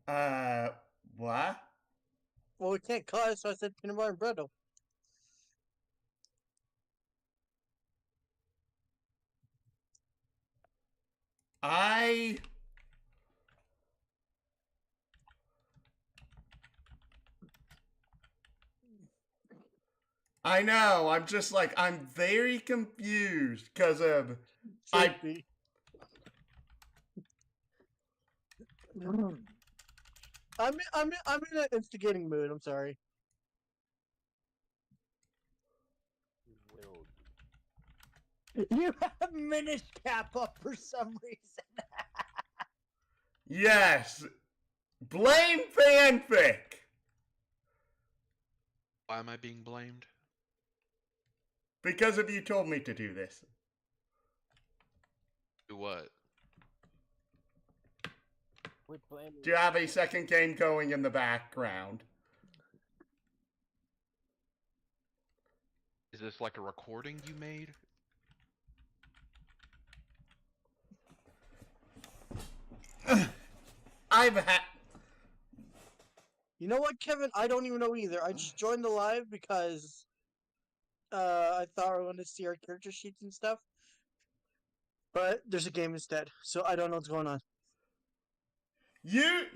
Uh, what? Well, we can't call it, so I said peanut butter and bread. I know. I'm just like I'm very confused because of I. Should be. I'm in an instigating mood. I'm sorry. You have Minish Cap up for some reason. Yes, blame fanfic. Why am I being blamed? Because of you told me to do this. Do what? Do you have a second game going in the background? Is this like a recording you made? I've had. You know what, Kevin? I don't even know either. I just joined the live because I thought we wanted to see our character sheets and stuff. But there's a game instead, so I don't know what's going on. You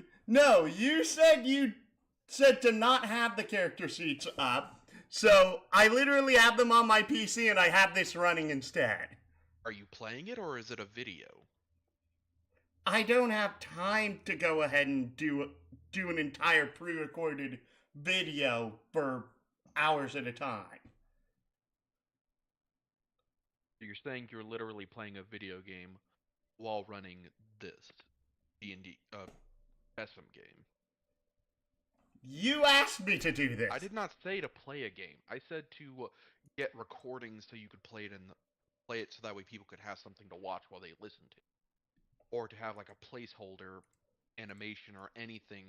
said to not have the character sheets up. So I literally have them on my PC and I have this running instead. Are you playing it or is it a video? I don't have time to go ahead and do an entire pre-recorded video for hours at a time. So you're saying you're literally playing a video game while running this D&D BESM game. You asked me to do this. I did not say to play a game. I said to get recordings so you could play it so that way people could have something to watch while they listen to it. Or to have like a placeholder animation or anything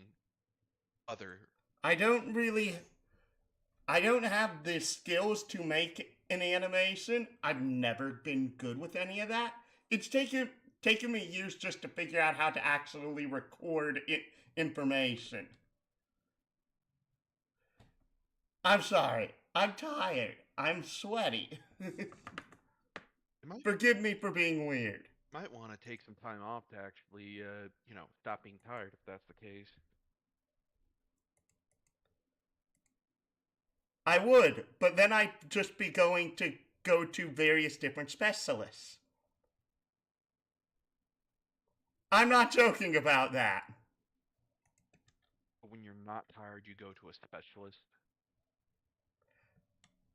other. I don't have the skills to make an animation. I've never been good with any of that. It's taken me years just to figure out how to actually record information. I'm sorry. I'm tired. I'm sweaty. Forgive me for being weird. Might want to take some time off to actually, stop being tired if that's the case. I would, but then I'd just be going to go to various different specialists. I'm not joking about that. But when you're not tired, you go to a specialist.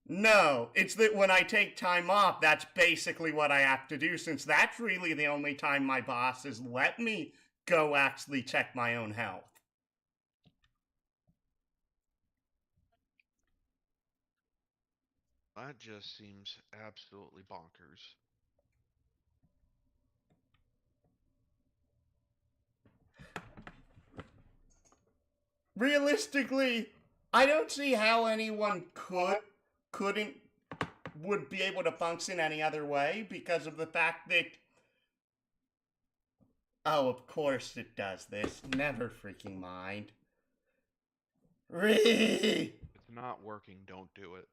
No, it's that when I take time off, that's basically what I have to do, since that's really the only time my bosses let me go actually check my own health. That just seems absolutely bonkers. Realistically, I don't see how anyone would be able to function any other way because of the fact that. Oh, of course it does this. Never freaking mind. If it's not working, don't do it.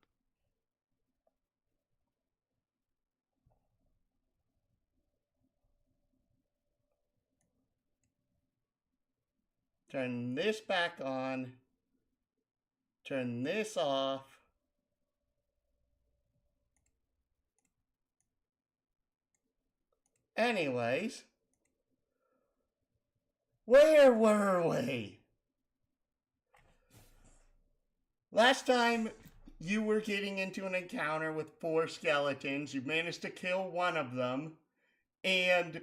Turn this back on. Turn this off. Anyways, where were we? Last time you were getting into an encounter with 4 skeletons. You managed to kill one of them. And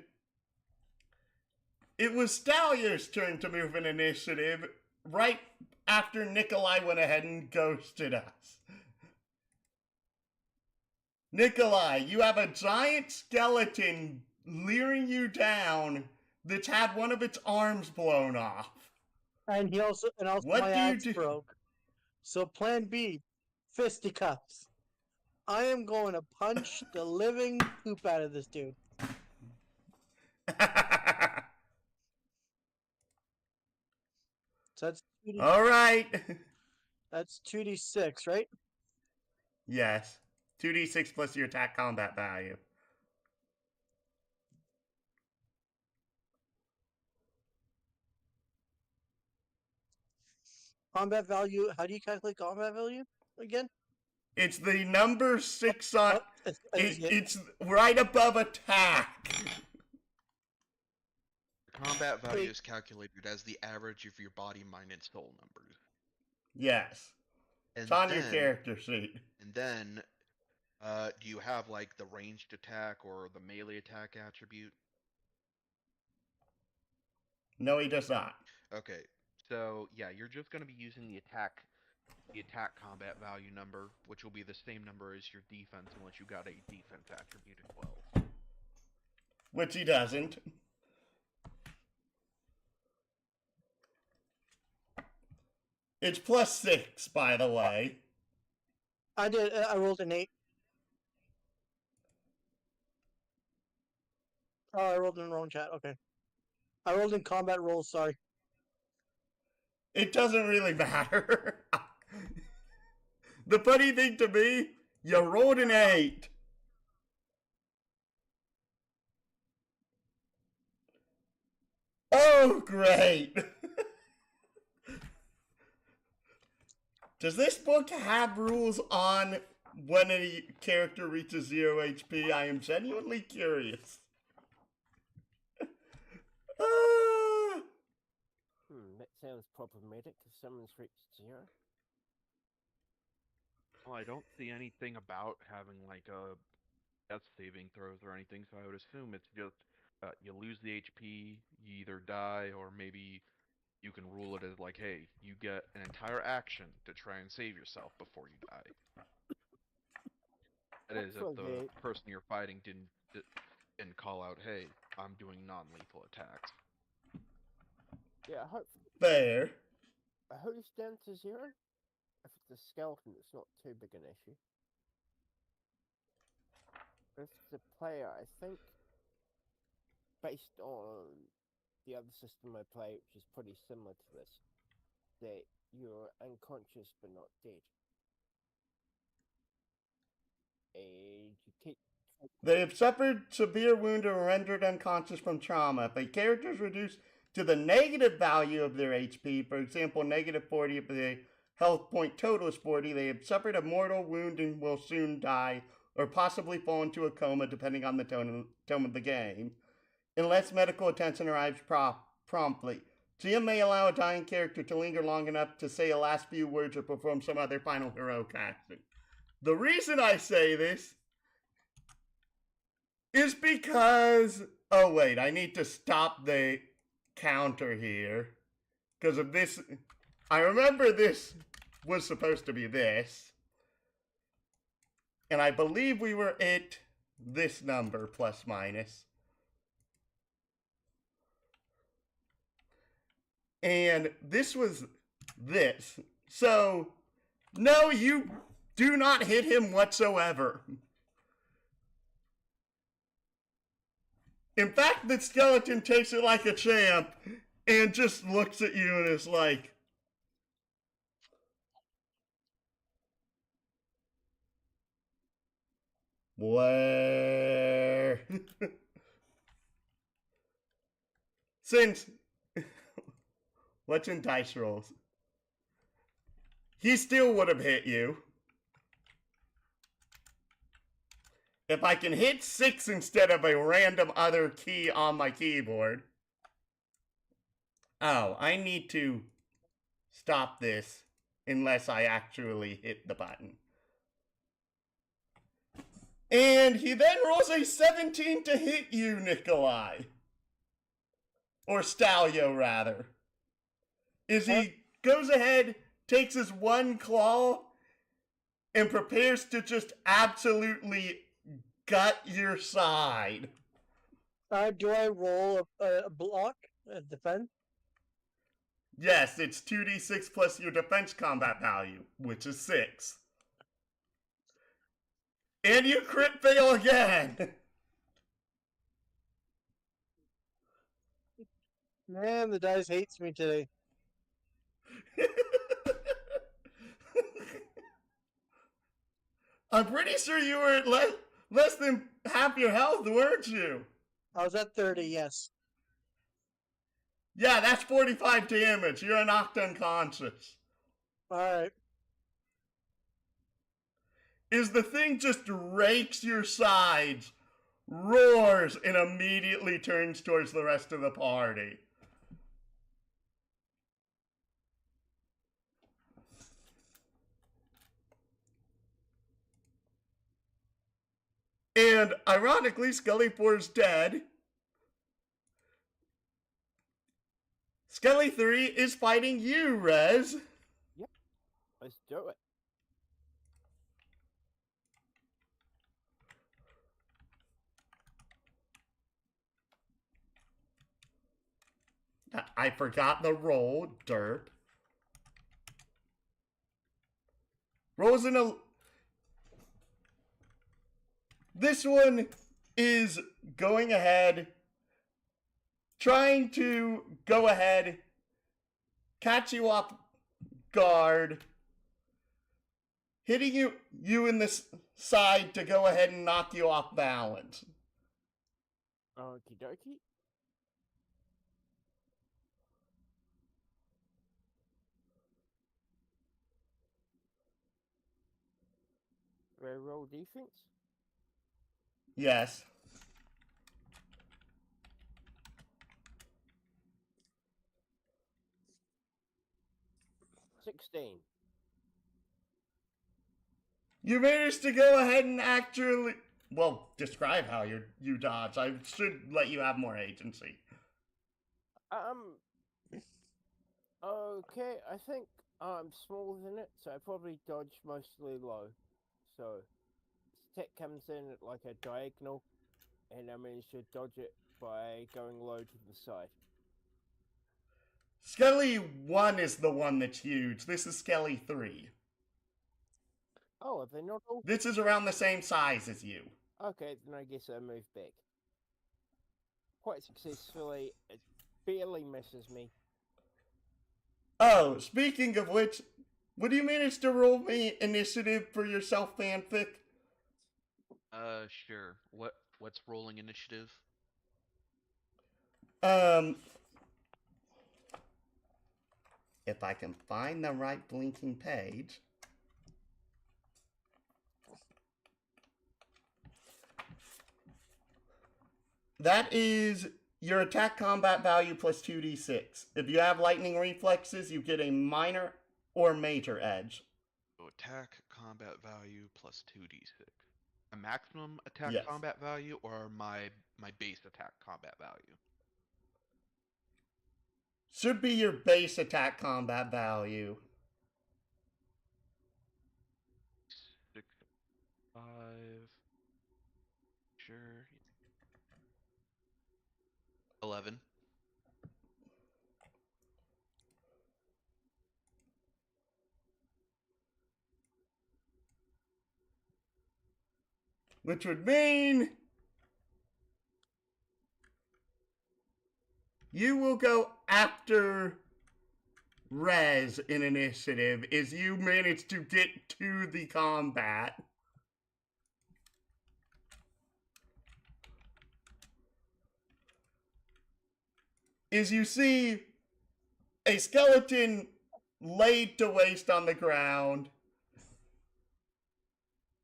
it was Stallier's turn to move an initiative right after Nikolai went ahead and ghosted us. Nikolai, you have a giant skeleton leering you down that's had one of its arms blown off. And What my do you axe do? broke. So plan B, fisticuffs. I am going to punch the living poop out of this dude. So that's 2D, All right. that's 2d6, right? Yes. 2d6 plus your attack combat value. Combat value. How do you calculate combat value again? It's the number 6 on. Oh, I see it. It's right above attack. Combat value Wait. is calculated as the average of your body minus soul numbers. Yes. And It's on then, your character sheet. And then, do you have like the ranged attack or the melee attack attribute? No, he does not. Okay, so yeah, you're just going to be using the attack combat value number, which will be the same number as your defense unless you got a defense attribute as well. Which he doesn't. It's +6, by the way. I did. I rolled an 8. Oh, I rolled in the wrong chat. Okay. I rolled in combat rolls. Sorry. It doesn't really matter. The funny thing to me, you rolled an 8. Oh, great. Does this book have rules on when a character reaches 0 HP? I am genuinely curious. That sounds problematic if someone's reached 0. Well, I don't see anything about having like a death saving throws or anything, so I would assume it's just you lose the HP, you either die, or maybe you can rule it as like, hey, you get an entire action to try and save yourself before you die. That is, if the person you're fighting didn't call out, hey, I'm doing non-lethal attacks. Yeah, Fair. I hope it's down to 0. If it's a skeleton, it's not too big an issue. If it's a player, I think, based on the other system I play, which is pretty similar to this, that you're unconscious but not dead. And you keep... They have suffered severe wound or rendered unconscious from trauma. If a character is reduced to the negative value of their HP, for example, -40 if the health point total is 40, they have suffered a mortal wound and will soon die, or possibly fall into a coma depending on the tone of the game, unless medical attention arrives promptly. GM may allow a dying character to linger long enough to say a last few words or perform some other final heroic action. The reason I say this is because... Oh, wait, I need to stop the counter here. Because of this... I remember this was supposed to be this. And I believe we were at this number, plus minus. And this was this. So, no, you do not hit him whatsoever. In fact, the skeleton takes it like a champ and just looks at you and is like, where? Since, what's in dice rolls? He still would have hit you. If I can hit 6 instead of a random other key on my keyboard. Oh, I need to stop this unless I actually hit the button. And he then rolls a 17 to hit you, Nikolai. Or Stalio, rather. Is he goes ahead, takes his one claw, and prepares to just absolutely gut your side. Do I roll a block, a defense? Yes, it's 2d6 plus your defense combat value, which is 6. And you crit fail again! Man, the dice hates me today. I'm pretty sure you were at less than half your health, weren't you? I was at 30, yes. Yeah, that's 45 damage. You're knocked unconscious. Alright. Is the thing just rakes your sides, roars, and immediately turns towards the rest of the party. And ironically, Skelly 4's dead. Skelly 3 is fighting you, Rez. Let's do it. I forgot the roll, derp. Rolls in a... This one is going ahead, trying to go ahead, catch you off guard, hitting you in the side to go ahead and knock you off balance. Okie dokie. Do I roll defense? Yes. $16. You managed to go ahead and actually... Well, describe how you dodge. I should let you have more agency. Okay, I think I'm smaller than it, so I probably dodge mostly low. So, tech comes in at like a diagonal, and I manage to dodge it by going low to the side. Skelly 1 is the one that's huge. This is Skelly 3. Oh, are they not all? This is around the same size as you. Okay, then I guess I move back. Quite successfully, it barely misses me. Oh, speaking of which, would you manage to roll me initiative for yourself fanfic? Sure. What's rolling initiative? If I can find the right blinking page. That is your attack combat value plus 2d6. If you have lightning reflexes, you get a minor or major edge. So attack combat value plus 2d6. A maximum attack Yes. combat value or my base attack combat value? Should be your base attack combat value. 6, 5. Sure. 11. Which would mean you will go after Rez in initiative as you manage to get to the combat. As you see a skeleton laid to waste on the ground,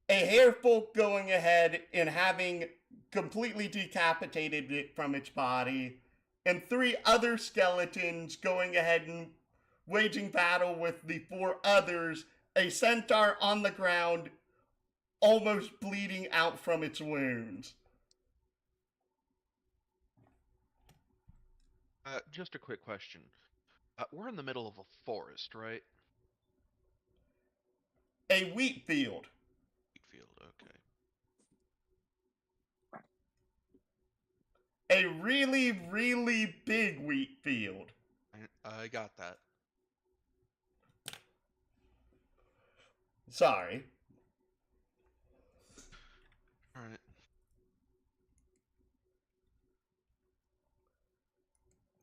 a hairfolk going ahead and having completely decapitated it from its body, and 3 other skeletons going ahead and waging battle with the 4 others, a centaur on the ground, almost bleeding out from its wounds. Just a quick question. We're in the middle of a forest, right? A wheat field. Wheat field, okay. A really, really big wheat field. I got that. Sorry. Alright.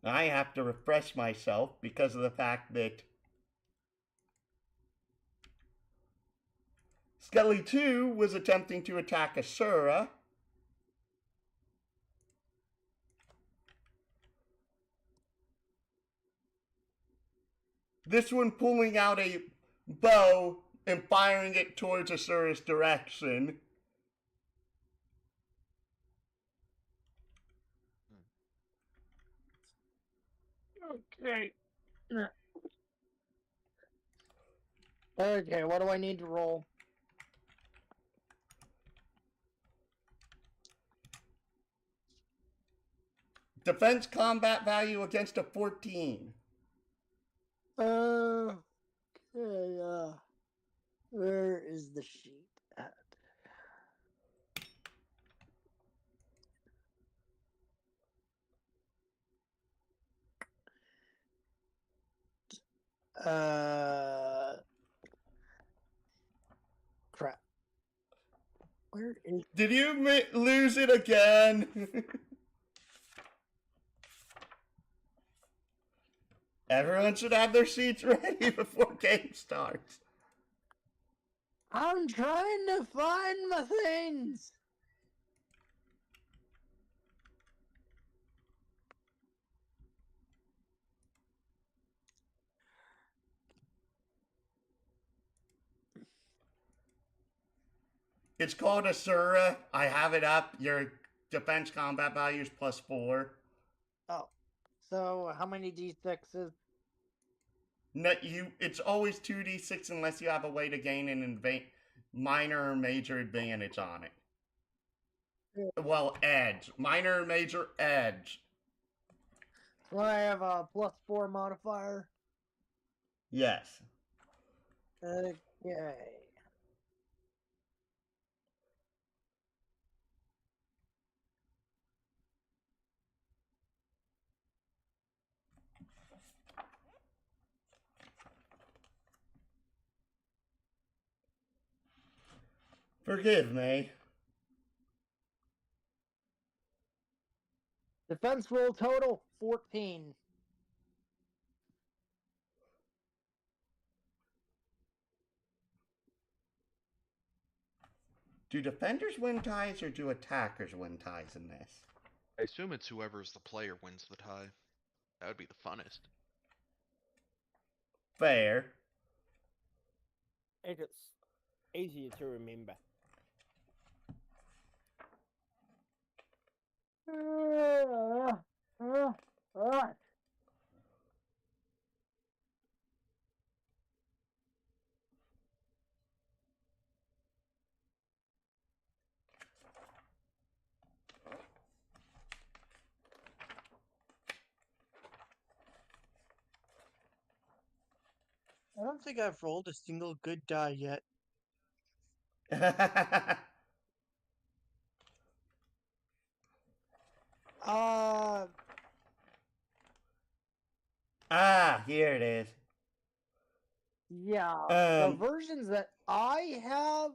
I have to refresh myself because of the fact that Skelly 2 was attempting to attack Asura. This one pulling out a bow and firing it towards Asura's direction. Okay. Okay, what do I need to roll? Defense combat value against a 14. Okay, where is the sheet at? Crap. Where is? Did you lose it again? Everyone should have their sheets ready before game starts. I'm trying to find my things. It's called Asura. I have it up. Your defense combat value is +4. Oh, so how many d6s? No, it's always 2d6 unless you have a way to gain an minor or major advantage on it. Well, edge. Minor or major edge. So I have a +4 modifier. Yes. Okay. Forgive me. Defense roll total 14. Do defenders win ties or do attackers win ties in this? I assume it's whoever's the player wins the tie. That would be the funnest. Fair. It's easier to remember. I don't think I've rolled a single good die yet. Here it is. Yeah, the Um, versions that I have.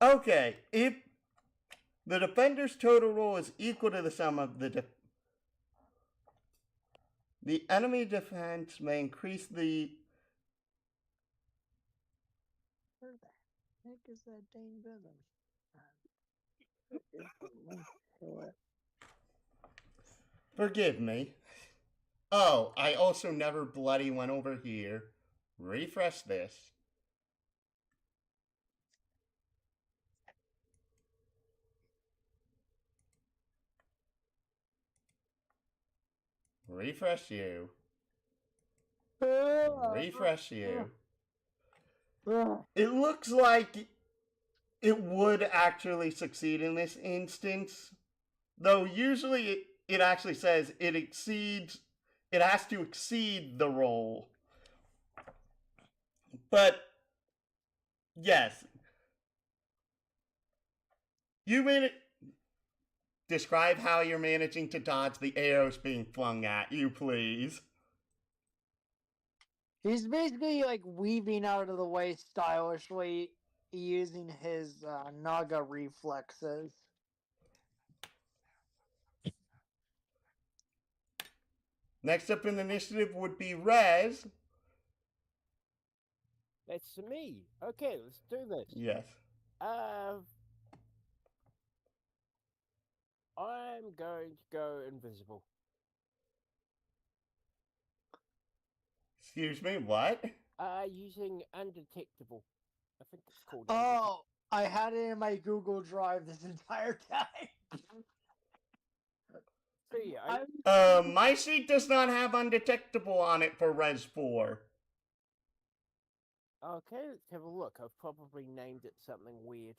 Okay, if the defender's total roll is equal to the sum of the enemy defense may increase the. Where the heck is that dang BESM? Forgive me. Oh, I also never bloody went over here. Refresh this. Refresh you. Refresh you. It looks like it would actually succeed in this instance. Though usually it actually says it has to exceed the roll. But, yes. Describe how you're managing to dodge the arrows being flung at you, please. He's basically like weaving out of the way stylishly using his Naga reflexes. Next up in the initiative would be Rez. That's me. Okay, let's do this. Yes. I'm going to go invisible. Excuse me, what? Using undetectable. I think it's called. Oh, I had it in my Google Drive this entire time. So yeah, My sheet does not have undetectable on it for Res 4. okay, let's have a look. I've probably named it something weird.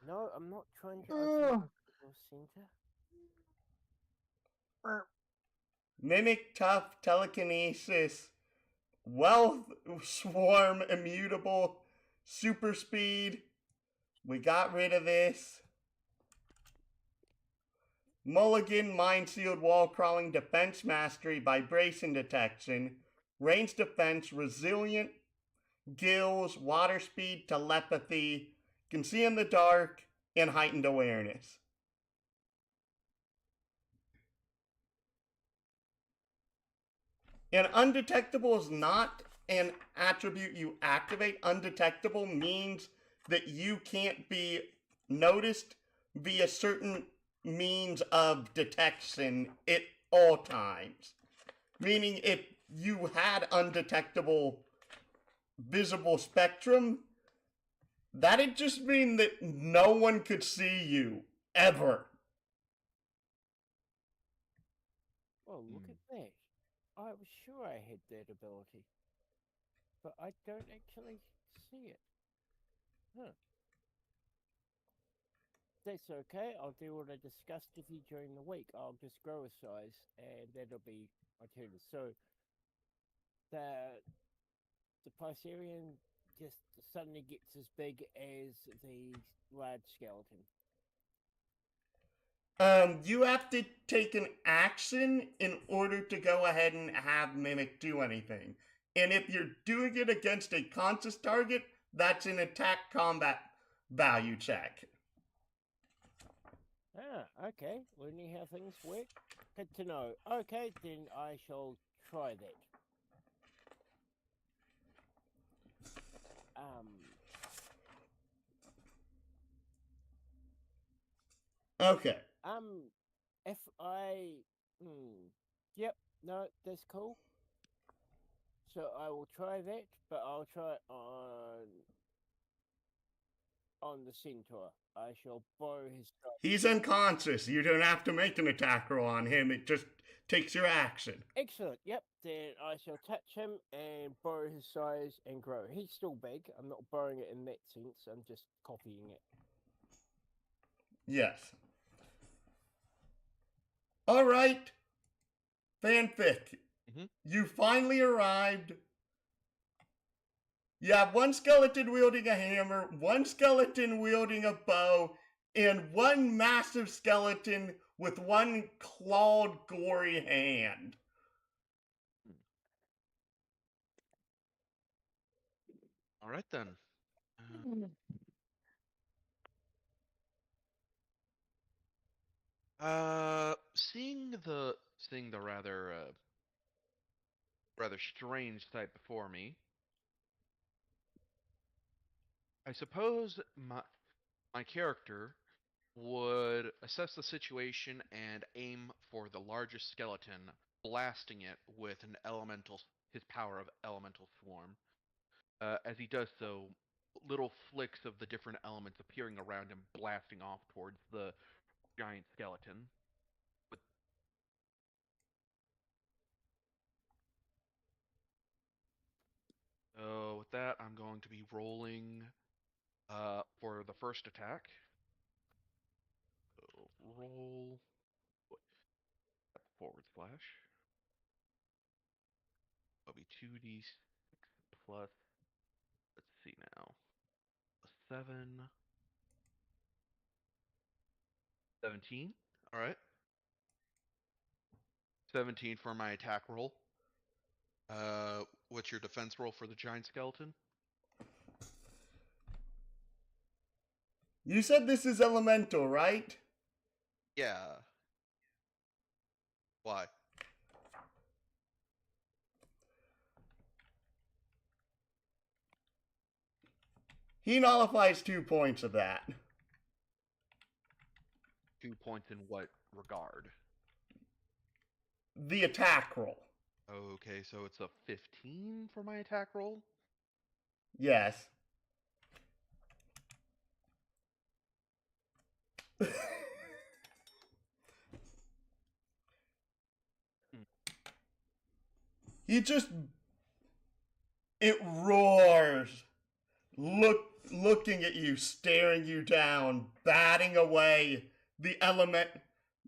No, I'm not trying to open the center. Mimic, tough, telekinesis, wealth, swarm, immutable, super speed. We got rid of this. Mulligan, mind sealed, wall crawling, defense mastery, vibration detection, range defense, resilient, gills, water speed, telepathy, can see in the dark, and heightened awareness. And undetectable is not an attribute you activate. Undetectable means that you can't be noticed via certain means of detection at all times. Meaning if you had undetectable visible spectrum, that'd just mean that no one could see you, ever. Oh, look at that. I was sure I had that ability. But I don't actually see it. Huh. That's okay. I'll do what I discussed with you during the week. I'll just grow a size, and that'll be my turn. So, the Pycerian just suddenly gets as big as the large skeleton. You have to take an action in order to go ahead and have Mimic do anything. And if you're doing it against a conscious target, that's an attack combat value check. Ah, okay. Learning how things work. Good to know. Okay, then I shall try that. Okay. If I, yep, no, that's cool. So I will try that, but I'll try it on the centaur. I shall borrow his. He's unconscious. You don't have to make an attack roll on him. It just takes your action. Excellent. Yep. Then I shall touch him and borrow his size and grow. He's still big. I'm not borrowing it in that sense. I'm just copying it. Yes. All right. Fanfic. You finally arrived. You have one skeleton wielding a hammer, one skeleton wielding a bow, and one massive skeleton with one clawed, gory hand. All right then. Seeing the rather strange sight before me, I suppose my character would assess the situation and aim for the largest skeleton, blasting it with his power of elemental swarm. As he does so, little flicks of the different elements appearing around him, blasting off towards the giant skeleton. So with that, I'm going to be rolling for the first attack. So roll forward slash. That'll be 2d6 plus, let's see now, a 7. 17. All right. 17 for my attack roll. What's your defense roll for the giant skeleton? You said this is elemental, right? Yeah. Why? He nullifies 2 points of that. 2 points in what regard? The attack roll. Okay, so it's a 15 for my attack roll? Yes. He just... It roars. Looking at you, staring you down, batting away the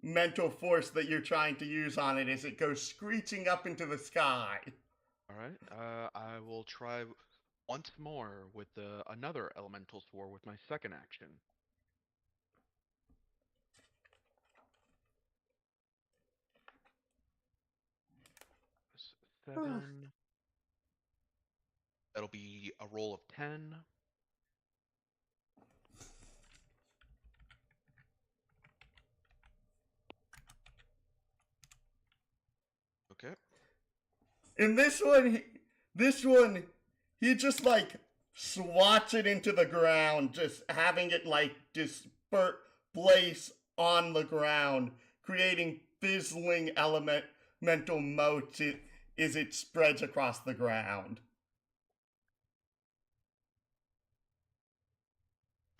mental force that you're trying to use on it as it goes screeching up into the sky. Alright, I will try once more with another elemental sword with my second action. S- 7. That'll be a roll of 10. Okay. In this one, he just like swats it into the ground, just having it like disperse on the ground, creating fizzling elemental motes as it spreads across the ground.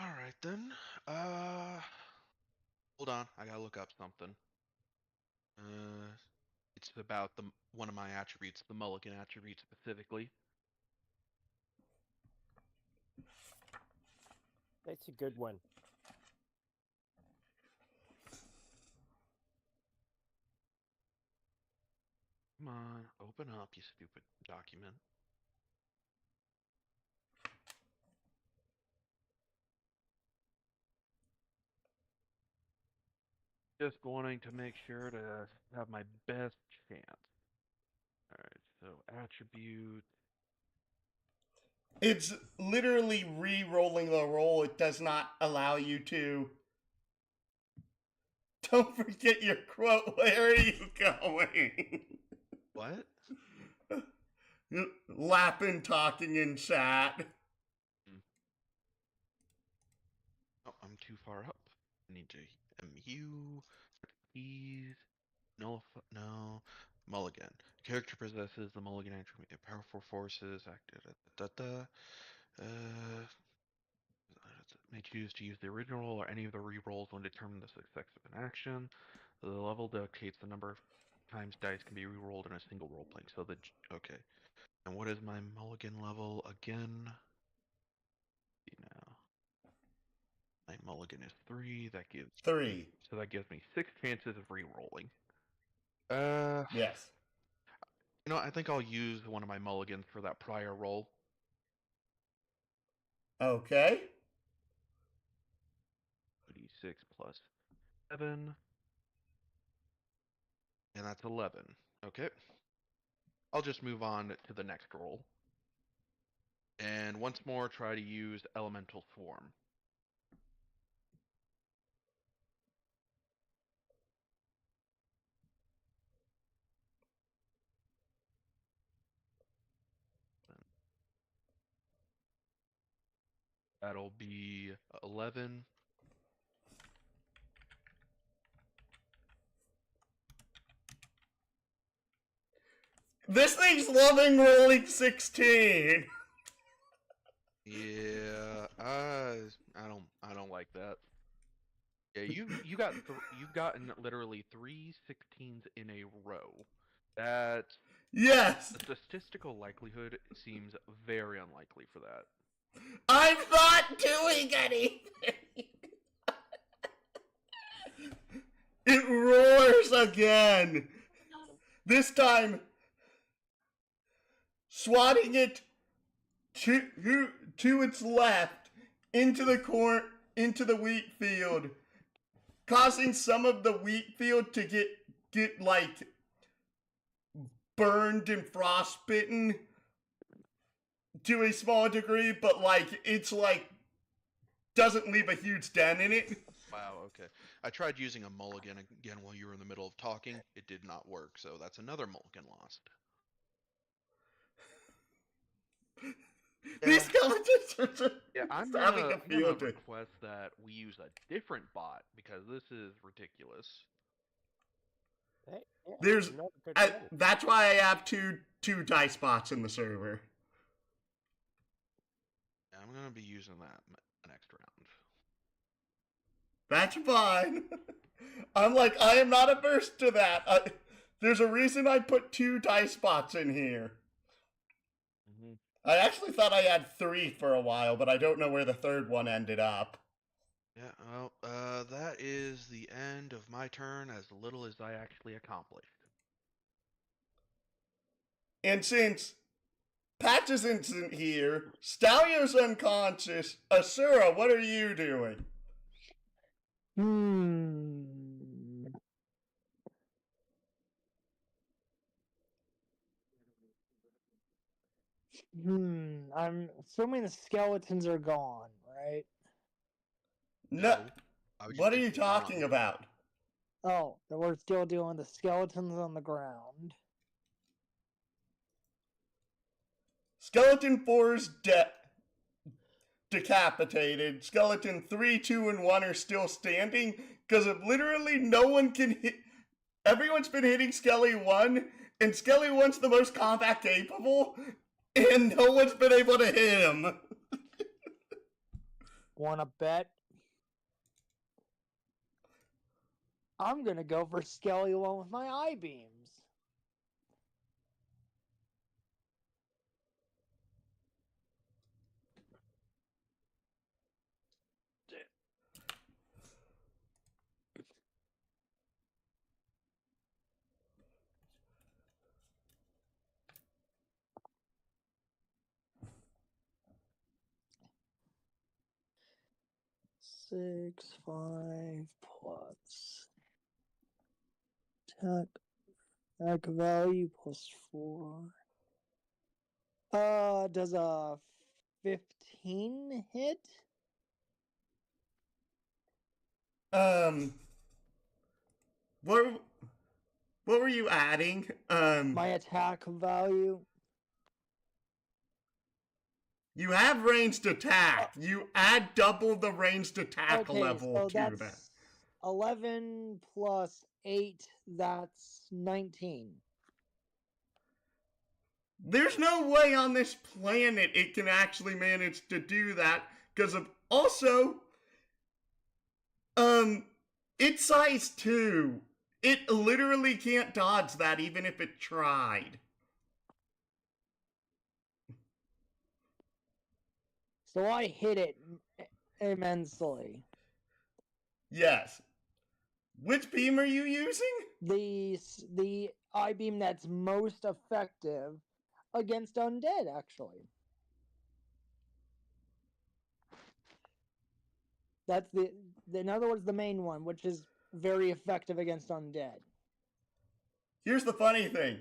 Alright then. Hold on, I gotta look up something. It's about one of my attributes, the mulligan attribute specifically. That's a good one. Come on, open up, you stupid document. Just wanting to make sure to have my best chance. Alright, so attribute. It's literally re-rolling the roll. It does not allow you to. Don't forget your quote. Where are you going? What? Lappin talking in chat. Oh, I'm too far up. I need to MU, keys, nullify, no, mulligan. Character possesses the mulligan attribute. Powerful forces, may choose to use the original roll or any of the re-rolls when determining the success of an action. The level dictates the number of times dice can be re-rolled in a single role playing. So okay. And what is my mulligan level again? My mulligan is 3. That gives 3. So that gives me 6 chances of re-rolling. Yes. I think I'll use one of my mulligans for that prior roll. Okay. 2d6 plus 7. And that's 11. Okay. I'll just move on to the next roll. And once more, try to use Elemental Swarm. That'll be 11. This thing's loving rolling 16. Yeah, I don't like that. Yeah, you've gotten literally 3 16s in a row. That Yes. The statistical likelihood seems very unlikely for that. I'm not doing anything. It roars again. This time, swatting it to its left into the wheat field, causing some of the wheat field to get like burned and frostbitten to a small degree, but like it's like doesn't leave a huge dent in it. Wow, okay. I tried using a mulligan again while you were in the middle of talking. It did not work, so that's another mulligan lost. These skeletons are just Yeah, I'm having gonna, a I'm gonna field day. request that we use a different bot because this is ridiculous. Hey, yeah, There's not a good level. that's why I have two dice bots in the server. I'm gonna be using that next round. That's fine. I'm like, I am not averse to that. There's a reason I put 2 dice bots in here. Mm-hmm. I actually thought I had 3 for a while, but I don't know where the third one ended up. Yeah, well, that is the end of my turn, as little as I actually accomplished. And since Patch isn't here, Stalio's unconscious, Asura, what are you doing? I'm assuming the skeletons are gone, right? No. I was What are just you talking about? Oh, then we're still dealing with the skeletons on the ground. Skeleton 4's decapitated. Skeleton 3, 2, and 1 are still standing because of literally no one can hit. Everyone's been hitting Skelly 1, and Skelly 1's the most combat capable, and no one's been able to hit him. Wanna bet? I'm gonna go for Skelly one with my eye beams. Six, 5 plus attack value plus 4. Does a 15 hit? What were you adding? My attack value. You have ranged attack. You add double the ranged attack Okay, level so to that's that. 11 plus 8, that's 19. There's no way on this planet it can actually manage to do that because of also it's size 2. It literally can't dodge that even if it tried. So I hit it immensely. Yes. Which beam are you using? The eye beam that's most effective against undead, actually. That's in other words, the main one, which is very effective against undead. Here's the funny thing.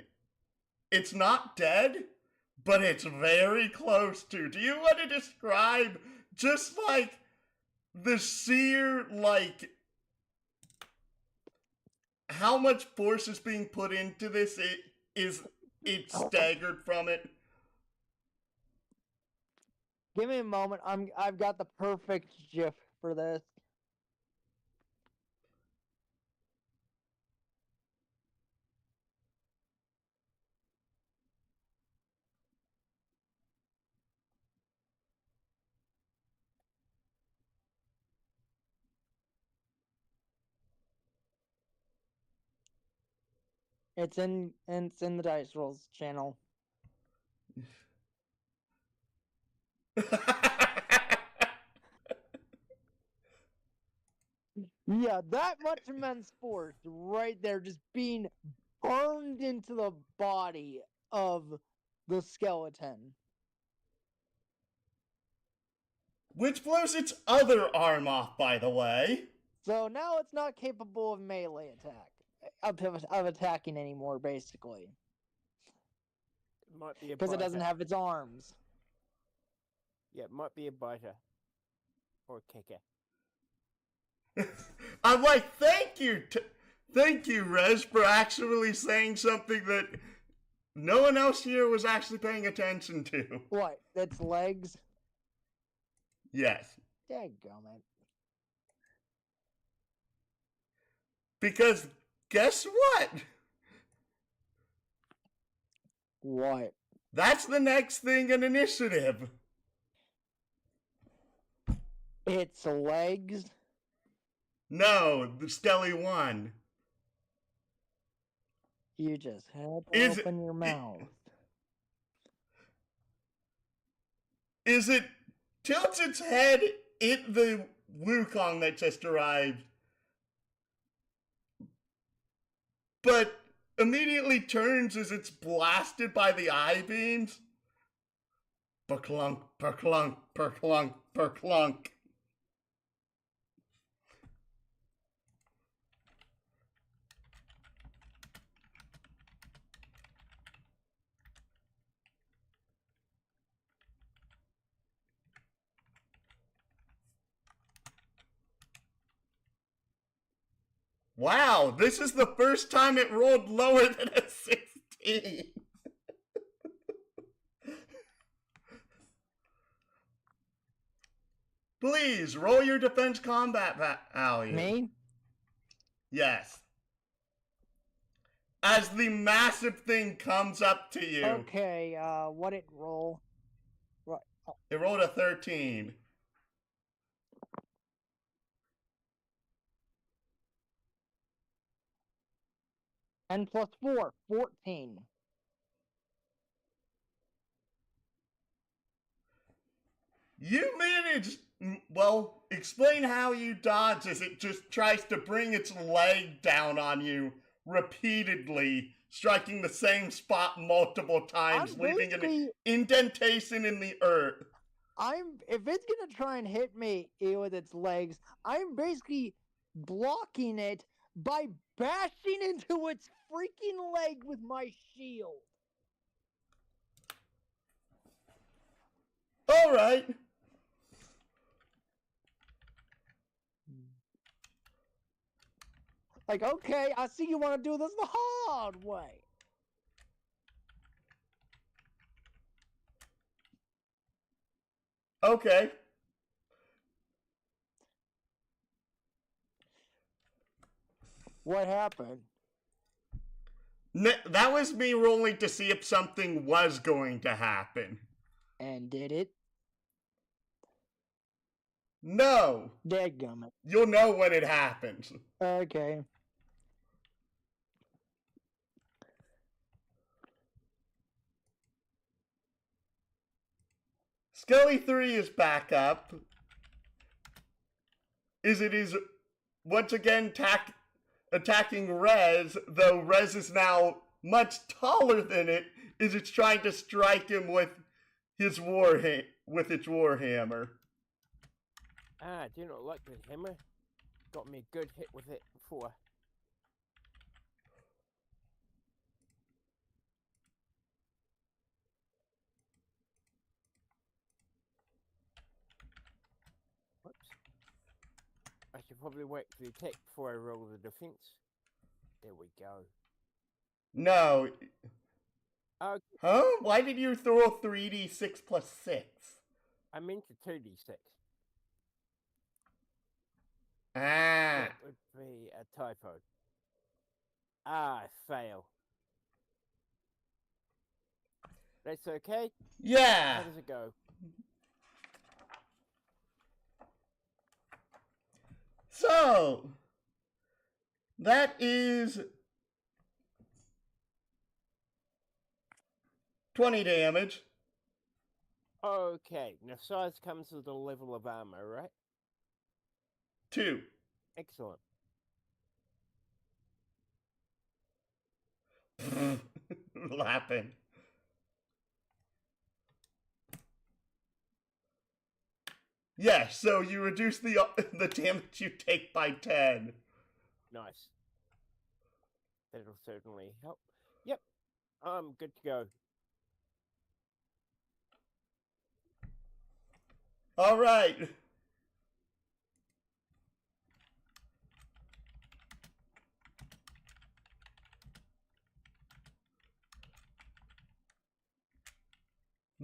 It's not dead, but it's very close to. Do you want to describe just like the sheer, like, how much force is being put into this? It's staggered from it. Give me a moment. I've got the perfect gif for this. It's in the Dice Rolls channel. Yeah, that much immense force right there, just being burned into the body of the skeleton. Which blows its other arm off, by the way. So now it's not capable of melee attack, of attacking anymore, basically. It might be a Because it doesn't biter. have its arms. Yeah, it might be a biter. Or a kicker. I'm like, thank you, Rez, for actually saying something that no one else here was actually paying attention to. What? That's legs? Yes. Dadgummit. Because guess what? What? That's the next thing in initiative. It's legs? No, the Skelly won. You just had to Is open your mouth. Is it tilts its head at the Wukong that just arrived, but immediately turns as it's blasted by the eye beams? Per-clunk, per-clunk, per-clunk, per-clunk. Wow, this is the first time it rolled lower than a 16. Please, roll your defense combat value. Me? Yes. As the massive thing comes up to you. Okay, what it roll? Right. It rolled a 13. And plus 4, 14. You managed. Well, explain how you dodge as it just tries to bring its leg down on you repeatedly, striking the same spot multiple times, I'm leaving an basically- indentation in the earth. If it's gonna try and hit me with its legs, I'm basically blocking it by bashing into its freaking leg with my shield. All right. Like, okay, I see you want to do this the hard way. Okay. What happened? That was me rolling to see if something was going to happen. And did it? No. Dadgummit. You'll know when it happens. Okay. Skelly 3 is back up. It is once again attacking Rez, though Rez is now much taller than it, as it's trying to strike him with its warhammer. Ah, do you not like the hammer? Got me a good hit with it before. Whoops. I should probably wait for the attack before I roll the defense. There we go. No. Okay, Huh? Why did you throw 3d6 plus 6? I meant a 2d6. Ah. That would be a typo. Ah, I fail. That's okay? Yeah. How does it go? So, that is 20 damage. Okay, now size comes with a level of armor, right? 2. Excellent. Laughing. Yes, so you reduce the damage you take by 10. Nice. That'll certainly help. Yep, I'm good to go. All right.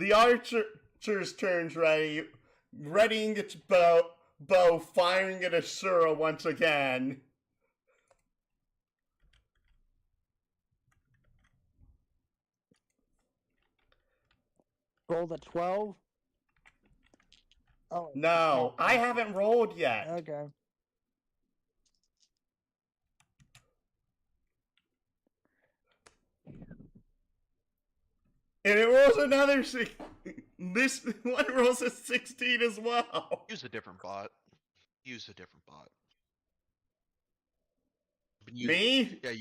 The archer's turns ready, readying its bow, firing at Asura once again. Roll the 12. Oh No, I haven't rolled yet. Okay. And it rolls another 6. This one rolls a 16 as well. Use a different bot. Use a different bot. Me? Yeah,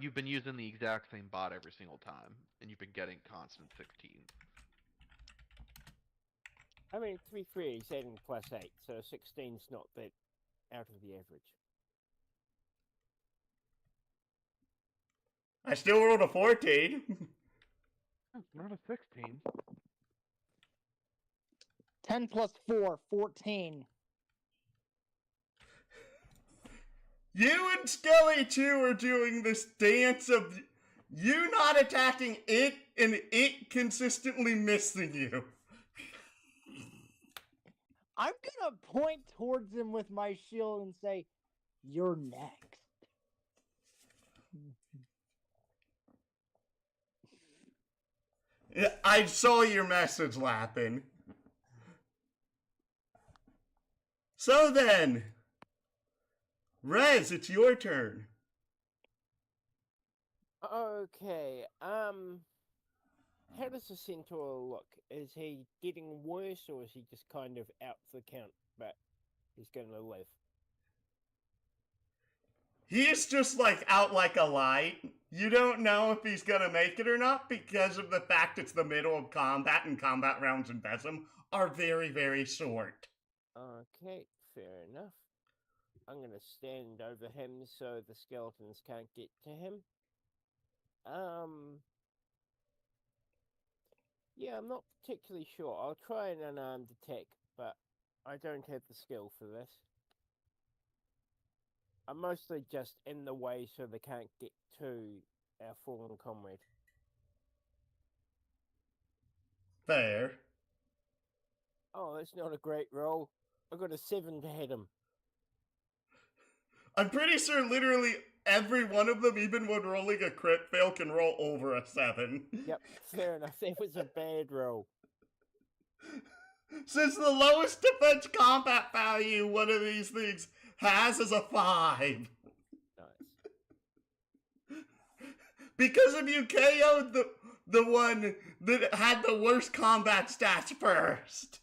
you've been using the exact same bot every single time, and you've been getting constant 16. I mean, 3 is 8 plus 8, so 16's not that out of the average. I still rolled a 14. Not a 16. 10 plus 4, 14. You and Skelly too are doing this dance of you not attacking it and it consistently missing you. I'm gonna point towards him with my shield and say, "You're next." I saw your message, Lappin. So then, Rez, it's your turn. Okay, how does the centaur look? Is he getting worse, or is he just kind of out for the count, but he's gonna live? He's just like out like a light. You don't know if he's gonna make it or not because of the fact it's the middle of combat and combat rounds in BESM are very, very short. Okay, fair enough. I'm gonna stand over him so the skeletons can't get to him. Yeah, I'm not particularly sure. I'll try an unarmed attack, but I don't have the skill for this. I'm mostly just in the way so they can't get to our fallen comrade. Fair. Oh, that's not a great roll. I got a 7 to hit him. I'm pretty sure literally every one of them, even when rolling a crit fail, can roll over a 7. Yep, fair enough. That was a bad roll. Since the lowest defense combat value one of these things has is a 5. Nice. Because of you KO'd the one that had the worst combat stats first.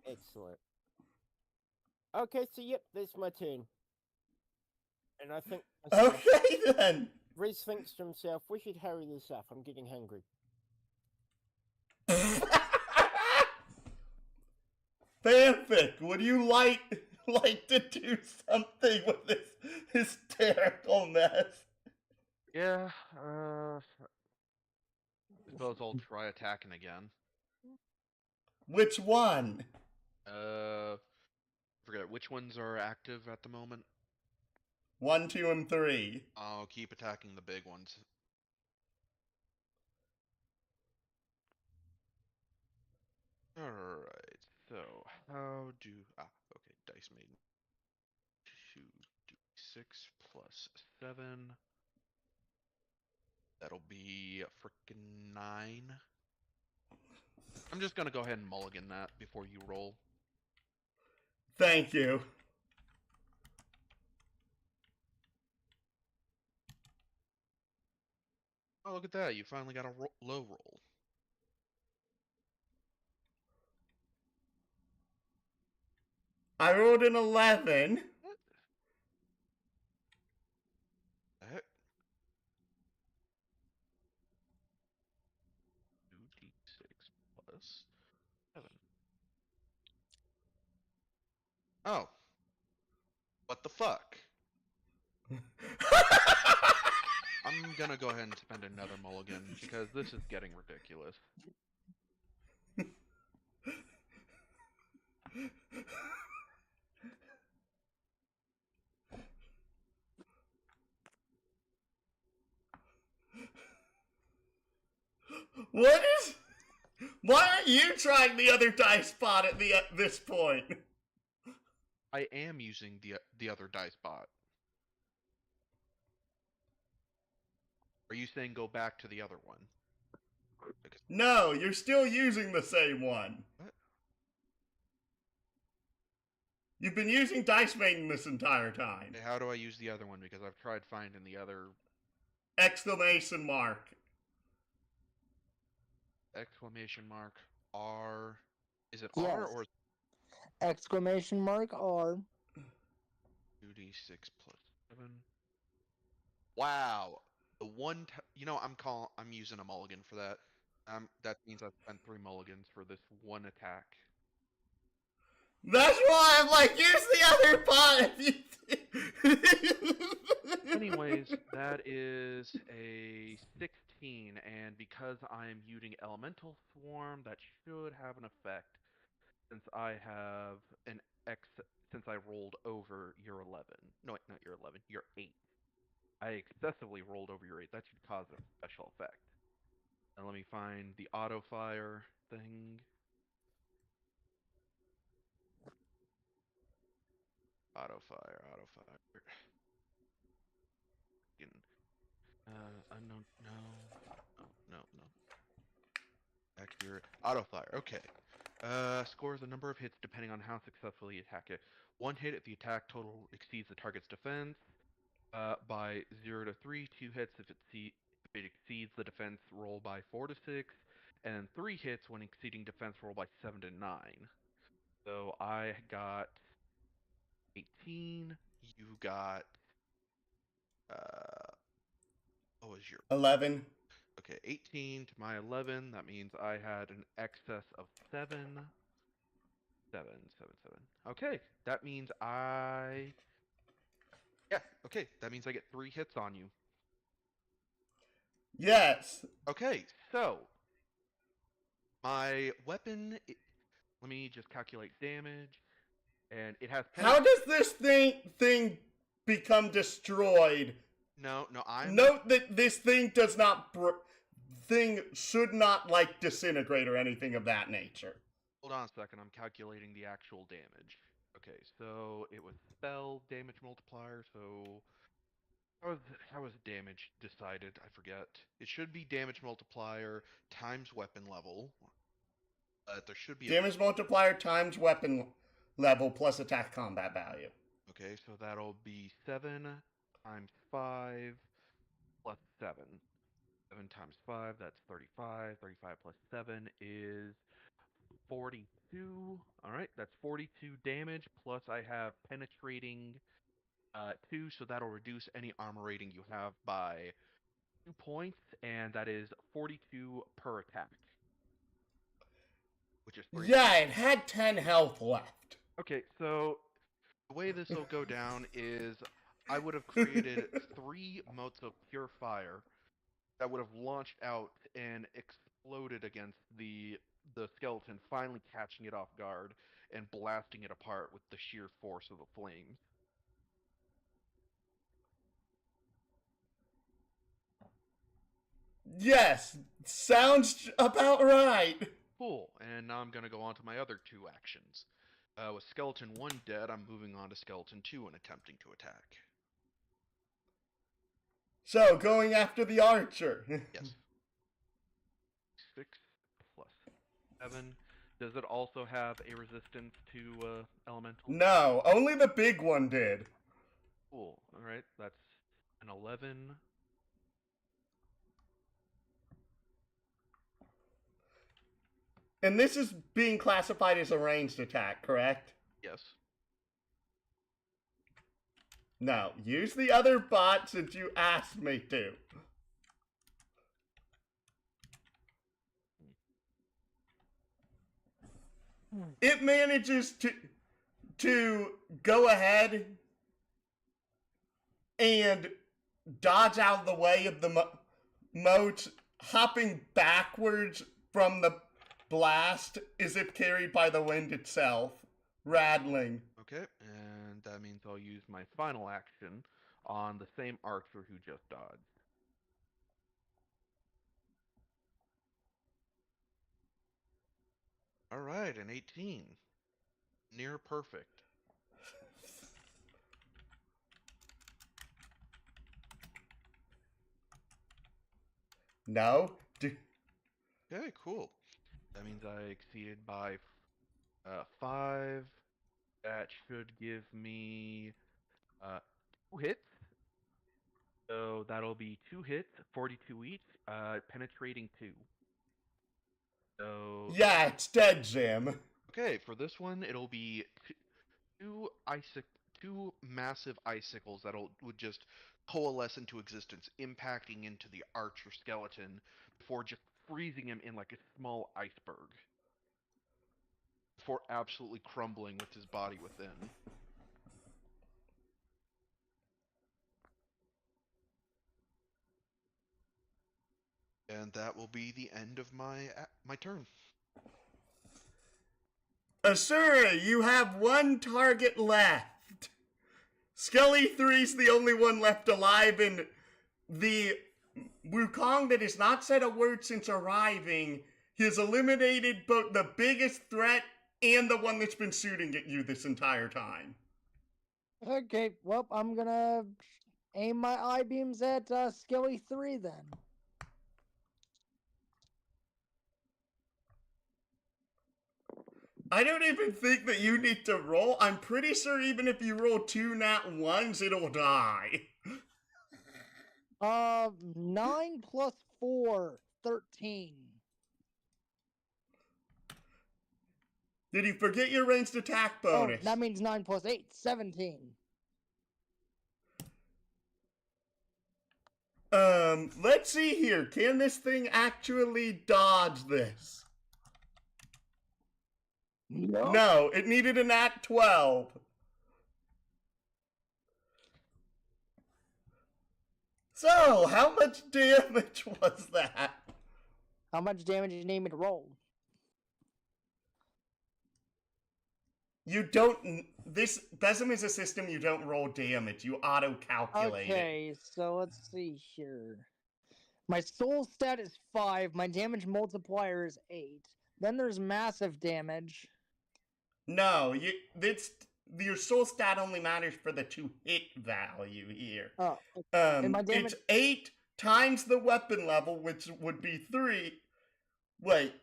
Excellent. Okay, so yep, that's my turn. And I think Okay then. Riz thinks to himself, we should hurry this up. I'm getting hungry. Fanfic, would you like to do something with this hysterical mess? Yeah, suppose I'll try attacking again. Which one? Forget which ones are active at the moment. 1, 2, and 3. I'll keep attacking the big ones. Alright, so how do... okay, Dice Maiden. 2d6 plus 7. That'll be frickin' 9. I'm just gonna go ahead and mulligan that before you roll. Thank you. Oh, look at that. You finally got a low roll. I rolled an 11. What the heck? 2d6 plus 7. Oh. What the fuck? I'm gonna go ahead and spend another mulligan because this is getting ridiculous. What is? Why aren't you trying the other dice spot at this point? I am using the other dice bot. Are you saying go back to the other one? Because, No, you're still using the same one. what? You've been using Dice Maiden this entire time. Okay, how do I use the other one? Because I've tried finding the other Exclamation mark. exclamation mark R. Is it Yes. R or Exclamation mark R. 2d6 plus 7? Wow. The one, I'm using a mulligan for that. That means I've spent 3 mulligans for this one attack. That's why I'm like, use the other bot. Anyways, that is a 16, and because I'm using Elemental Swarm, that should have an effect, since I have an X, since I rolled over your 11. No, wait, not your 11, your 8. I excessively rolled over your 8. That should cause a special effect. And let me find the auto fire thing. Auto fire. Unknown. No. Accurate. Auto fire. Okay. Scores the number of hits depending on how successfully you attack it. 1 hit if the attack total exceeds the target's defense. By 0 to 3, 2 hits if it exceeds the defense roll by 4 to 6, and 3 hits when exceeding defense roll by 7 to 9. So I got 18. You got what was your 11. Okay, 18 to my 11. That means I had an excess of 7. 7. Okay, that means yeah, okay, that means I get 3 hits on you. Yes. Okay, so my weapon, let me just calculate damage, and it has How does this thing become destroyed? No, Note that this thing does not thing should not like disintegrate or anything of that nature. Hold on a second, I'm calculating the actual damage. Okay, so it was spell damage multiplier, so how was damage decided? I forget. It should be damage multiplier times weapon level. There should be Damage multiplier times weapon level plus attack combat value. Okay, so that'll be 7 times 5 plus 7. 7 times 5, that's 35. 35 plus 7 is 42. Alright, that's 42 damage, plus I have penetrating 2, so that'll reduce any armor rating you have by 2 points, and that is 42 per attack. Which is 3. Yeah, it had 10 health left. Okay, so the way this will go down is I would have created 3 motes of pure fire that would have launched out and exploded against the skeleton, finally catching it off guard and blasting it apart with the sheer force of the flames. Yes, sounds about right. Cool, and now I'm going to go on to my other 2 actions. With Skeleton 1 dead, I'm moving on to Skeleton 2 and attempting to attack. So, going after the archer. Yes. 6 plus 7. Does it also have a resistance to elemental? No, only the big one did. Cool. Alright, that's an 11. And this is being classified as a ranged attack, correct? Yes. No, use the other bot since you asked me to. It manages to go ahead and dodge out of the way of the moats, hopping backwards from the blast as if carried by the wind itself, rattling. Okay, and that means I'll use my final action on the same archer who just dodged. right, an 18. Near perfect. No? Okay, cool. That means I exceeded by 5. That should give me 2 hits. So that'll be 2 hits, 42 each, penetrating 2. So Yeah, it's dead, Jim. okay, for this one it'll be two massive icicles would just coalesce into existence, impacting into the archer skeleton before just freezing him in like a small iceberg. Before absolutely crumbling with his body within. And that will be the end of my turn. Asura, you have one target left. Skelly 3's the only one left alive, and the Wukong that has not said a word since arriving, he has eliminated both the biggest threat and the one that's been shooting at you this entire time. Okay, well, I'm gonna aim my eye beams at Skelly 3 then. I don't even think that you need to roll. I'm pretty sure even if you roll 2 nat 1s, it'll die. 9 plus 4, 13. Did you forget your ranged attack bonus? Oh, that means 9 plus 8, 17. Let's see here. Can this thing actually dodge this? No. No, it needed a nat 12. So, how much damage was that? How much damage do you need me to roll? You don't. This BESM is a system you don't roll damage. You auto-calculate it. Okay, so let's see here. My soul stat is 5. My damage multiplier is 8. Then there's massive damage. No, your soul stat only matters for the 2 hit value here. Oh, and my damage. It's 8 times the weapon level, which would be 3. Wait.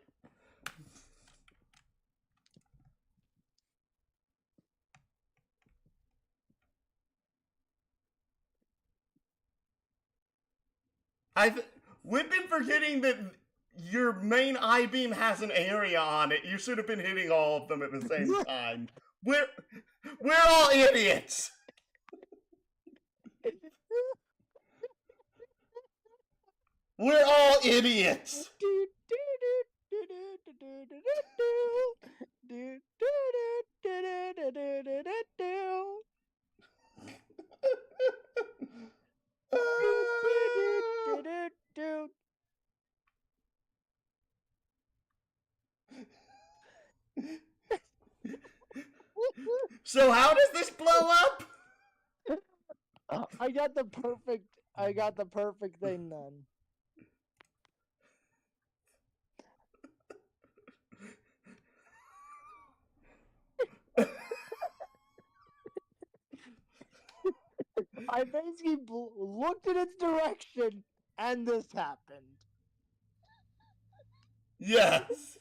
We've been forgetting that your main I-beam has an area on it. You should have been hitting all of them at the same time. We're all idiots. We're all idiots. So how does this blow up? I got the perfect thing then. I basically looked in its direction, and this happened. Yes.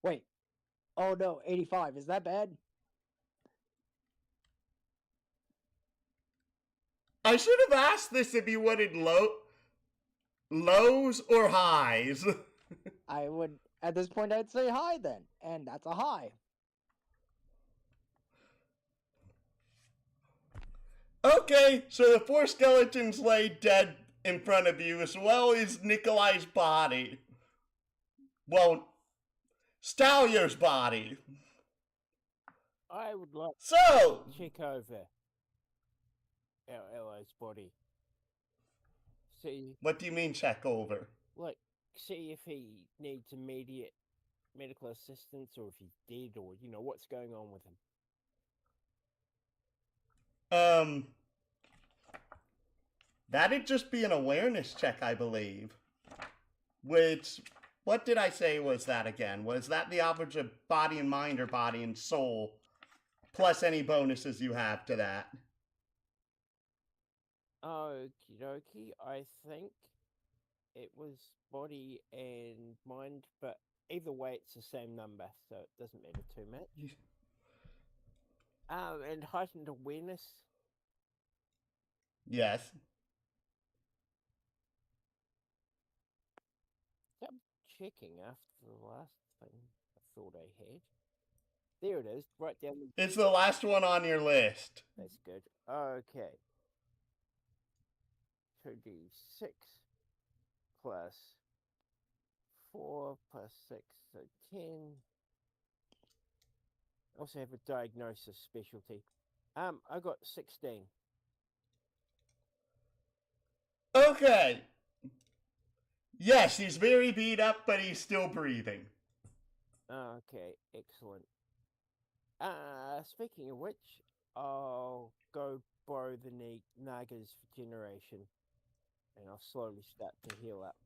Wait. Oh no, 85. Is that bad? I should have asked this if you wanted lows or highs. I would, at this point, I'd say high then. And that's a high. Okay, so the 4 skeletons lay dead in front of you, as well as Nikolai's body. Well, Stalyer's body. I would like So, to check over our ally's body. See, what do you mean check over? like, see if he needs immediate medical assistance or if he's dead or, what's going on with him. Um, that'd just be an awareness check, I believe. Which, what did I say was that again? Was that the average of body and mind or body and soul? Plus any bonuses you have to that. Okie dokie. I think it was body and mind, but either way, it's the same number, so it doesn't matter too much. And heightened awareness. Yes. I'm checking after the last thing I thought I had. There it is, right down the. It's the last one on your list. That's good. Okay. 2d6 plus 4 plus 6, so 10. Also have a diagnosis specialty. I got 16. Okay. Yes, he's very beat up, but he's still breathing. Okay, excellent. Speaking of which, I'll go borrow the Naga's generation, and I'll slowly start to heal up.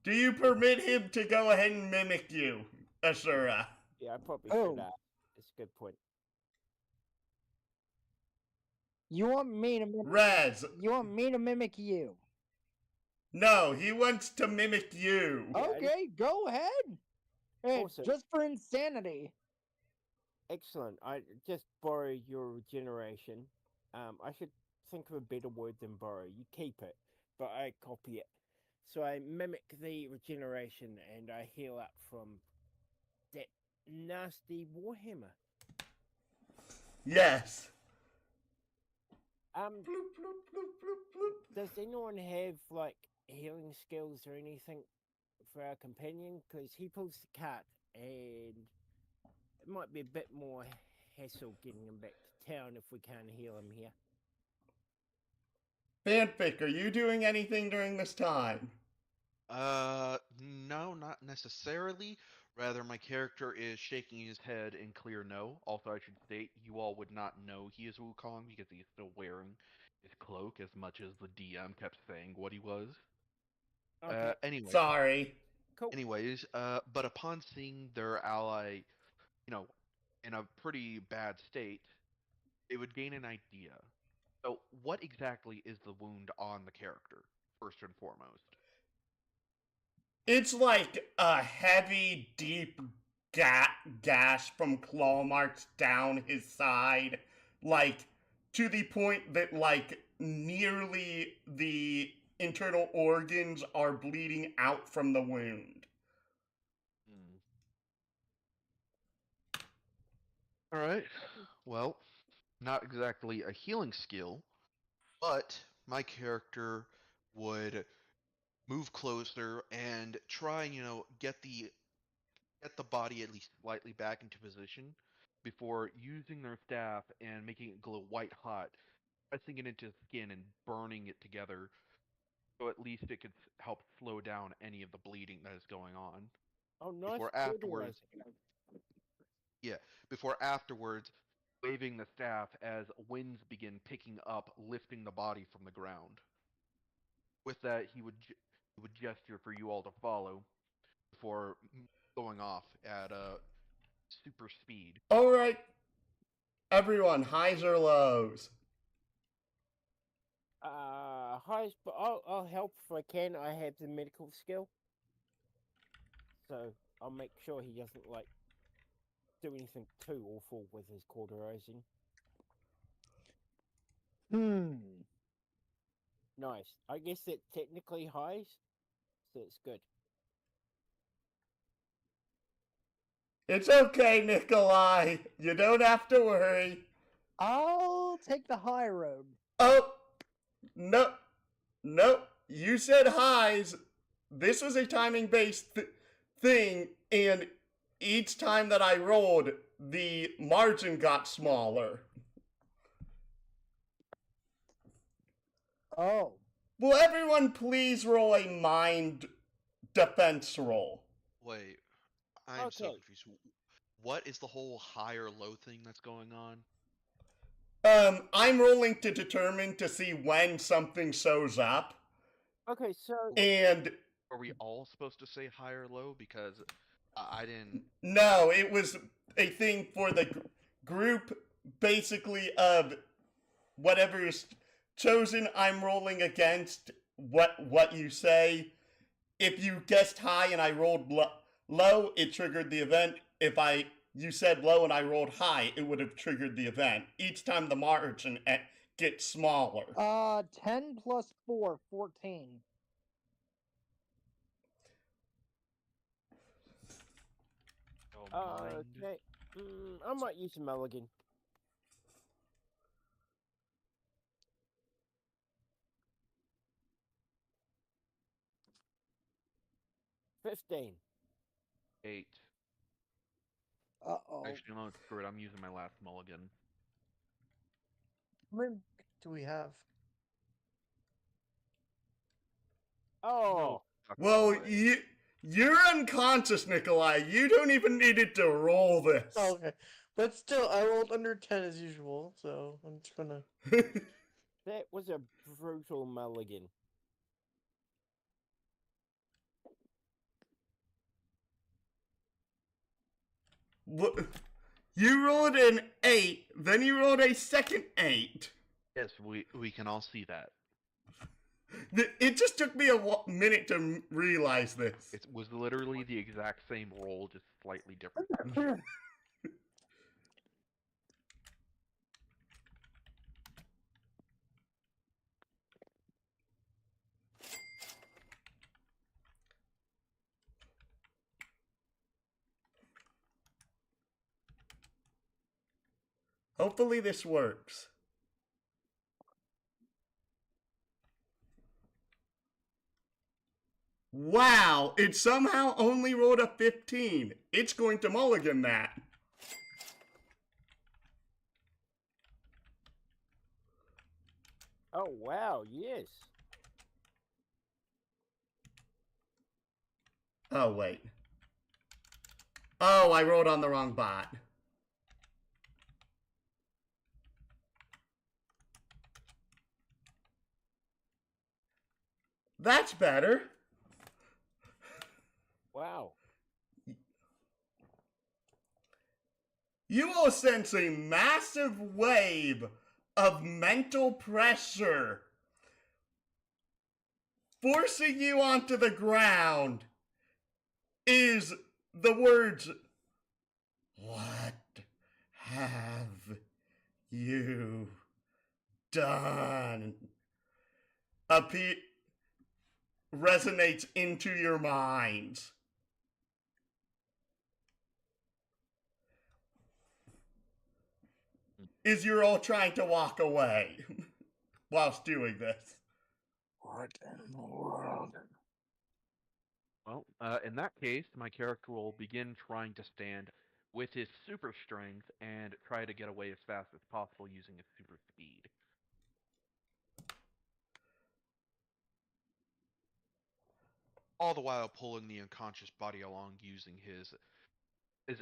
Do you permit him to go ahead and mimic you, Ashura? Yeah, I probably Oh. should. It's a good point. You want me to mimic? Rez. You want me to mimic you? No, he wants to mimic you. Yeah, Okay, go ahead. Hey, Awesome. just for insanity. Excellent. I just borrow your regeneration. I should think of a better word than borrow. You keep it, but I copy it. So I mimic the regeneration and I heal up from that nasty warhammer. Yes. Um, Bloop, bloop, bloop, bloop, bloop. does anyone have like healing skills or anything for our companion? Because he pulls the cart and it might be a bit more hassle getting him back to town if we can't heal him here. Fanfic, are you doing anything during this time? No, not necessarily. Rather, my character is shaking his head in clear no. Also, I should state, you all would not know he is Wukong because he is still wearing his cloak as much as the DM kept saying what he was. Okay, Anyway, Sorry. cool. anyways, but upon seeing their ally, in a pretty bad state, it would gain an idea. So, what exactly is the wound on the character, first and foremost? It's like a heavy, deep gash from claw marks down his side, like to the point that like nearly the internal organs are bleeding out from the wound. All right. Well, not exactly a healing skill, but my character would move closer and try, get the body at least slightly back into position before using their staff and making it glow white hot, pressing it into skin and burning it together, so at least it could help slow down any of the bleeding that is going on. Oh, nice. Before afterwards, yeah, before afterwards, waving the staff as winds begin picking up, lifting the body from the ground. With that, he would gesture for you all to follow before going off at super speed. Alright, everyone, highs or lows? Highs, but I'll help if I can. I have the medical skill, so I'll make sure he doesn't like do anything too awful with his cauterizing. Nice. I guess it's technically highs, so it's good. It's okay, Nikolai. You don't have to worry. I'll take the high road. Oh, no. You said highs. This was a timing-based thing, and each time that I rolled, the margin got smaller. Oh. Will everyone please roll a mind defense roll? Wait, I'm so Okay. confused. What is the whole high or low thing that's going on? I'm rolling to determine to see when something shows up, Okay, so and Are we all supposed to say high or low? Because I didn't. no, it was a thing for the group, basically, of whatever is chosen. I'm rolling against what you say. If you guessed high and I rolled low, it triggered the event. If you said low and I rolled high, it would have triggered the event. Each time the margin gets smaller. 10 plus 4, 14. Oh, mind. okay. I might use a mulligan. $15. 8. Uh-oh. Actually, no, screw it. I'm using my last mulligan. How many do we have? Oh, Well, you're unconscious, Nikolai. You don't even need it to roll this. Oh, okay. But still, I rolled under 10 as usual, so I'm just gonna. that was a brutal mulligan. You rolled an 8, then you rolled a second 8. Yes, we can all see that. It just took me a minute to realize this. It was literally the exact same roll, just slightly different. Hopefully this works. Wow, it somehow only rolled a 15. It's going to mulligan that. Oh, wow, yes. Oh, wait. Oh, I rolled on the wrong bot. That's better. Wow. You will sense a massive wave of mental pressure forcing you onto the ground is the words, "What have you done?" Resonates into your minds. Is you're all trying to walk away whilst doing this. What in the world? Well, in that case, my character will begin trying to stand with his super strength and try to get away as fast as possible using his super speed. All the while pulling the unconscious body along using his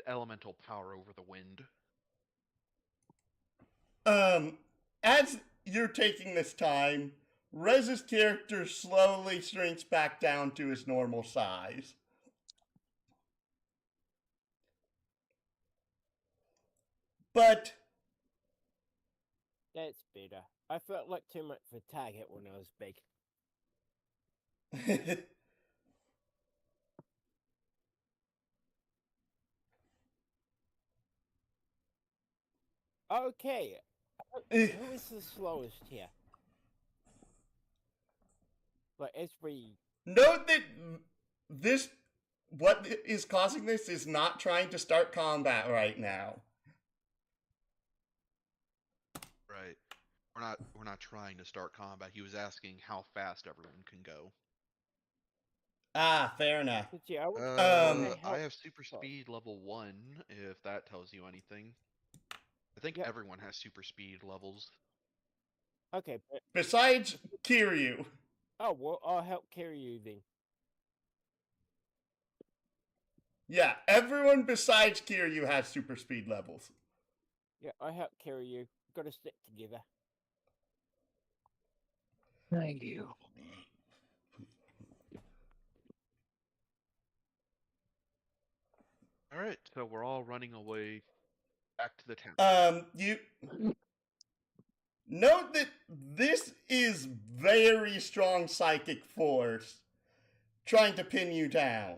elemental power over the wind. As you're taking this time, Rez's character slowly shrinks back down to his normal size. But That's better. I felt like too much of a target when I was big. Okay. Who is the slowest here? Like, as we... note that what is causing this is not trying to start combat right now. Right. We're not trying to start combat. He was asking how fast everyone can go. Ah, fair enough. Yeah, I have super speed level 1, if that tells you anything. I think everyone has super speed levels. Okay, but... Besides Kiryu. Oh, well, I'll help carry you then. Yeah, everyone besides Kiryu has super speed levels. Yeah, I help carry you. Gotta stick together. Thank you. All right, so we're all running away back to the town. You note that this is very strong psychic force trying to pin you down.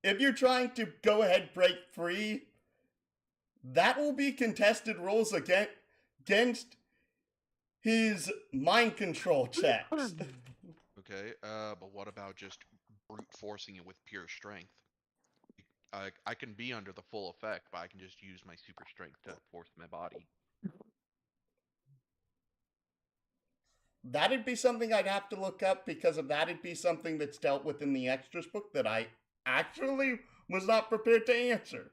If you're trying to go ahead break free, that will be contested rolls against his mind control checks. Okay, but what about just brute forcing it with pure strength? I can be under the full effect, but I can just use my super strength to force my body. That'd be something I'd have to look up because of that'd be something that's dealt with in the extras book that I actually was not prepared to answer.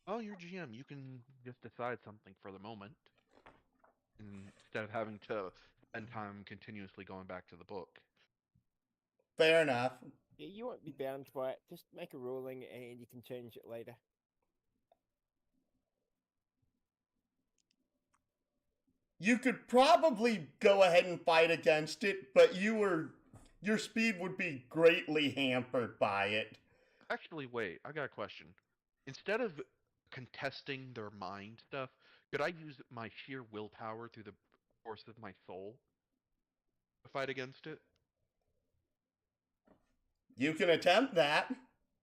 Oh, you're GM. You can just decide something for the moment, instead of having to spend time continuously going back to the book. Fair enough. Yeah, you won't be bound by it. Just make a ruling and you can change it later. You could probably go ahead and fight against it, but your speed would be greatly hampered by it. Actually, wait, I got a question. Instead of contesting their mind stuff, could I use my sheer willpower through the force of my soul to fight against it? You can attempt that.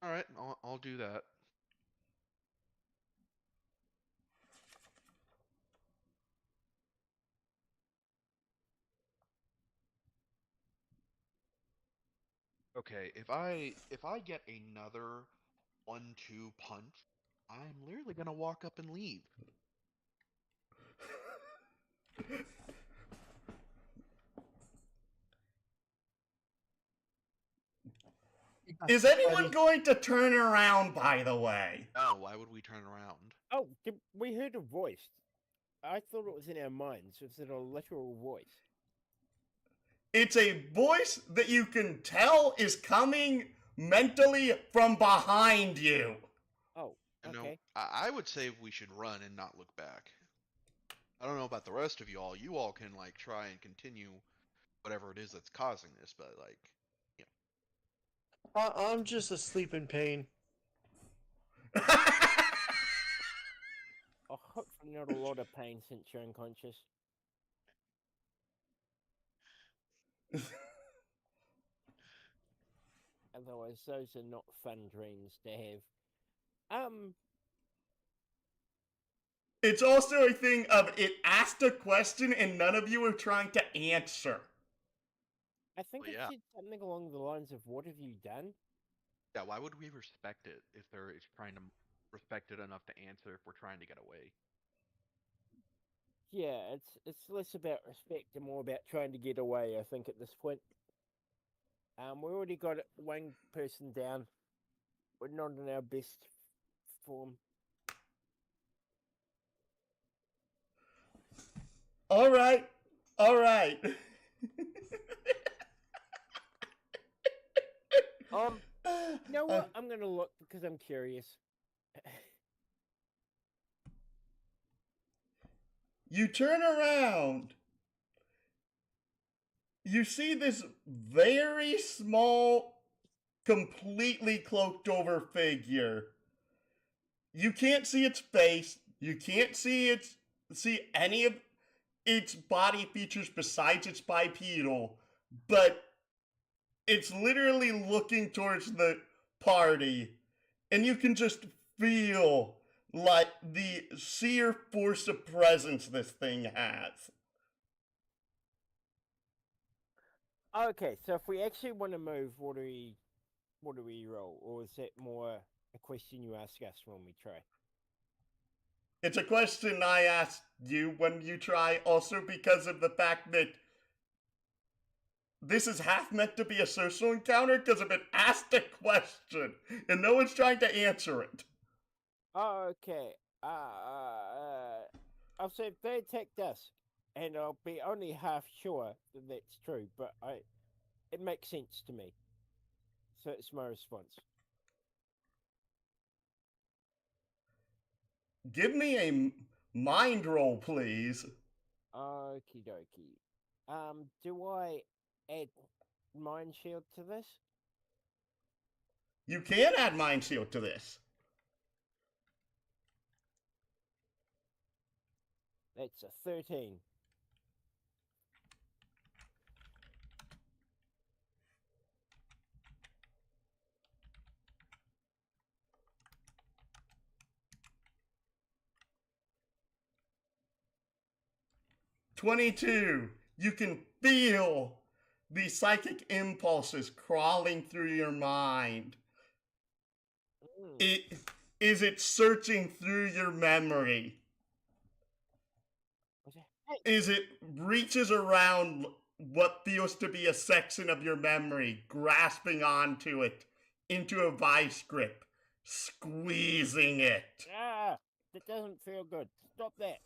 All right, I'll do that. Okay, if I get another 1-2 punch, I'm literally gonna walk up and leave. Is anyone going to turn around, by the way? No, why would we turn around? Oh, we heard a voice. I thought it was in our minds. It was a literal voice. It's a voice that you can tell is coming mentally from behind you. Oh, You know, okay. I would say we should run and not look back. I don't know about the rest of you all. You all can like try and continue whatever it is that's causing this, but like, you know. I'm just asleep in pain. Oh, hopefully not a lot of pain since you're unconscious. Otherwise, those are not fun dreams to have. It's also a thing of it asked a question and none of you are trying to answer. I think Well, it yeah. said something along the lines of, "What have you done?" Yeah, why would we respect it if they're trying to respect it enough to answer if we're trying to get away? Yeah, it's less about respect and more about trying to get away. I think at this point, we already got one person down. We're not in our best form. All right. All right. You know what? I'm gonna look because I'm curious. You turn around. You see this very small, completely cloaked over figure. You can't see its face. You can't see any of its body features besides its bipedal, but it's literally looking towards the party, and you can just feel like the sheer force of presence this thing has. Okay, so if we actually want to move, what do we roll, or is that more a question you ask us when we try? It's a question I asked you when you try, also because of the fact that this is half meant to be a social encounter because of it asked a question and no one's trying to answer it. Oh, okay. I'll say if they attacked us, and I'll be only half sure that that's true, but it makes sense to me. So it's my response. Give me a mind roll, please. Okie dokie. Do I add Mind Shield to this? You can add Mind Shield to this. That's a 13. $22. You can feel the psychic impulses crawling through your mind. Is it searching through your memory? Is it reaches around what feels to be a section of your memory, grasping onto it into a vice grip, squeezing it? Ah, that doesn't feel good. Stop that.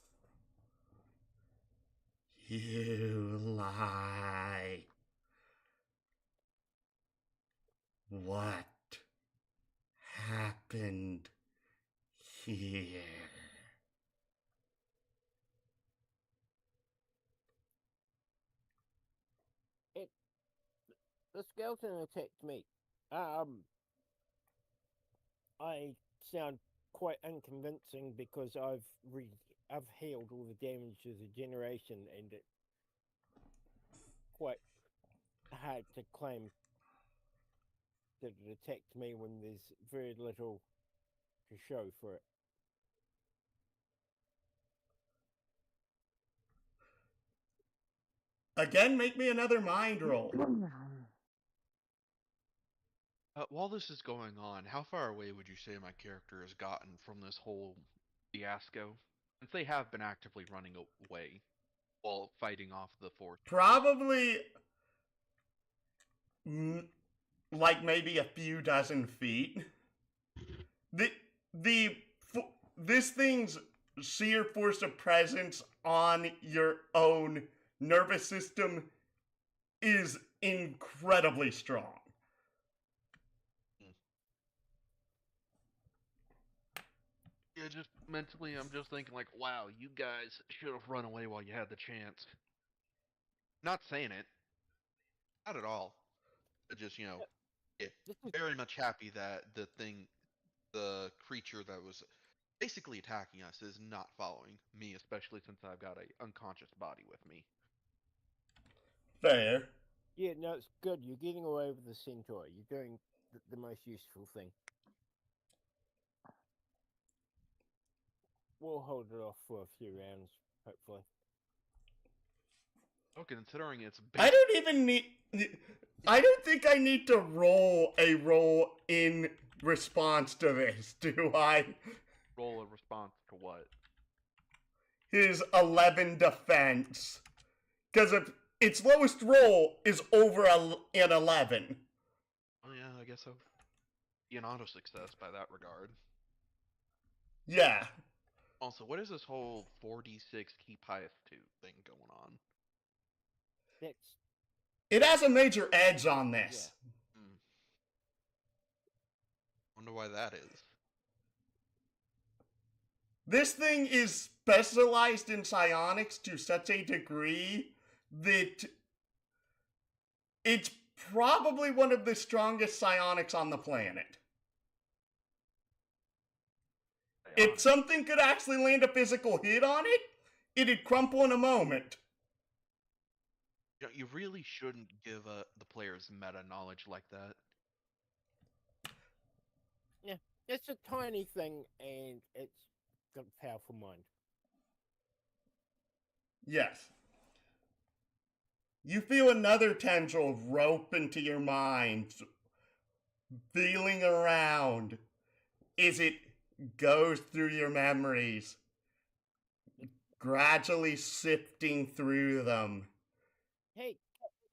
You lie. What happened here? The skeleton attacked me. I sound quite unconvincing because I've healed all the damage of the generation, and it's quite hard to claim that it attacked me when there's very little to show for it. Again, make me another mind roll. While this is going on, how far away would you say my character has gotten from this whole fiasco? Since they have been actively running away while fighting off the force. Probably like maybe a few dozen feet. This thing's sheer force of presence on your own nervous system is incredibly strong. Yeah, just mentally, I'm just thinking like, wow, you guys should have run away while you had the chance. Not saying it. Not at all. Just, yeah, very much happy that the creature that was basically attacking us is not following me, especially since I've got a unconscious body with me. Fair. Yeah, no, it's good. You're getting away with the centaur. You're doing the most useful thing. We'll hold it off for a few rounds, hopefully. Oh, considering it's I don't think I need to roll a roll in response to this, do I? Roll a response to what? His 11 defense. Because its lowest roll is over an 11. Oh yeah, I guess so. Be an auto success by that regard. Yeah. Also, what is this whole 4d6 keep highest to thing going on? It has a major edge on this. Yeah. Wonder why that is. This thing is specialized in psionics to such a degree that it's probably one of the strongest psionics on the planet. If something could actually land a physical hit on it, it'd crumple in a moment. You really shouldn't give the players meta knowledge like that. Yeah, it's a tiny thing, and it's got a powerful mind. Yes. You feel another tendril rope into your mind, feeling around as it goes through your memories, gradually sifting through them. Hey,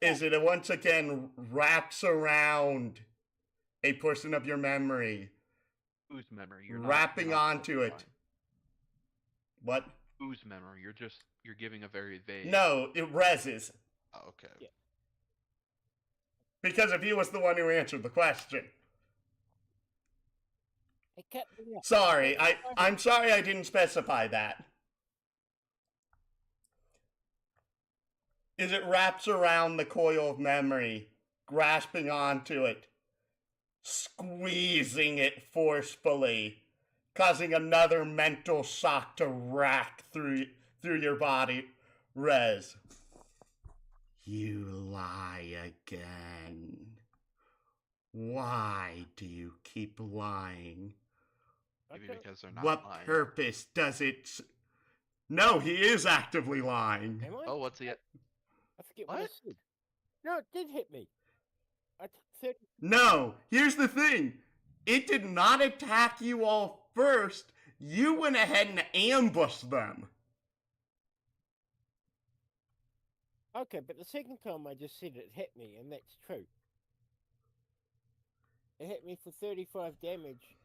as it once again wraps around a portion of your memory. Whose memory? You're wrapping not onto it. What? Whose memory? You're giving a very vague. No, it reses. Oh, okay. Yeah. Because if he was the one who answered the question. Hey, It kept me up. Sorry, That's why I'm sorry I didn't specify that. Is it wraps around the coil of memory, grasping onto it, squeezing it forcefully, causing another mental shock to rack through your body. Rez, you lie again. Why do you keep lying? Maybe Okay. because they're not What lying. purpose does it? No, he is actively lying. Am I? Oh, what's the? I forget what I What? said. No, it did hit me. I took 30. No, here's the thing. It did not attack you all first. You went ahead and ambushed them. Okay, but the second time I just said it hit me, and that's true. It hit me for 35 damage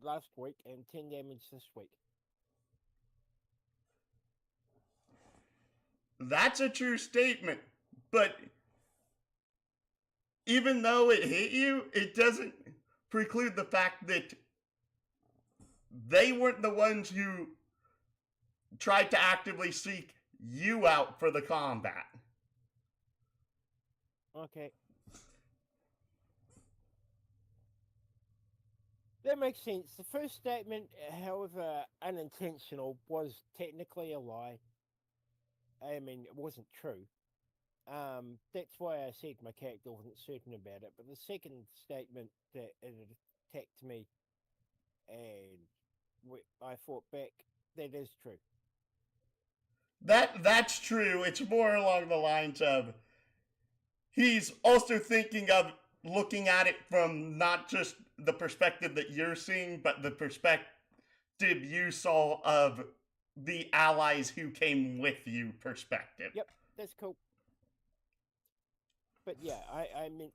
last week and 10 damage this week. That's a true statement. But even though it hit you, it doesn't preclude the fact that they weren't the ones who tried to actively seek you out for the combat. Okay. That makes sense. The first statement, however unintentional, was technically a lie. I mean, it wasn't true. That's why I said my character wasn't certain about it. But the second statement that it had attacked me and I fought back, that is true. That's true. It's more along the lines of he's also thinking of looking at it from not just the perspective that you're seeing, but the perspective you saw of the allies who came with you perspective. Yep, that's cool. But yeah, I meant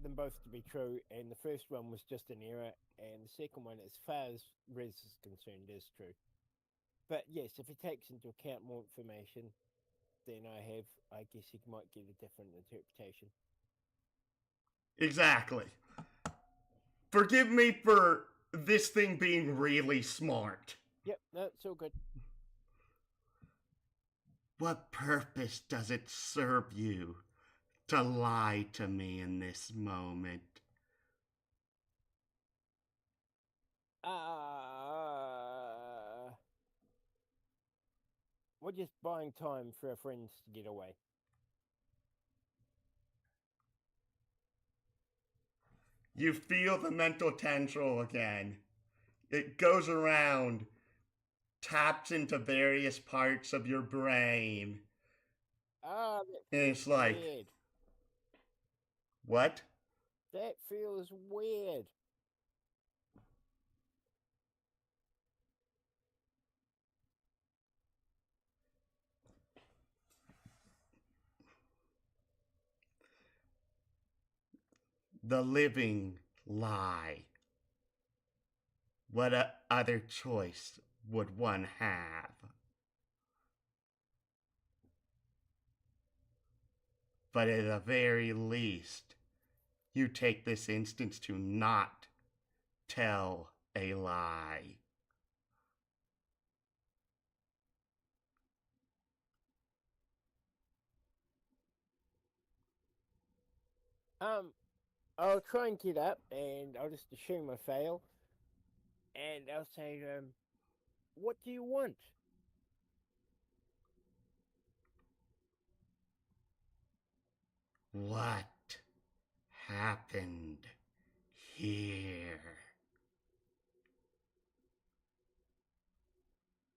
them both to be true, and the first one was just an error, and the second one, as far as Rez is concerned, is true. But yes, if he takes into account more information than I guess he might get a different interpretation. Exactly. Forgive me for this thing being really smart. Yep, no, it's all good. What purpose does it serve you to lie to me in this moment? We're just buying time for our friends to get away. You feel the mental tendril again. It goes around, taps into various parts of your brain. That And feels it's like, weird. what? That feels weird. The living lie. What other choice would one have? But at the very least, you take this instance to not tell a lie. I'll try and get up, and I'll just assume I fail, and I'll say, what do you want? What happened here?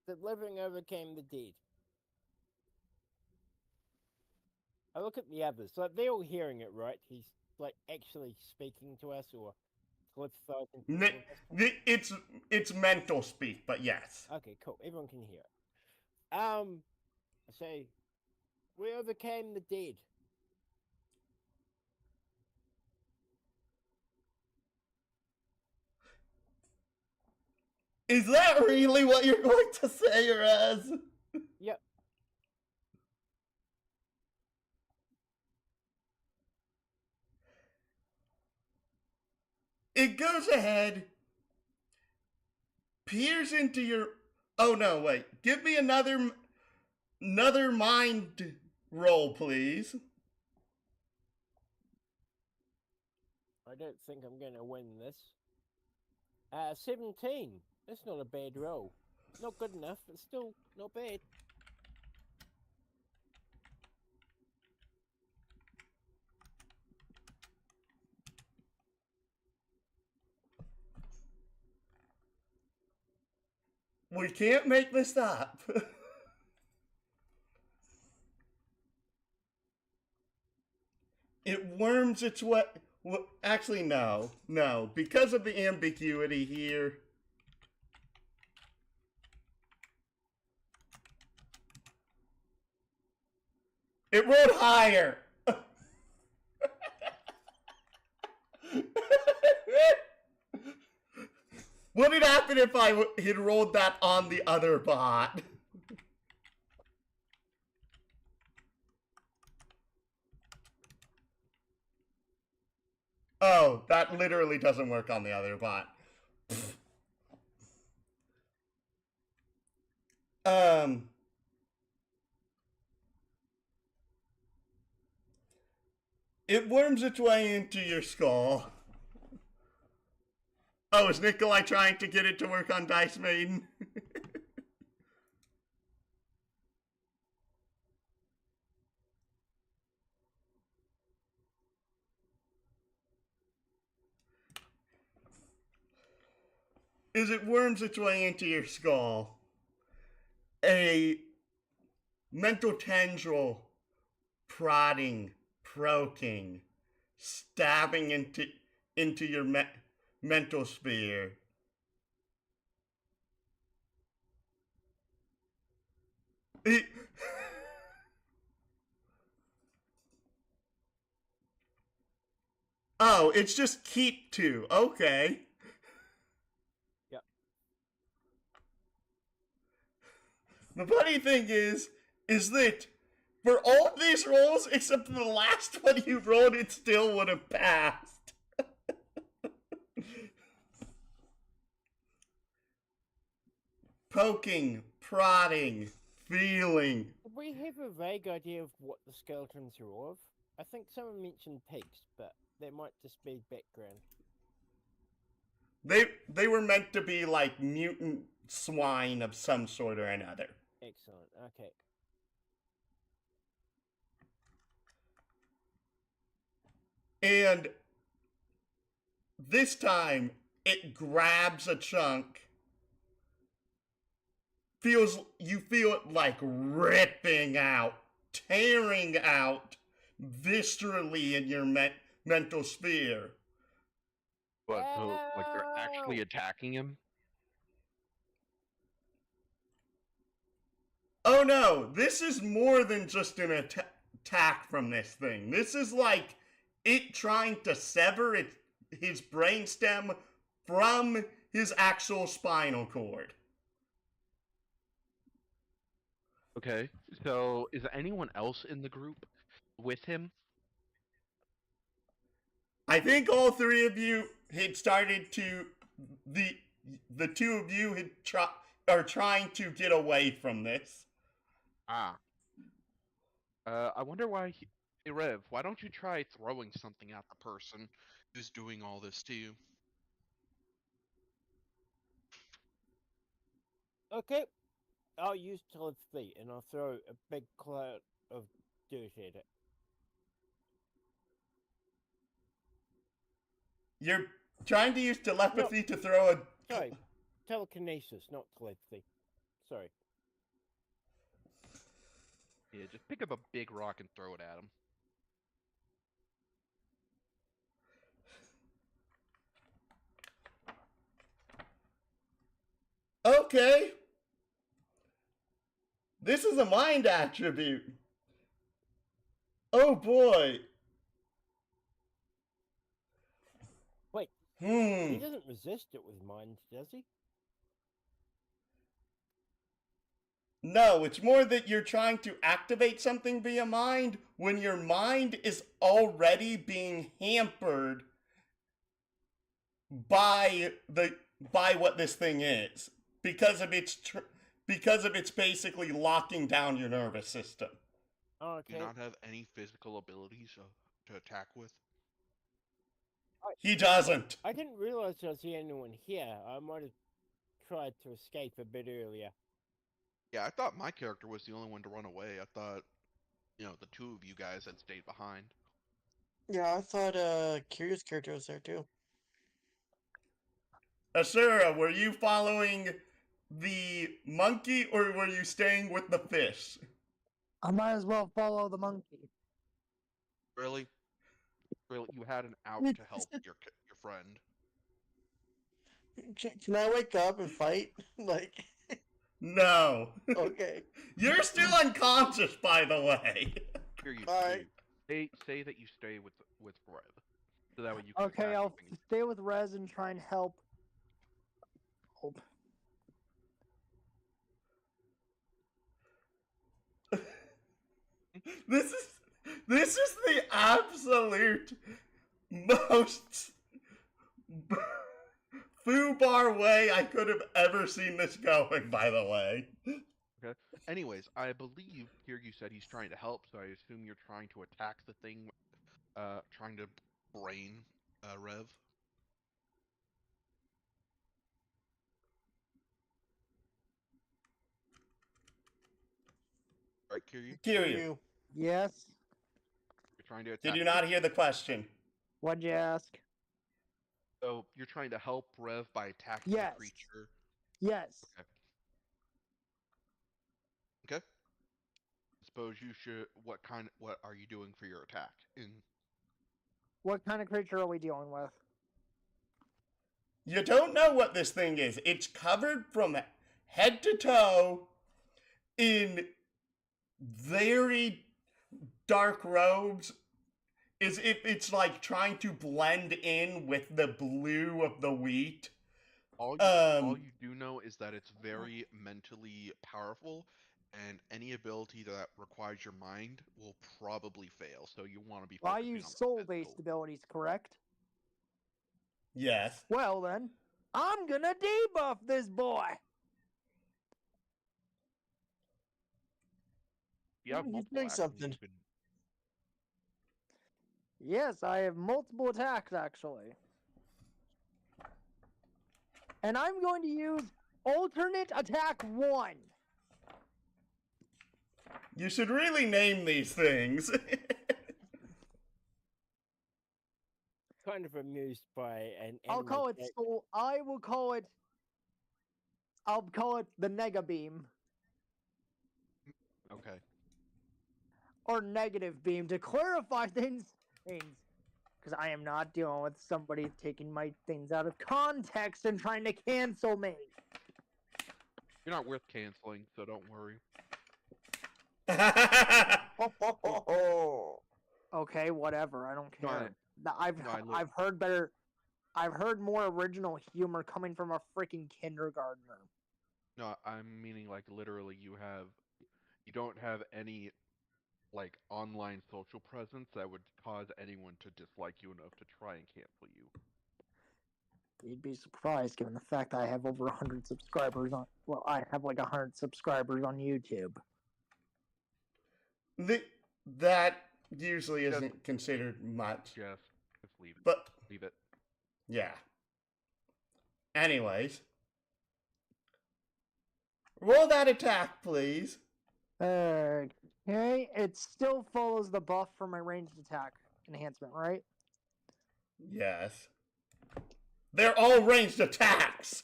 The living overcame the dead. I look at the others, like they're all hearing it, right? He's like actually speaking to us or telepathising. It's mental speak, but yes. Okay, cool. Everyone can hear it. I say, we overcame the dead. Is that really what you're going to say, Raz? Yep. it goes ahead, peers into your. Oh no, wait. Give me another mind roll, please. I don't think I'm going to win this. 17. That's not a bad roll. Not good enough, but still not bad. We can't make this up. It worms its way. Well, actually, no. No. Because of the ambiguity here. It rolled higher. What would happen if I had rolled that on the other bot? Oh, that literally doesn't work on the other bot. It worms its way into your skull. Oh, is Nikolai trying to get it to work on Dice Maiden? As it worms its way into your skull, a mental tendril prodding, poking, stabbing into your mental sphere. Oh, it's just keep to. Okay. Yep. The funny thing is that for all of these rolls, except for the last one you rolled, it still would have passed. Poking, prodding, feeling. We have a vague idea of what the skeletons are of. I think someone mentioned pigs, but that might just be background. They were meant to be like mutant swine of some sort or another. Excellent. Okay. And this time it grabs a chunk. You feel it like ripping out, tearing out viscerally in your mental sphere. But so, like they're actually attacking him? Oh no, this is more than just an attack from this thing. This is like it trying to sever his brainstem from his actual spinal cord. Okay, so is anyone else in the group with him? I think all three of you had started to the two of you are trying to get away from this. Ah. I wonder why. Hey, Rev, why don't you try throwing something at the person who's doing all this to you? Okay. I'll use telepathy and I'll throw a big cloud of dirt at it. You're trying to use telepathy to throw a. Sorry, telekinesis, not telepathy. Sorry. Yeah, just pick up a big rock and throw it at him. Okay. This is a mind attribute. Oh boy. Wait. He Hmm. doesn't resist it with mind, does he? No, it's more that you're trying to activate something via mind when your mind is already being hampered by what this thing is because of its basically locking down your nervous system. Oh, Do you okay. not have any physical abilities to attack with? He doesn't. I didn't realize there was anyone here. I might have tried to escape a bit earlier. Yeah, I thought my character was the only one to run away. I thought, the two of you guys had stayed behind. Yeah, I thought Kiryu's character was there too. Asura, were you following the monkey or were you staying with the fish? I might as well follow the monkey. Really? Really, you had an out to help your friend. Can I wake up and fight? Like, No. okay. You're still unconscious, by the way. Here you Alright. say that you stay with Rev, so that way you can. Okay, attack I'll things. stay with Rez and try and help. Hope. This is the absolute most foobar way I could have ever seen this going, by the way. Okay. Anyways, I believe here you said he's trying to help, so I assume you're trying to attack the thing, trying to brain Rev. Right, Kiryu? Kiryu, Yes. You're trying to attack. did you not hear the question? What'd you ask? So you're trying to help Rev by attacking Yes. the creature. Yes. Okay. Suppose you should. What are you doing for your attack? What kind of creature are we dealing with? You don't know what this thing is. It's covered from head to toe in very dark robes. As if it's like trying to blend in with the blue of the wheat. All you do know is that it's very mentally powerful, and any ability that requires your mind will probably fail. So you want to be I focusing use on the soul-based physical. abilities, correct? Yes. Well then, I'm gonna debuff this boy. You have He's multiple doing actions something. you can. Yes, I have multiple attacks actually. And I'm going to use alternate attack 1. You should really name these things. Kind of amused by an. I'll call it anime soul. I'll call it the Nega Beam Okay. or Negative Beam to clarify things. Because I am not dealing with somebody taking my things out of context and trying to cancel me. You're not worth canceling, so don't worry. Okay, whatever. I don't care. Fine, look. I've heard better. I've heard more original humor coming from a freaking kindergartner. No, I'm meaning like literally you don't have any like online social presence that would cause anyone to dislike you enough to try and cancel you. You'd be surprised given the fact that I have over 100 subscribers on. Well, I have like 100 subscribers on YouTube. That usually isn't considered much. Just leave it. But Leave it. yeah. Anyways. Roll that attack, please. Okay, it still follows the buff for my ranged attack enhancement, right? Yes. They're all ranged attacks.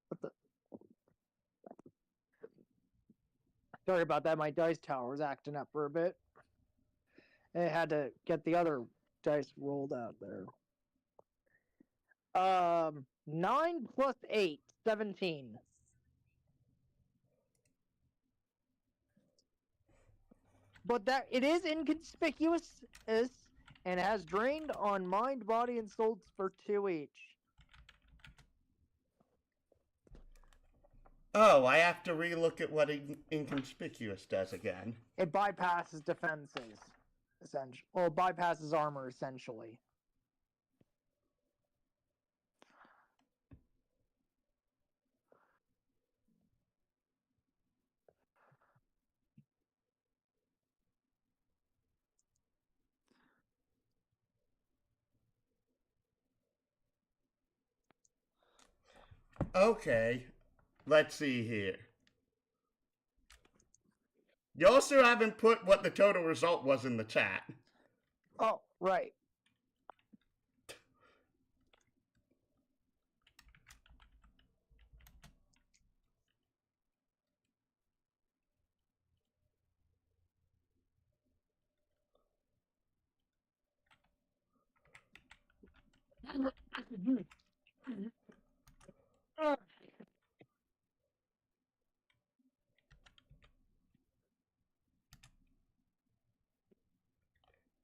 What the? Sorry about that. My dice tower was acting up for a bit. I had to get the other dice rolled out there. 9 plus 8, 17. But that it is inconspicuous and has drained on mind, body, and soul for 2 each. Oh, I have to relook at what inconspicuous does again. It bypasses defenses, essentially. Well, it bypasses armor, essentially. Okay, let's see here. You also haven't put what the total result was in the chat. Oh, right.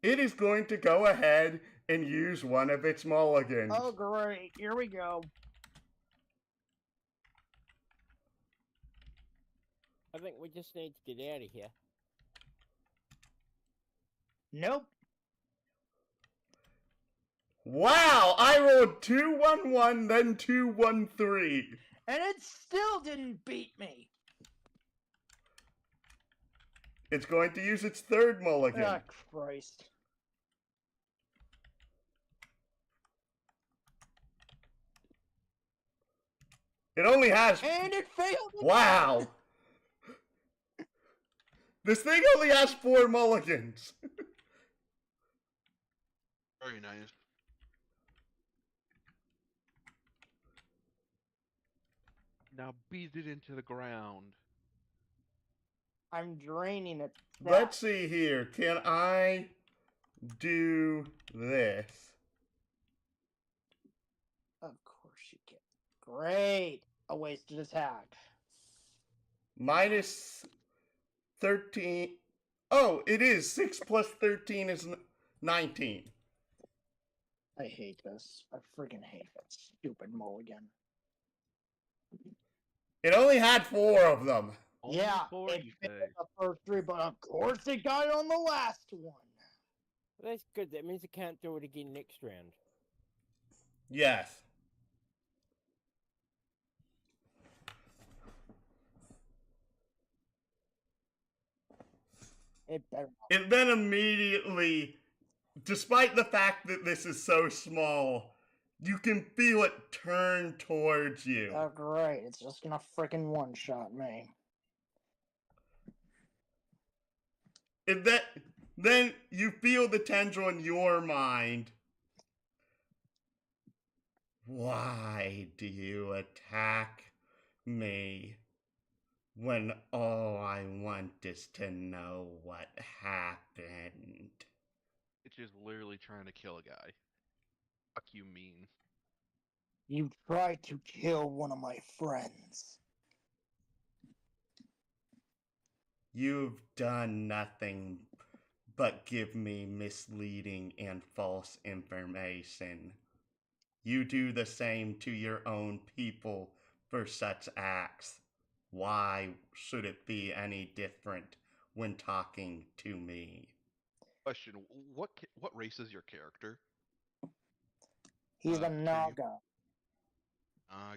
It is going to go ahead and use one of its mulligans. Oh, great. Here we go. I think we just need to get out of here. Nope. Wow, I rolled 2-1-1, then 2-1-3. And it still didn't beat me. It's going to use its third mulligan. Ah, Christ. It only has... And it failed. Wow. This thing only has 4 mulligans. Very nice. Now beat it into the ground. I'm draining it. Let's see here. Can I do this? Of course you can. Great. A wasted attack. Minus 13. Oh, it is. 6 plus 13 is 19. I hate this. I freaking hate that stupid mulligan. It only had 4 of them. Only Yeah, 4, it you failed say? the first 3, but of course it got it on the last one. That's good. That means I can't do it again next round. Yes. It better not. It then immediately, despite the fact that this is so small, you can feel it turn towards you. Oh, great. It's just gonna freaking one-shot me. And then you feel the tendril in your mind. Why do you attack me when all I want is to know what happened? It's just literally trying to kill a guy. Fuck you mean. You tried to kill one of my friends. You've done nothing but give me misleading and false information. You do the same to your own people for such acts. Why should it be any different when talking to me? Question: what race is your character? He's a For you? Naga.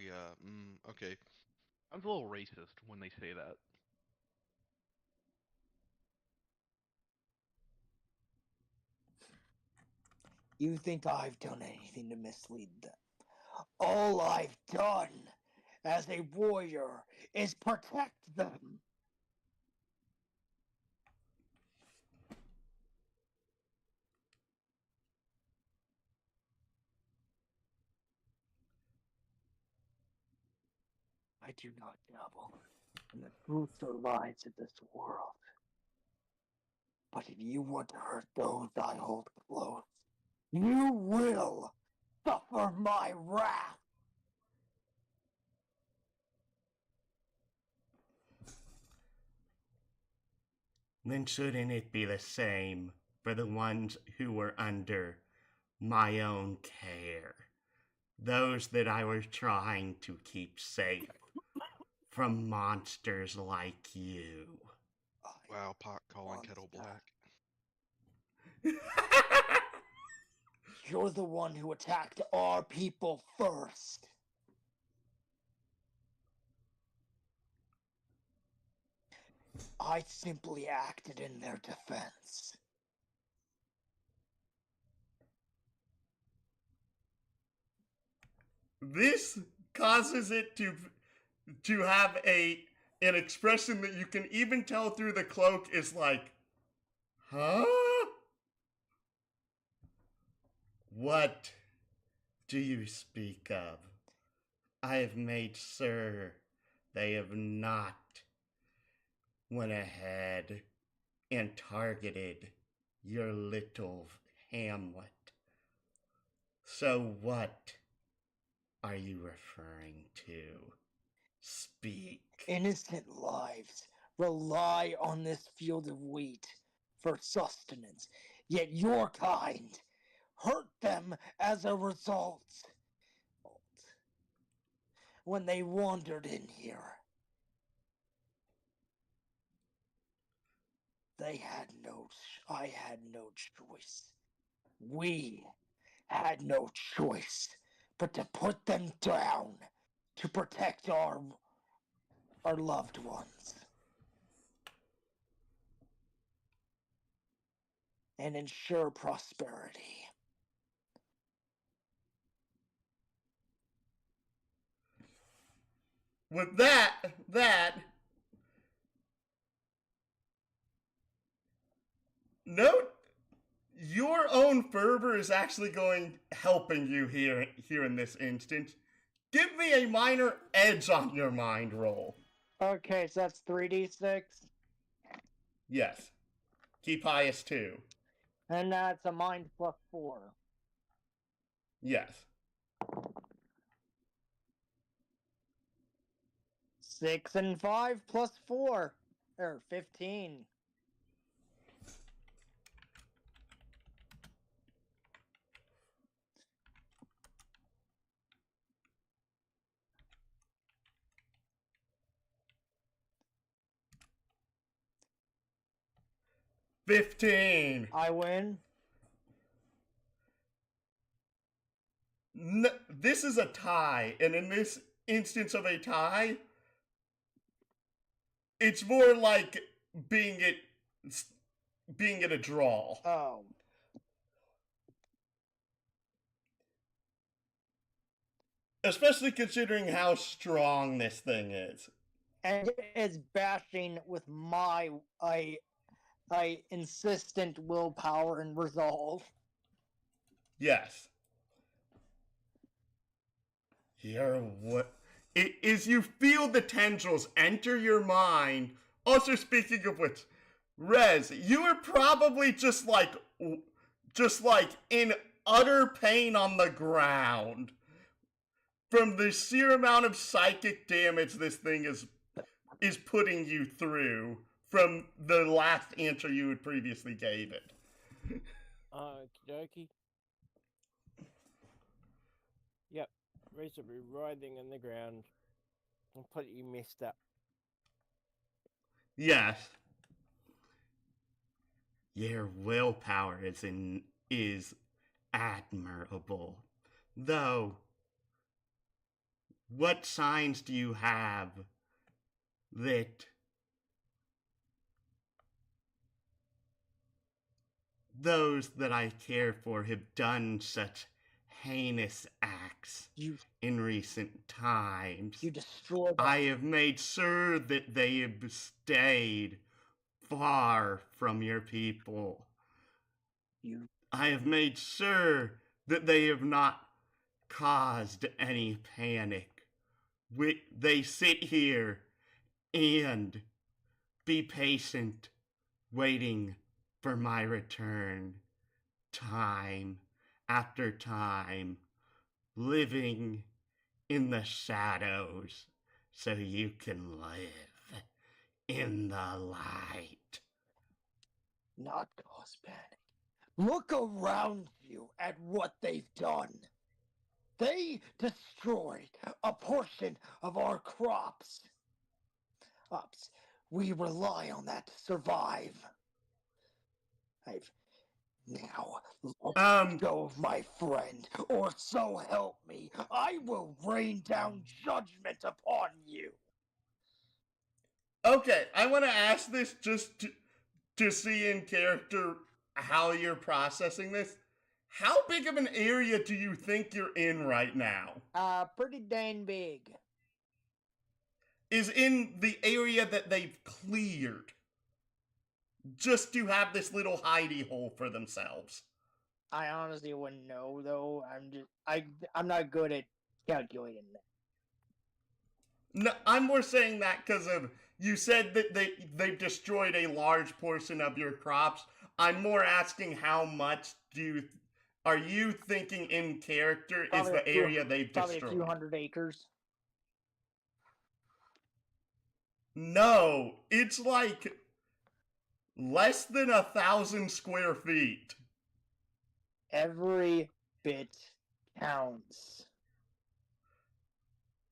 Yeah. Okay. Sounds a little racist when they say that. You think I've done anything to mislead them? All I've done as a warrior is protect them. I do not dabble in the truths or lies of this world. But if you want to hurt those I hold close, you will suffer my wrath. Then shouldn't it be the same for the ones who were under my own care? Those that I was trying to keep safe from monsters like you. Wow, pot calling kettle black. You're the one who attacked our people first. I simply acted in their defense. This causes it to have an expression that you can even tell through the cloak is like, huh? What do you speak of? I have made sure they have not went ahead and targeted your little hamlet. So what are you referring to? Speak. Innocent lives rely on this field of wheat for sustenance, yet your kind hurt them as a result when they wandered in here. I had no choice. We had no choice but to put them down to protect our loved ones and ensure prosperity. With that, note your own fervor is actually helping you here in this instance. Give me a minor edge on your mind roll. Okay, so that's 3d6. Yes. Keep highest 2. And that's a mind plus 4. Yes. 6 and 5 plus 4. Or 15. $15. I win. This is a tie, and in this instance of a tie, it's more like being it a draw. Oh. Especially considering how strong this thing is. And it's bashing with my insistent willpower and resolve. Yes. You're what? It is you feel the tendrils enter your mind. Also, speaking of which, Rez, you are probably just like in utter pain on the ground from the sheer amount of psychic damage this thing is putting you through from the last answer you had previously gave it. Okie dokie. Yep, Reese will be writhing in the ground. Completely messed up. Yes. Your willpower is admirable. Though, what signs do you have that those that I care for have done such heinous acts in recent times? You destroyed I have made sure that they have stayed far from your people. I have made sure that they have not caused any panic. They sit here and be patient, waiting for my return, time after time, living in the shadows so you can live in the light. Not cause panic. Look around you at what they've done. They destroyed a portion of our crops. We rely on that to survive. I've now let go of my friend, or so help me, I will rain down judgment upon you. Okay, I want to ask this just to see in character how you're processing this. How big of an area do you think you're in right now? Pretty dang big. Is in the area that they've cleared just to have this little hidey hole for themselves. I honestly wouldn't know though. I'm not good at calculating that. No, I'm more saying that because of you said that they've destroyed a large portion of your crops. I'm more asking how much are you thinking in character is the area they've Probably destroyed? a few hundred acres. No, it's like less than 1,000 square feet. Every bit counts.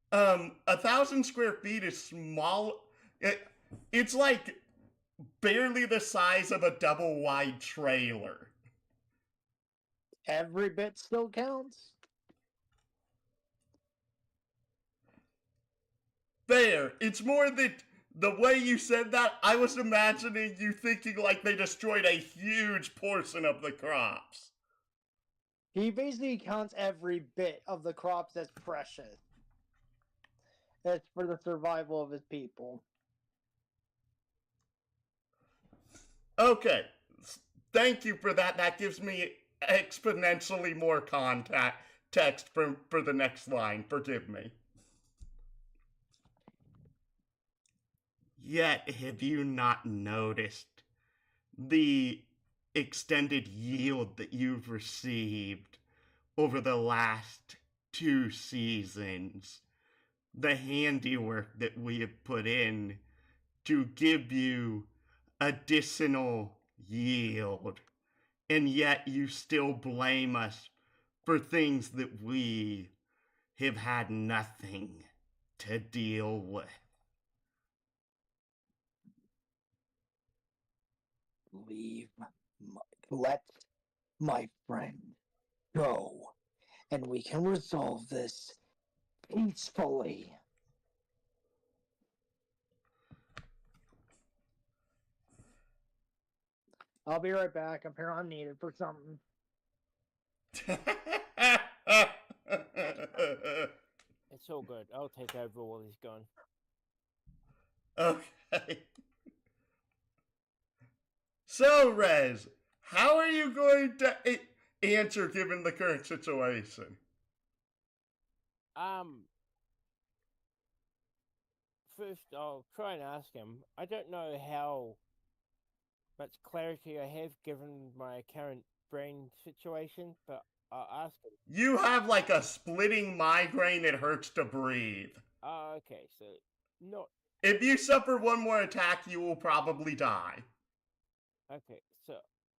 1,000 square feet is small. It's like barely the size of a double wide trailer. Every bit still counts. Fair. It's more that the way you said that, I was imagining you thinking like they destroyed a huge portion of the crops. He basically counts every bit of the crops as precious. That's for the survival of his people. Okay. Thank you for that. That gives me exponentially more text for the next line. Forgive me. Yet, have you not noticed the extended yield that you've received over the last 2 seasons? The handiwork that we have put in to give you additional yield, and yet you still blame us for things that we have had nothing to deal with. Let my friend go, and we can resolve this peacefully. I'll be right back. Apparently I'm needed for something. It's all good. I'll take over while he's gone. Okay. So, Rez, how are you going to answer given the current situation? First I'll try and ask him. I don't know how much clarity I have given my current brain situation, but I'll ask him. You have like a splitting migraine, it hurts to breathe. Okay, so not. If you suffer one more attack, you will probably die. Okay, so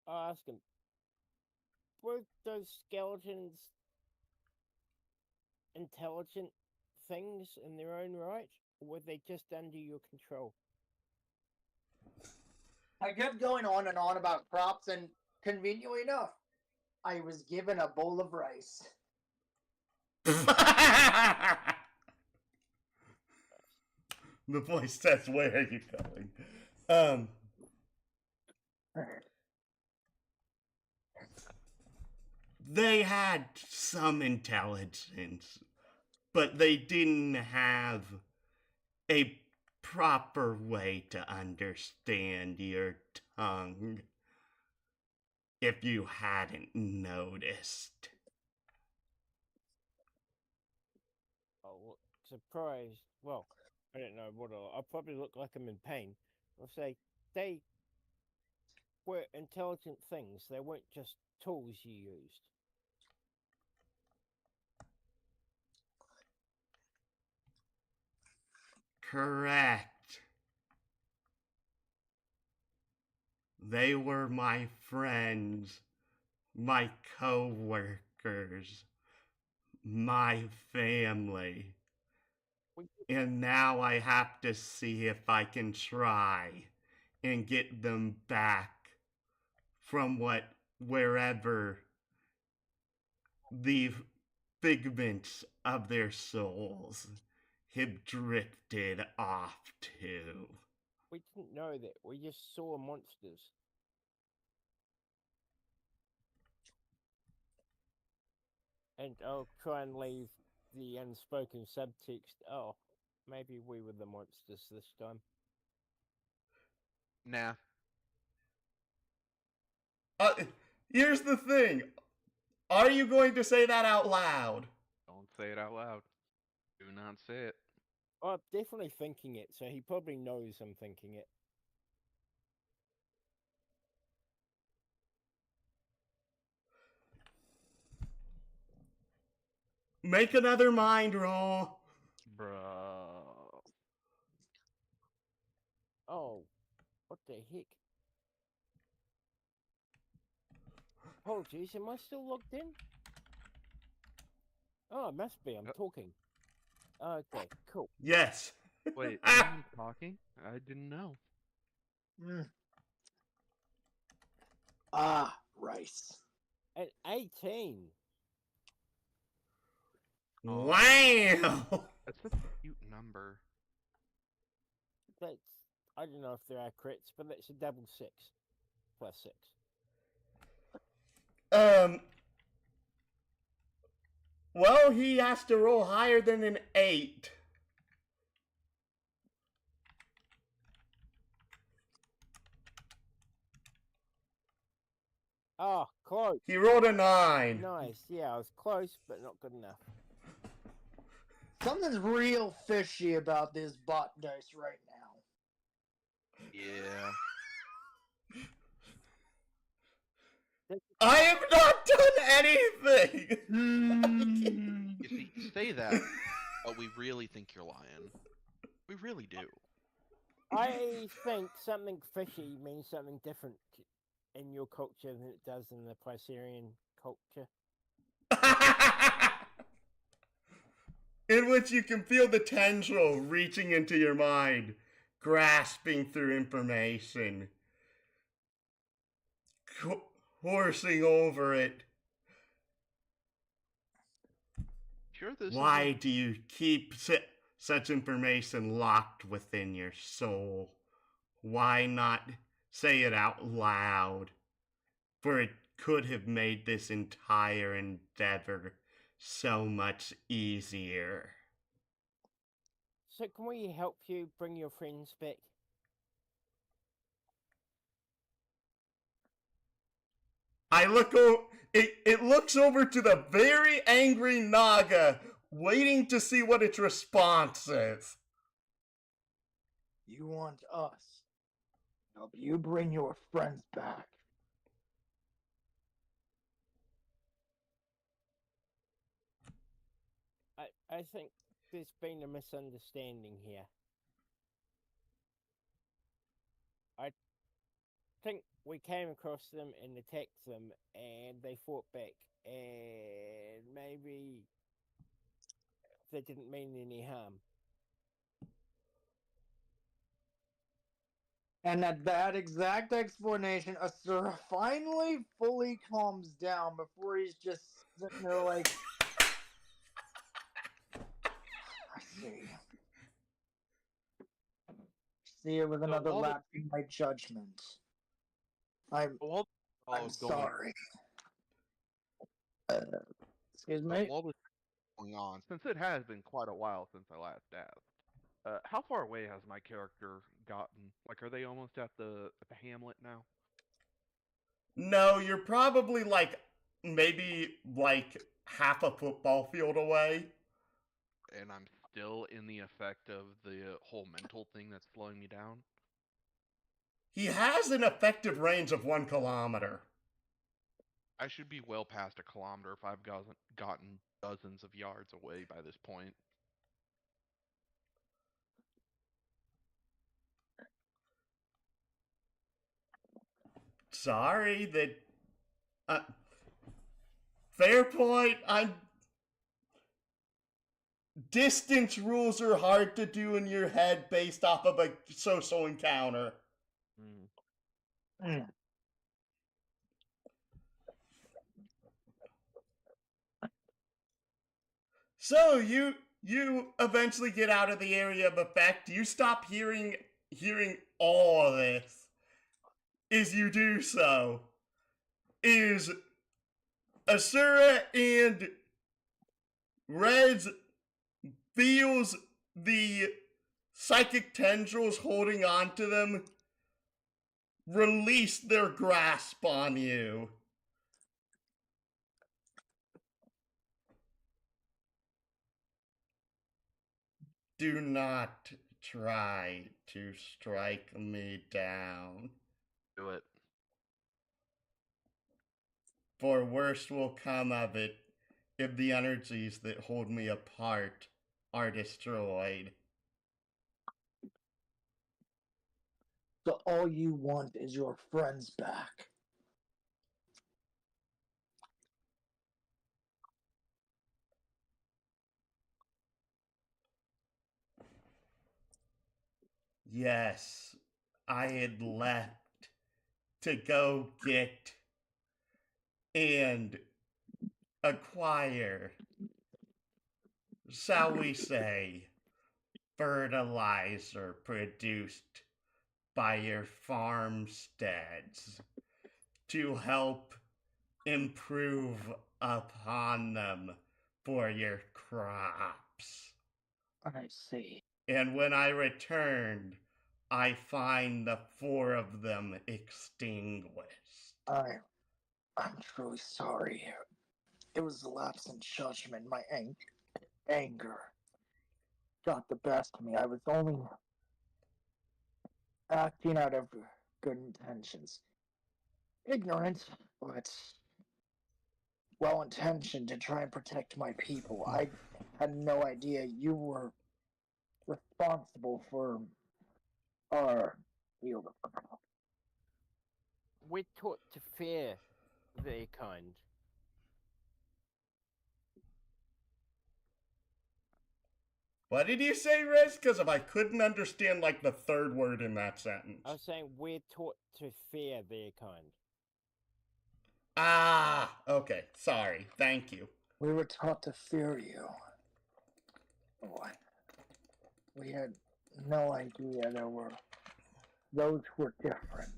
I'll ask him. Were those skeletons intelligent things in their own right, or were they just under your control? I kept going on and on about crops, and conveniently enough, I was given a bowl of rice. The voice says, "Where are you going?" They had some intelligence, but they didn't have a proper way to understand your tongue, if you hadn't noticed. Oh, surprised. Well, I don't know what I'll probably look like I'm in pain. I'll say they were intelligent things. They weren't just tools you used. Correct. They were my friends, my co-workers, my family. And now I have to see if I can try and get them back from wherever the figments of their souls have drifted off to. We didn't know that. We just saw monsters. And I'll try and leave the unspoken subtext. Oh, maybe we were the monsters this time. Nah. Here's the thing. Are you going to say that out loud? Don't say it out loud. Do not say it. Oh, I'm definitely thinking it, so he probably knows I'm thinking it. Make another mind roll. Bro. Oh, what the heck? Oh, jeez, am I still logged in? Oh, it must be. I'm Yep. talking. Okay, cool. Yes. Wait, I'm talking? I didn't know. Mm. Ah, rice. At 18. Wow. That's such a cute number. That's, I don't know if there are crits, but that's a double 6. Plus 6. Well, he has to roll higher than an 8. Oh, close. He rolled a 9. Nice. Yeah, I was close, but not good enough. Something's real fishy about this bot dice right now. Yeah. I have not done anything. Mm. You see, you say that, but we really think you're lying. We really do. I think something fishy means something different in your culture than it does in the Pricerian culture. In which you can feel the tendril reaching into your mind, grasping through information, coursing over it. Sure, this Why isn't- do you keep such information locked within your soul? Why not say it out loud? For it could have made this entire endeavor so much easier. So can we help you bring your friends back? I look it looks over to the very angry Naga, waiting to see what its response is. You want us to help you bring your friends back. I think there's been a misunderstanding here. I think we came across them and attacked them, and they fought back, and maybe they didn't mean any harm. And at that exact explanation, Asura finally fully calms down before he's just sitting there like, I see. See, it was another all the- lapse in my judgment. I'm While I'm sorry. Excuse but me? while this is going on, since it has been quite a while since I last asked, how far away has my character gotten? Like, are they almost at the hamlet now? No, you're probably maybe half a football field away. And I'm still in the effect of the whole mental thing that's slowing me down? He has an effective range of 1 kilometer. I should be well past a kilometer if I've gotten dozens of yards away by this point. Sorry that. Fair point. Distance rules are hard to do in your head based off of a social encounter. Mm. So you eventually get out of the area of effect. You stop hearing all of this. As you do so, is Asura and Rez feels the psychic tendrils holding onto them release their grasp on you. Do not try to strike me down, Do it. for worse will come of it if the energies that hold me apart are destroyed. So all you want is your friends back. Yes, I had left to go get and acquire, shall we say, fertilizer produced by your farmsteads to help improve upon them for your crops. I see. And when I returned, I find the 4 of them extinguished. I'm truly sorry. It was the lapse in judgment. My anger got the best of me. I was only acting out of good intentions. Ignorant, but well intentioned to try and protect my people. I had no idea you were responsible for our field of crop. We're taught to fear their kind. What did you say, Rez? Because if I couldn't understand like the third word in that sentence. I was saying we're taught to fear their kind. Ah, okay. Sorry. Thank you. We were taught to fear you. What? We had no idea there were those who were different.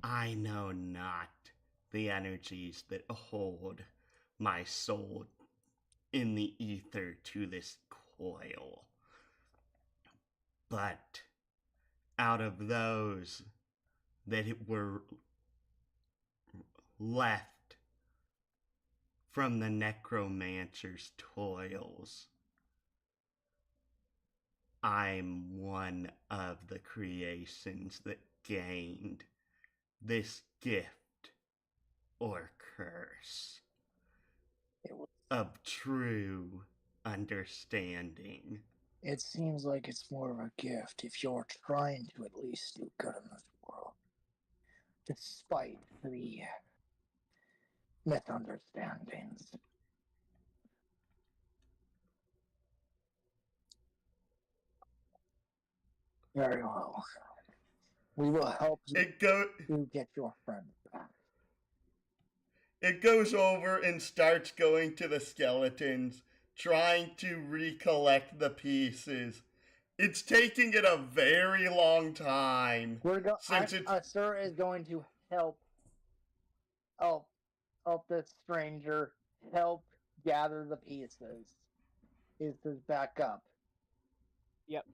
I know not the energies that hold my soul in the ether to this coil. But out of those that were left from the necromancer's toils, I'm one of the creations that gained this gift or curse of true understanding. It seems like it's more of a gift if you're trying to at least do good in this world. Despite the misunderstandings. Very well. We will help you get your friends back. It goes over and starts going to the skeletons, trying to recollect the pieces. It's taking it a very long time. Sir is going to help this stranger help gather the pieces back up. Yep.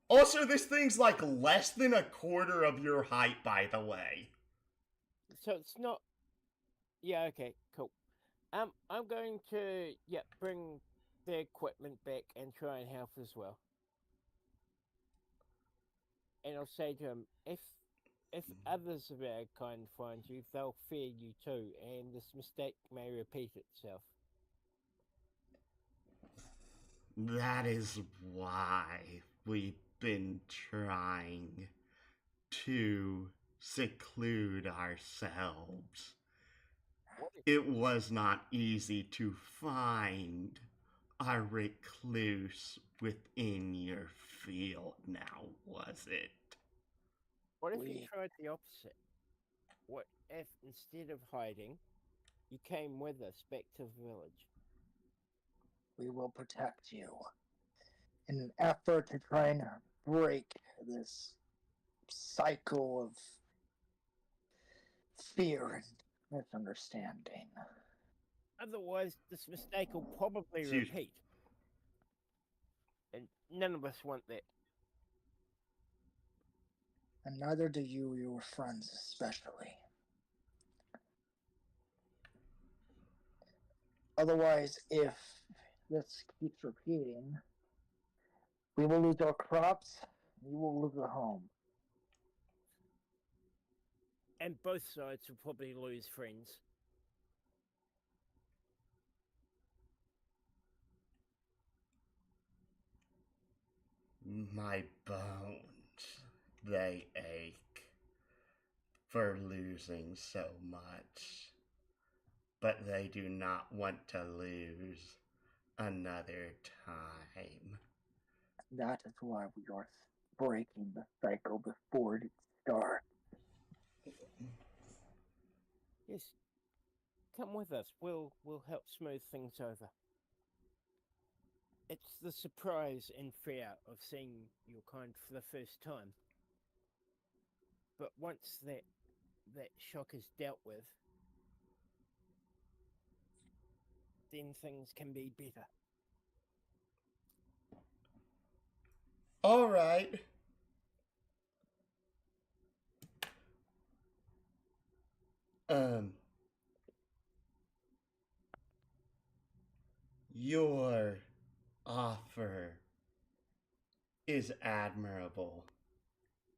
Also, this thing's like less than a quarter of your height, by the way. So it's not. Yeah. Okay. Cool. I'm going to bring the equipment back and try and help as well. And I'll say to him, if others of our kind find you, they'll fear you too, and this mistake may repeat itself. That is why we've been trying to seclude ourselves. It was not easy to find a recluse within your field now, was it? What if you tried the opposite? What if instead of hiding, you came with us back to the village? We will protect you. In an effort to try and break this cycle of fear and misunderstanding. Otherwise, this mistake will probably Excuse me. repeat. And none of us want that. And neither do you, your friends especially. Otherwise, if this keeps repeating, we will lose our crops, we will lose our home. And both sides will probably lose friends. My bones, they ache for losing so much. But they do not want to lose another time. That is why we are breaking the cycle before it starts. Yes. Come with us. We'll help smooth things over. It's the surprise and fear of seeing your kind for the first time. But once that shock is dealt with, then things can be better. All right. Your offer is admirable,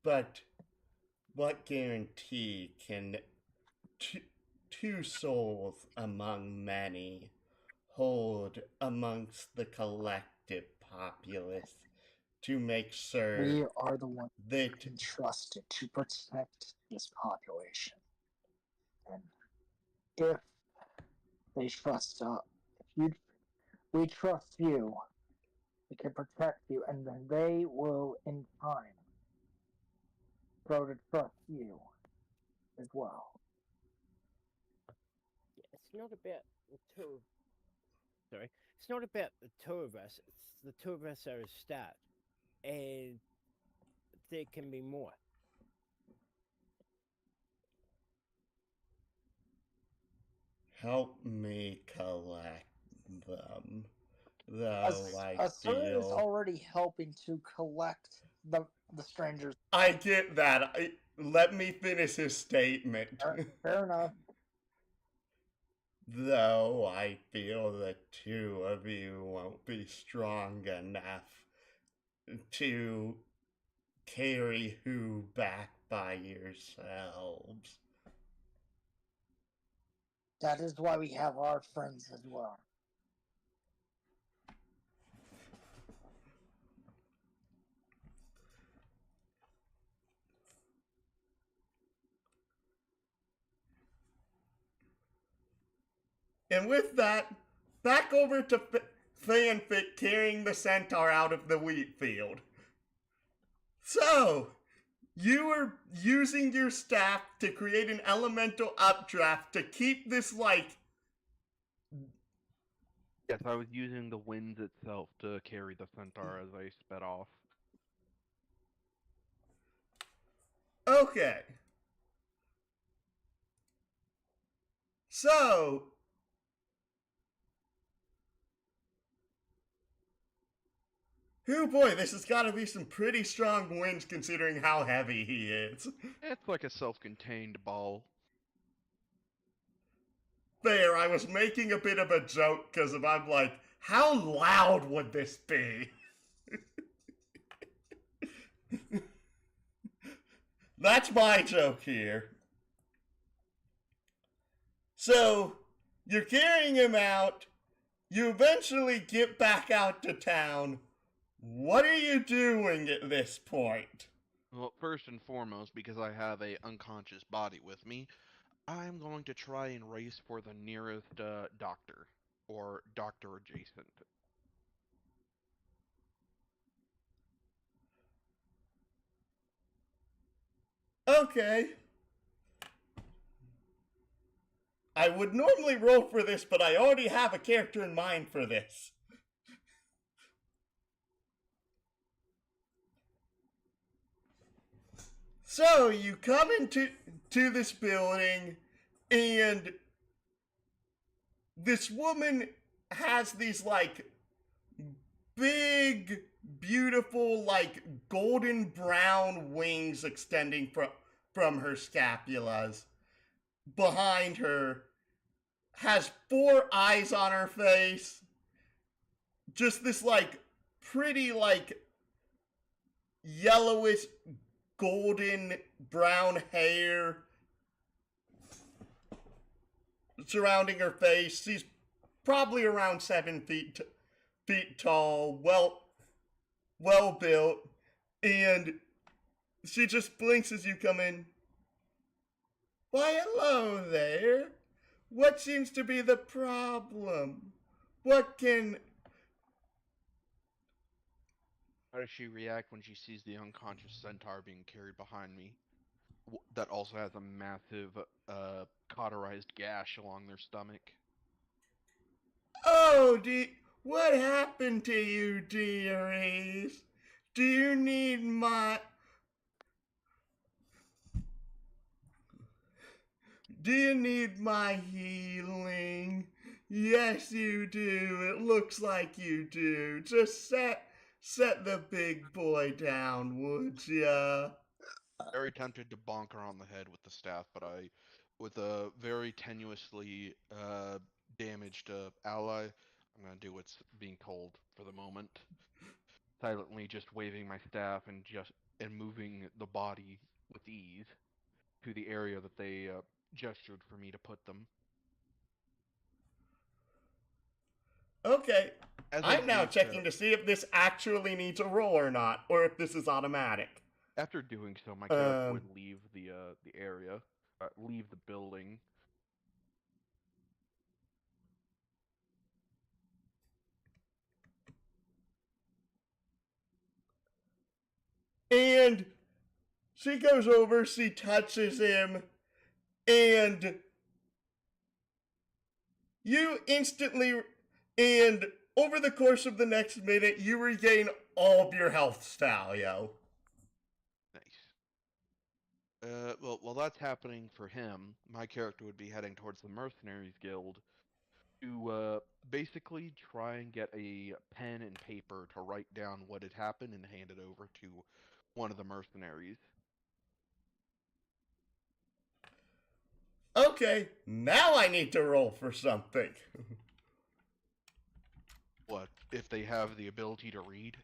but what guarantee can two souls among many hold amongst the collective populace to make sure We are the ones that entrusted to protect this population. And if they trust us, we trust you, we can protect you, and then they will, in time, grow to trust you as well. Yeah, it's not about the two. Sorry, it's not about the two of us. It's the two of us are a start, and there can be more. help me collect them, though Asura is already helping to collect the strangers. I get that. Let me finish his statement. Fair enough. Though I feel the two of you won't be strong enough to carry who back by yourselves. That is why we have our friends as well. And with that, back over to Fanfic carrying the centaur out of the wheat field. So, you were using your staff to create an elemental updraft to keep this, like... Yes, I was using the winds itself to carry the centaur as I sped off. Okay. So... Oh boy, this has got to be some pretty strong winds considering how heavy he is. It's like a self-contained ball. Fair, I was making a bit of a joke because I'm like, how loud would this be? That's my joke here. So, you're carrying him out. You eventually get back out to town. What are you doing at this point? Well, first and foremost, because I have a unconscious body with me, I'm going to try and race for the nearest doctor, or doctor adjacent. Okay. I would normally roll for this, but I already have a character in mind for this. So you come into this building, and this woman has these like big, beautiful, like golden brown wings extending from her scapulas. Behind her, has 4 eyes on her face. Just this like pretty like yellowish golden brown hair surrounding her face. She's probably around 7 feet tall, well built, and she just blinks as you come in. Why, hello there. What seems to be the problem? What can... How does she react when she sees the unconscious centaur being carried behind me? That also has a massive, cauterized gash along their stomach. Oh, what happened to you, dearies? Do you need my... Do you need my healing? Yes, you do. It looks like you do. Just set the big boy down, would ya? Very tempted to bonk her on the head with the staff, but with a very tenuously damaged ally, I'm gonna do what's being told for the moment. Silently, just waving my staff and moving the body with ease to the area that they gestured for me to put them. Okay. As I I'm now do checking so, to see if this actually needs a roll or not, or if this is automatic. after doing so, my character would leave the area, leave the building. And she goes over, she touches him, and you instantly, and over the course of the next minute, you regain all of your health value. Nice. Well, while that's happening for him, my character would be heading towards the Mercenaries Guild to basically try and get a pen and paper to write down what had happened and hand it over to one of the mercenaries. Okay, now I need to roll for something. What, if they have the ability to read?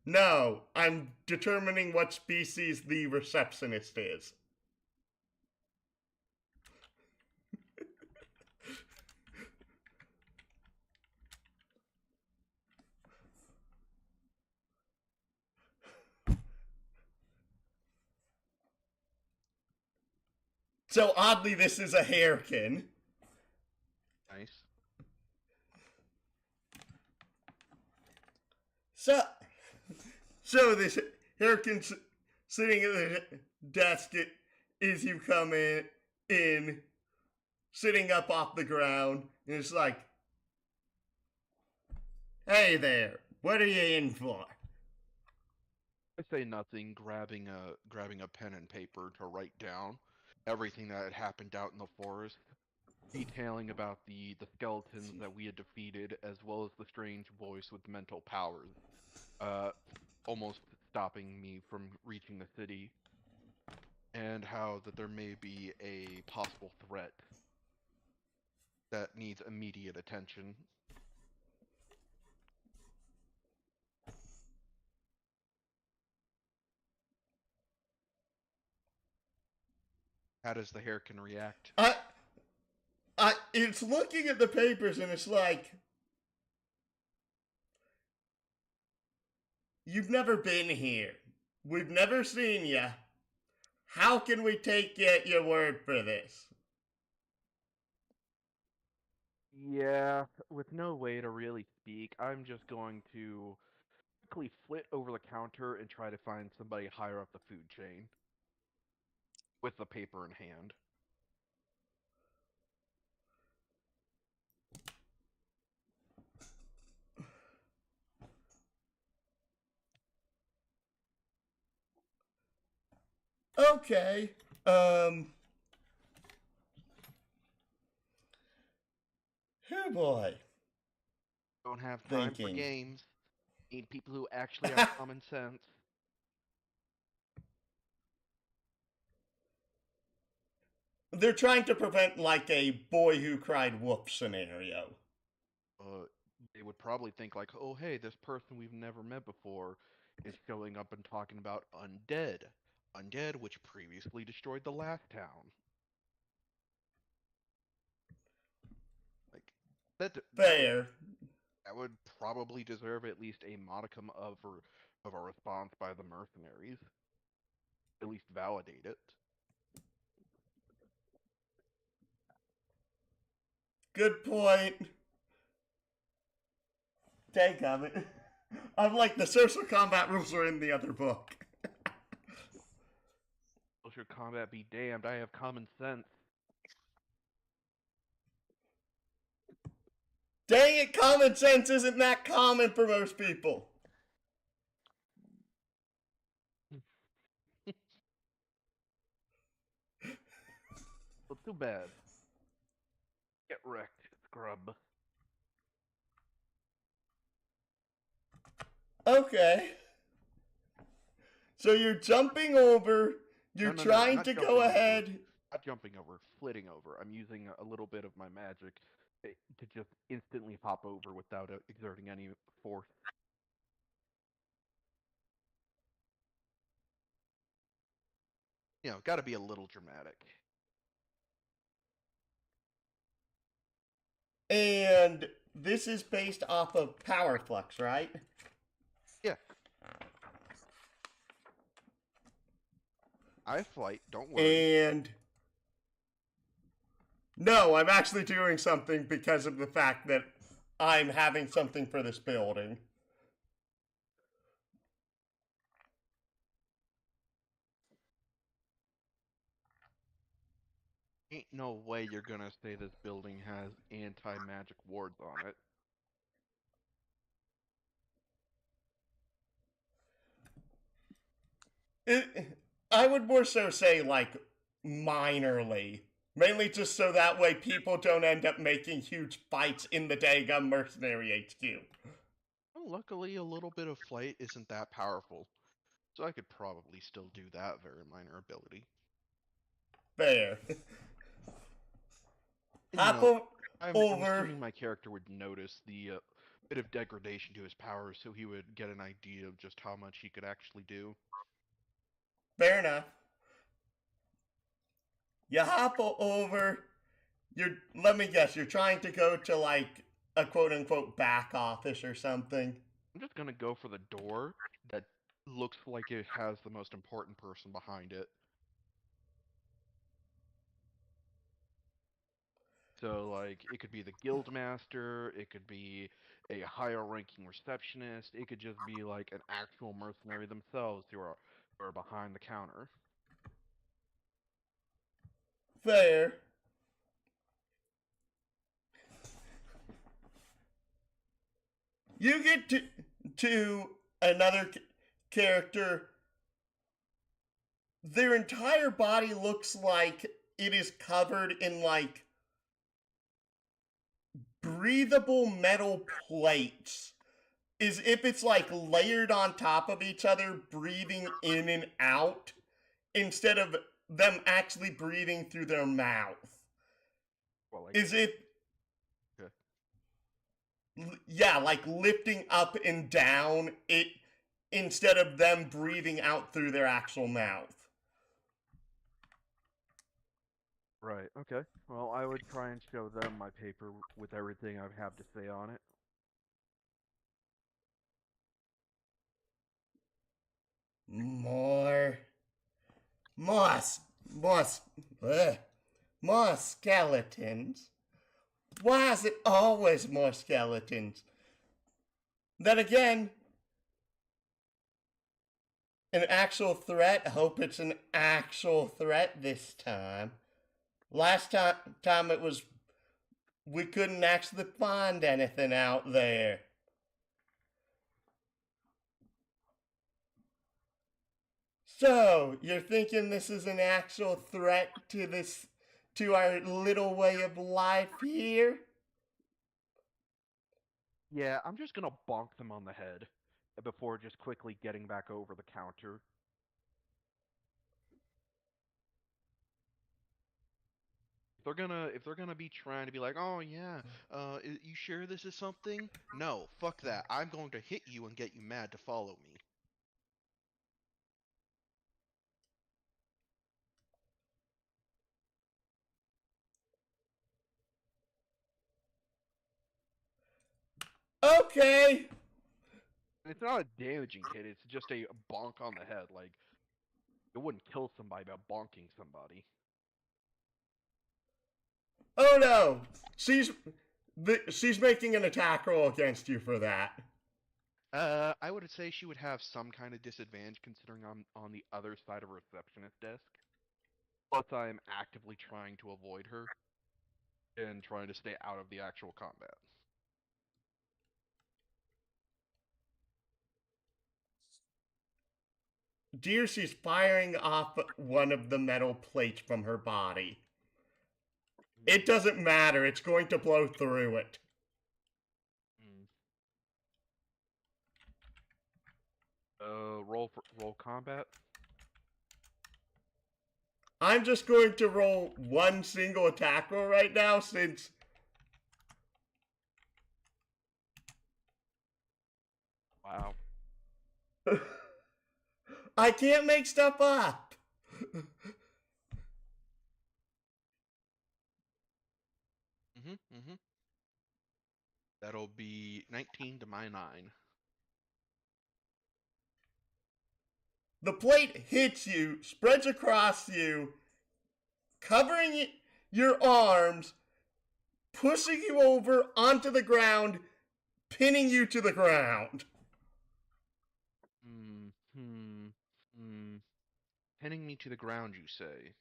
No, I'm determining what species the receptionist is. So oddly, this is a hairkin. Nice. So this hairkin sitting at the desk as you come in, sitting up off the ground, and it's like, hey there, what are you in for? I say nothing, grabbing a pen and paper to write down everything that had happened out in the forest, detailing about the skeletons that we had defeated, as well as the strange voice with mental powers, almost stopping me from reaching the city, and how that there may be a possible threat that needs immediate attention. How does the hairkin react? It's looking at the papers and it's like, you've never been here. We've never seen you. How can we take your word for this? Yeah, with no way to really speak, I'm just going to quickly flit over the counter and try to find somebody higher up the food chain with the paper in hand. Okay. Oh boy. Don't have time for Thinking. games. Need people who actually have common sense. They're trying to prevent like a boy who cried wolf scenario. They would probably think like, oh hey, this person we've never met before is showing up and talking about undead. Undead which previously destroyed the last town. Like Fair. that would probably deserve at least a modicum of a response by the mercenaries. At least validate it. Good point. Take of it. I'm like, the social combat rules are in the other book. Social combat be damned, I have common sense. Dang it, common sense isn't that common for most people. Well, too bad. Get wrecked, scrub. Okay. So you're jumping over, you're No, trying not to jumping go over. ahead. Not jumping over, flitting over. I'm using a little bit of my magic to just instantly hop over without exerting any force. You know, gotta be a little dramatic. And this is based off of Power Flux, right? Yeah. I have flight, don't worry. And no, I'm actually doing something because of the fact that I'm having something for this building. Ain't no way you're gonna say this building has anti-magic wards on it. I would more so say, like, minorly. Mainly just so that way people don't end up making huge fights in the daggum mercenary HQ. Well, luckily, a little bit of flight isn't that powerful, so I could probably still do that very minor ability. Fair. And, Hop I'm over. assuming my character would notice the bit of degradation to his powers, so he would get an idea of just how much he could actually do. Fair enough. You hop over. Let me guess, you're trying to go to like a quote unquote back office or something. I'm just gonna go for the door that looks like it has the most important person behind it. So, like, it could be the guild master, it could be a higher ranking receptionist, it could just be like an actual mercenary themselves who are behind the counter. Fair. You get to another character. Their entire body looks like it is covered in like breathable metal plates, as if it's like layered on top of each other, breathing in and out, instead of them actually breathing through their mouth. Well, like, Is it? okay. Yeah, like lifting up and down it instead of them breathing out through their actual mouth. Right, okay. Well, I would try and show them my paper with everything I have to say on it. More, more, more, more skeletons. Why is it always more skeletons? Then again, an actual threat. I hope it's an actual threat this time. Last time it was, we couldn't actually find anything out there. So, you're thinking this is an actual threat to our little way of life here? Yeah, I'm just gonna bonk them on the head before just quickly getting back over the counter. If they're gonna be trying to be like, oh yeah, you sure this is something? No, fuck that. I'm going to hit you and get you mad to follow me. Okay. It's not a damaging hit. It's just a bonk on the head. Like it wouldn't kill somebody by bonking somebody. Oh no. She's she's making an attack roll against you for that. I would say she would have some kind of disadvantage considering I'm on the other side of a receptionist desk. Plus, I'm actively trying to avoid her and trying to stay out of the actual combat. Dear, she's firing off one of the metal plates from her body. It doesn't matter, it's going to blow through it. Mm. Roll combat. I'm just going to roll one single attack roll right now since Wow. I can't make stuff up. Mm-hmm. That'll be 19 to my 9. The plate hits you, spreads across you, covering your arms, pushing you over onto the ground, pinning you to the ground. Pinning me to the ground, you say?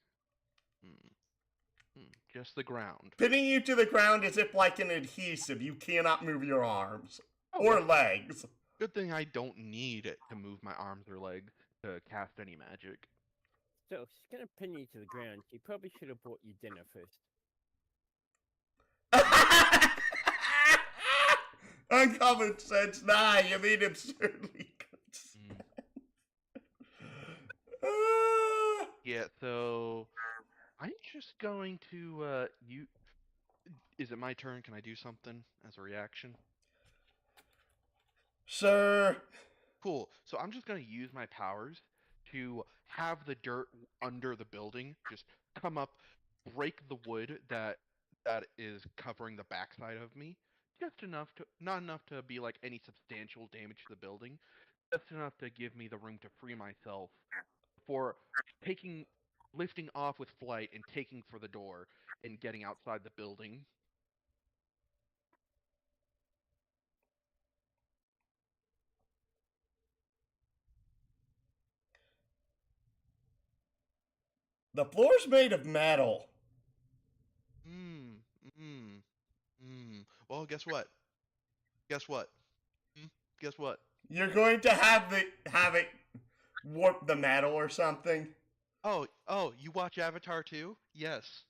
Just the ground. Pinning you to the ground as if like an adhesive. You cannot move your arms Oh, or well, legs. good thing I don't need it to move my arms or legs to cast any magic. So, if she's gonna pin you to the ground, you probably should have bought you dinner first. Uncommon sense. Nah, you mean absurdly good sense. Yeah, so I'm just going to you. Is it my turn? Can I do something as a reaction? Sir. Cool. So I'm just gonna use my powers to have the dirt under the building just come up, break the wood that is covering the backside of me, just enough to not enough to be like any substantial damage to the building, just enough to give me the room to free myself for taking lifting off with flight and taking for the door and getting outside the building. The floor's made of metal. Hmm. Hmm. Hmm. Well, guess what? Guess what? Hmm? Guess what? You're going to have it warp the metal or something. Oh, you watch Avatar too? Yes.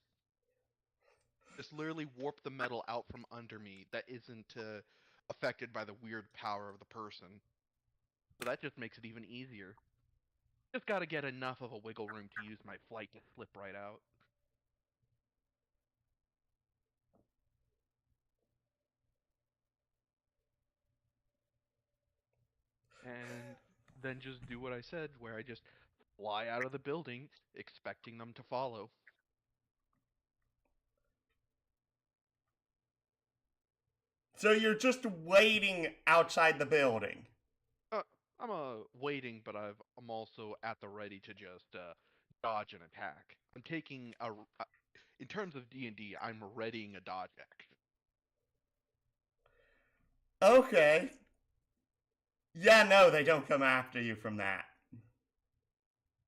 Just literally warp the metal out from under me that isn't affected by the weird power of the person. So that just makes it even easier. Just gotta get enough of a wiggle room to use my flight to slip right out. And then just do what I said, where I just fly out of the building, expecting them to follow. So you're just waiting outside the building. I'm waiting, but I'm also at the ready to just dodge an attack. I'm taking in terms of D&D, I'm readying a dodge action. Okay. Yeah, no, they don't come after you from that.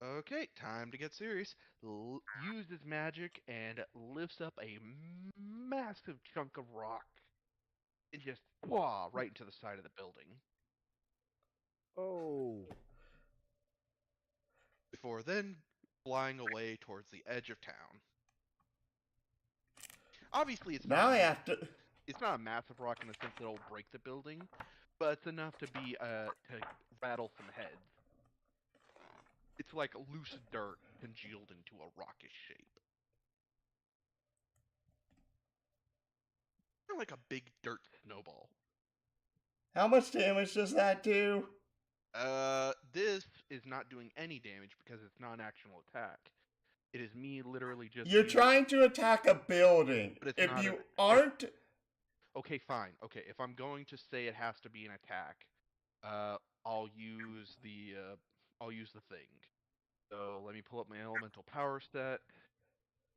Okay, time to get serious. Uses magic and lifts up a massive chunk of rock and just right into the side of the building. Oh, before then flying away towards the edge of town. Obviously, Now I have to. it's not a massive rock in the sense that it'll break the building, but it's enough to to rattle some heads. It's like loose dirt congealed into a rockish shape. Kind of like a big dirt snowball. How much damage does that do? This is not doing any damage because it's not an actual attack. It is me literally just You're trying to attack a building. But it's If not you an- aren't, Okay, fine. Okay, if I'm going to say it has to be an attack, I'll use the thing. So let me pull up my elemental power set.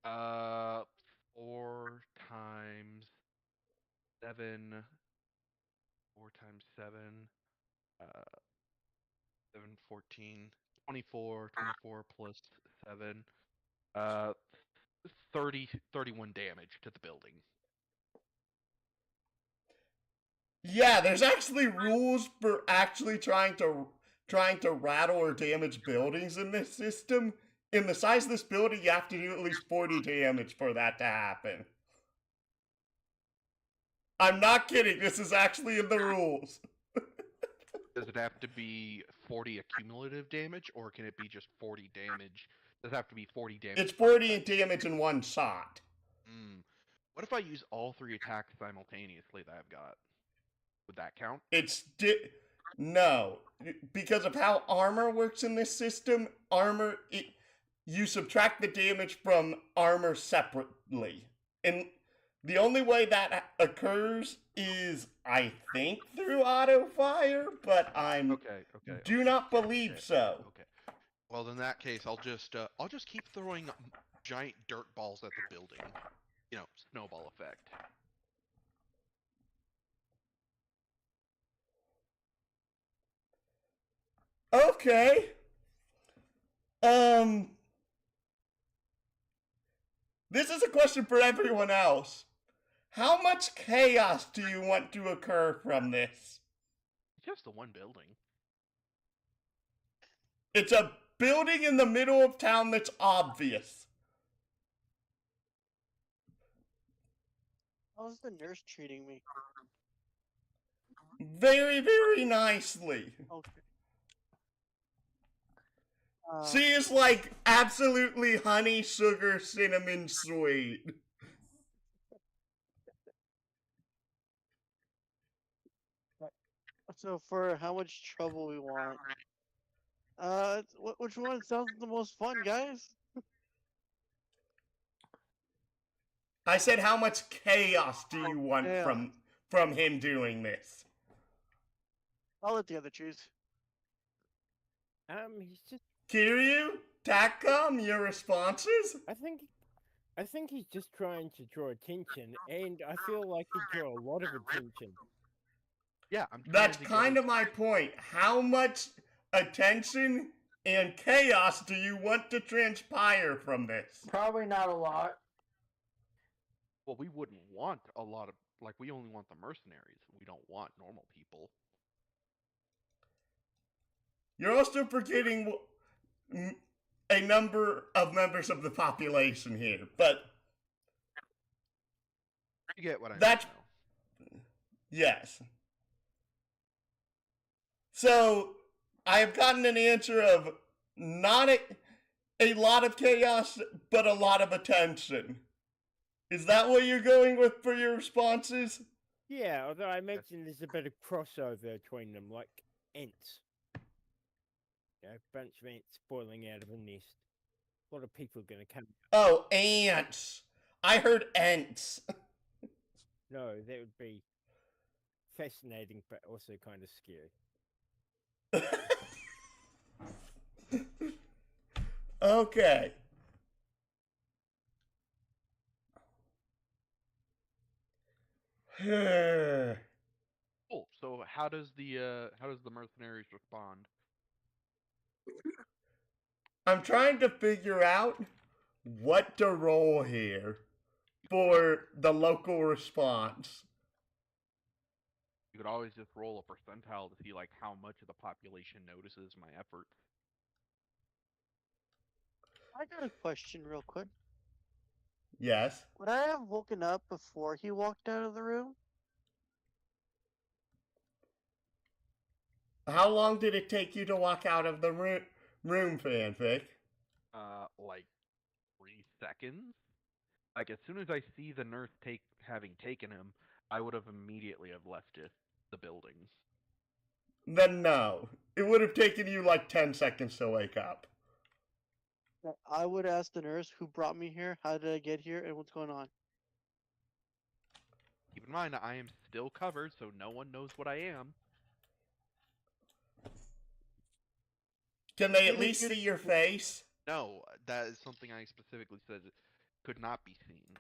4 times 7. 4 times 7. Uh, 7, 14, 24. 24 plus 7. Uh, 31 damage to the building. yeah, there's actually rules for actually trying to rattle or damage buildings in this system. In the size of this building, you have to do at least 40 damage for that to happen. I'm not kidding. This is actually in the rules. Does it have to be 40 accumulative damage, or can it be just 40 damage? Does it have to be 40 damage? It's 40 damage in one shot. What if I use all 3 attacks simultaneously that I've got? Would that count? No, because of how armor works in this system. You subtract the damage from armor separately, and the only way that occurs is, I think, through auto fire, but do not believe so. Okay. Well, in that case, I'll just keep throwing giant dirt balls at the building. Snowball effect. Okay. This is a question for everyone else. How much chaos do you want to occur from this? Just the one building. It's a building in the middle of town that's obvious. How's the nurse treating me? Very, very nicely. Okay. She is like absolutely honey, sugar, cinnamon sweet. So for how much trouble we want? Which one sounds the most fun, guys? I said, how much chaos do you want chaos. from him doing this? I'll let the other choose. He's just. Kiryu, Takam, your responses? I think he's just trying to draw attention, and I feel like he draw a lot of attention. Yeah, That's kind of my point. How much attention and chaos do you want to transpire from this? Probably not a lot. Well, we wouldn't want a lot of, we only want the mercenaries. We don't want normal people. You're also forgetting a number of members of the population here, but You get what I mean, that's though. yes. So I have gotten an answer of not a lot of chaos, but a lot of attention. Is that what you're going with for your responses? Yeah, although I mentioned there's a bit of crossover between them, like ants. A bunch of ants boiling out of a nest. A lot of people are going to come. Oh, ants. I heard ants. No, that would be fascinating, but also kind of scary. Okay. Cool. So how does the mercenaries respond? I'm trying to figure out what to roll here for the local response. You could always just roll a percentile to see how much of the population notices my effort. I got a question real quick. Yes. Would I have woken up before he walked out of the room? How long did it take you to walk out of the room, fanfic? Like 3 seconds. Like as soon as I see the nurse having taken him, I would have immediately have left the building. Then no. It would have taken you like 10 seconds to wake up. I would ask the nurse who brought me here, how did I get here, and what's going on. Keep in mind, I am still covered, so no one knows what I am. Can they at least see your face? No, that is something I specifically said could not be seen.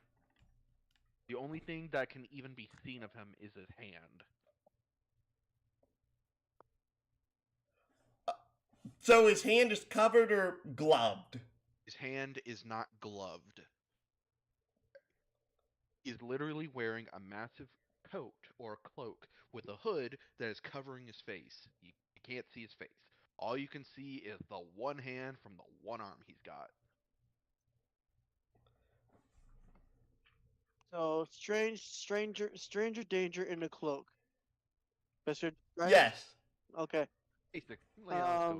The only thing that can even be seen of him is his hand. So his hand is covered or gloved? His hand is not gloved. He's literally wearing a massive coat or a cloak with a hood that is covering his face. You can't see his face. All you can see is the one hand from the one arm he's got. So stranger danger in a cloak. Mister, right? Yes. Okay. Basic.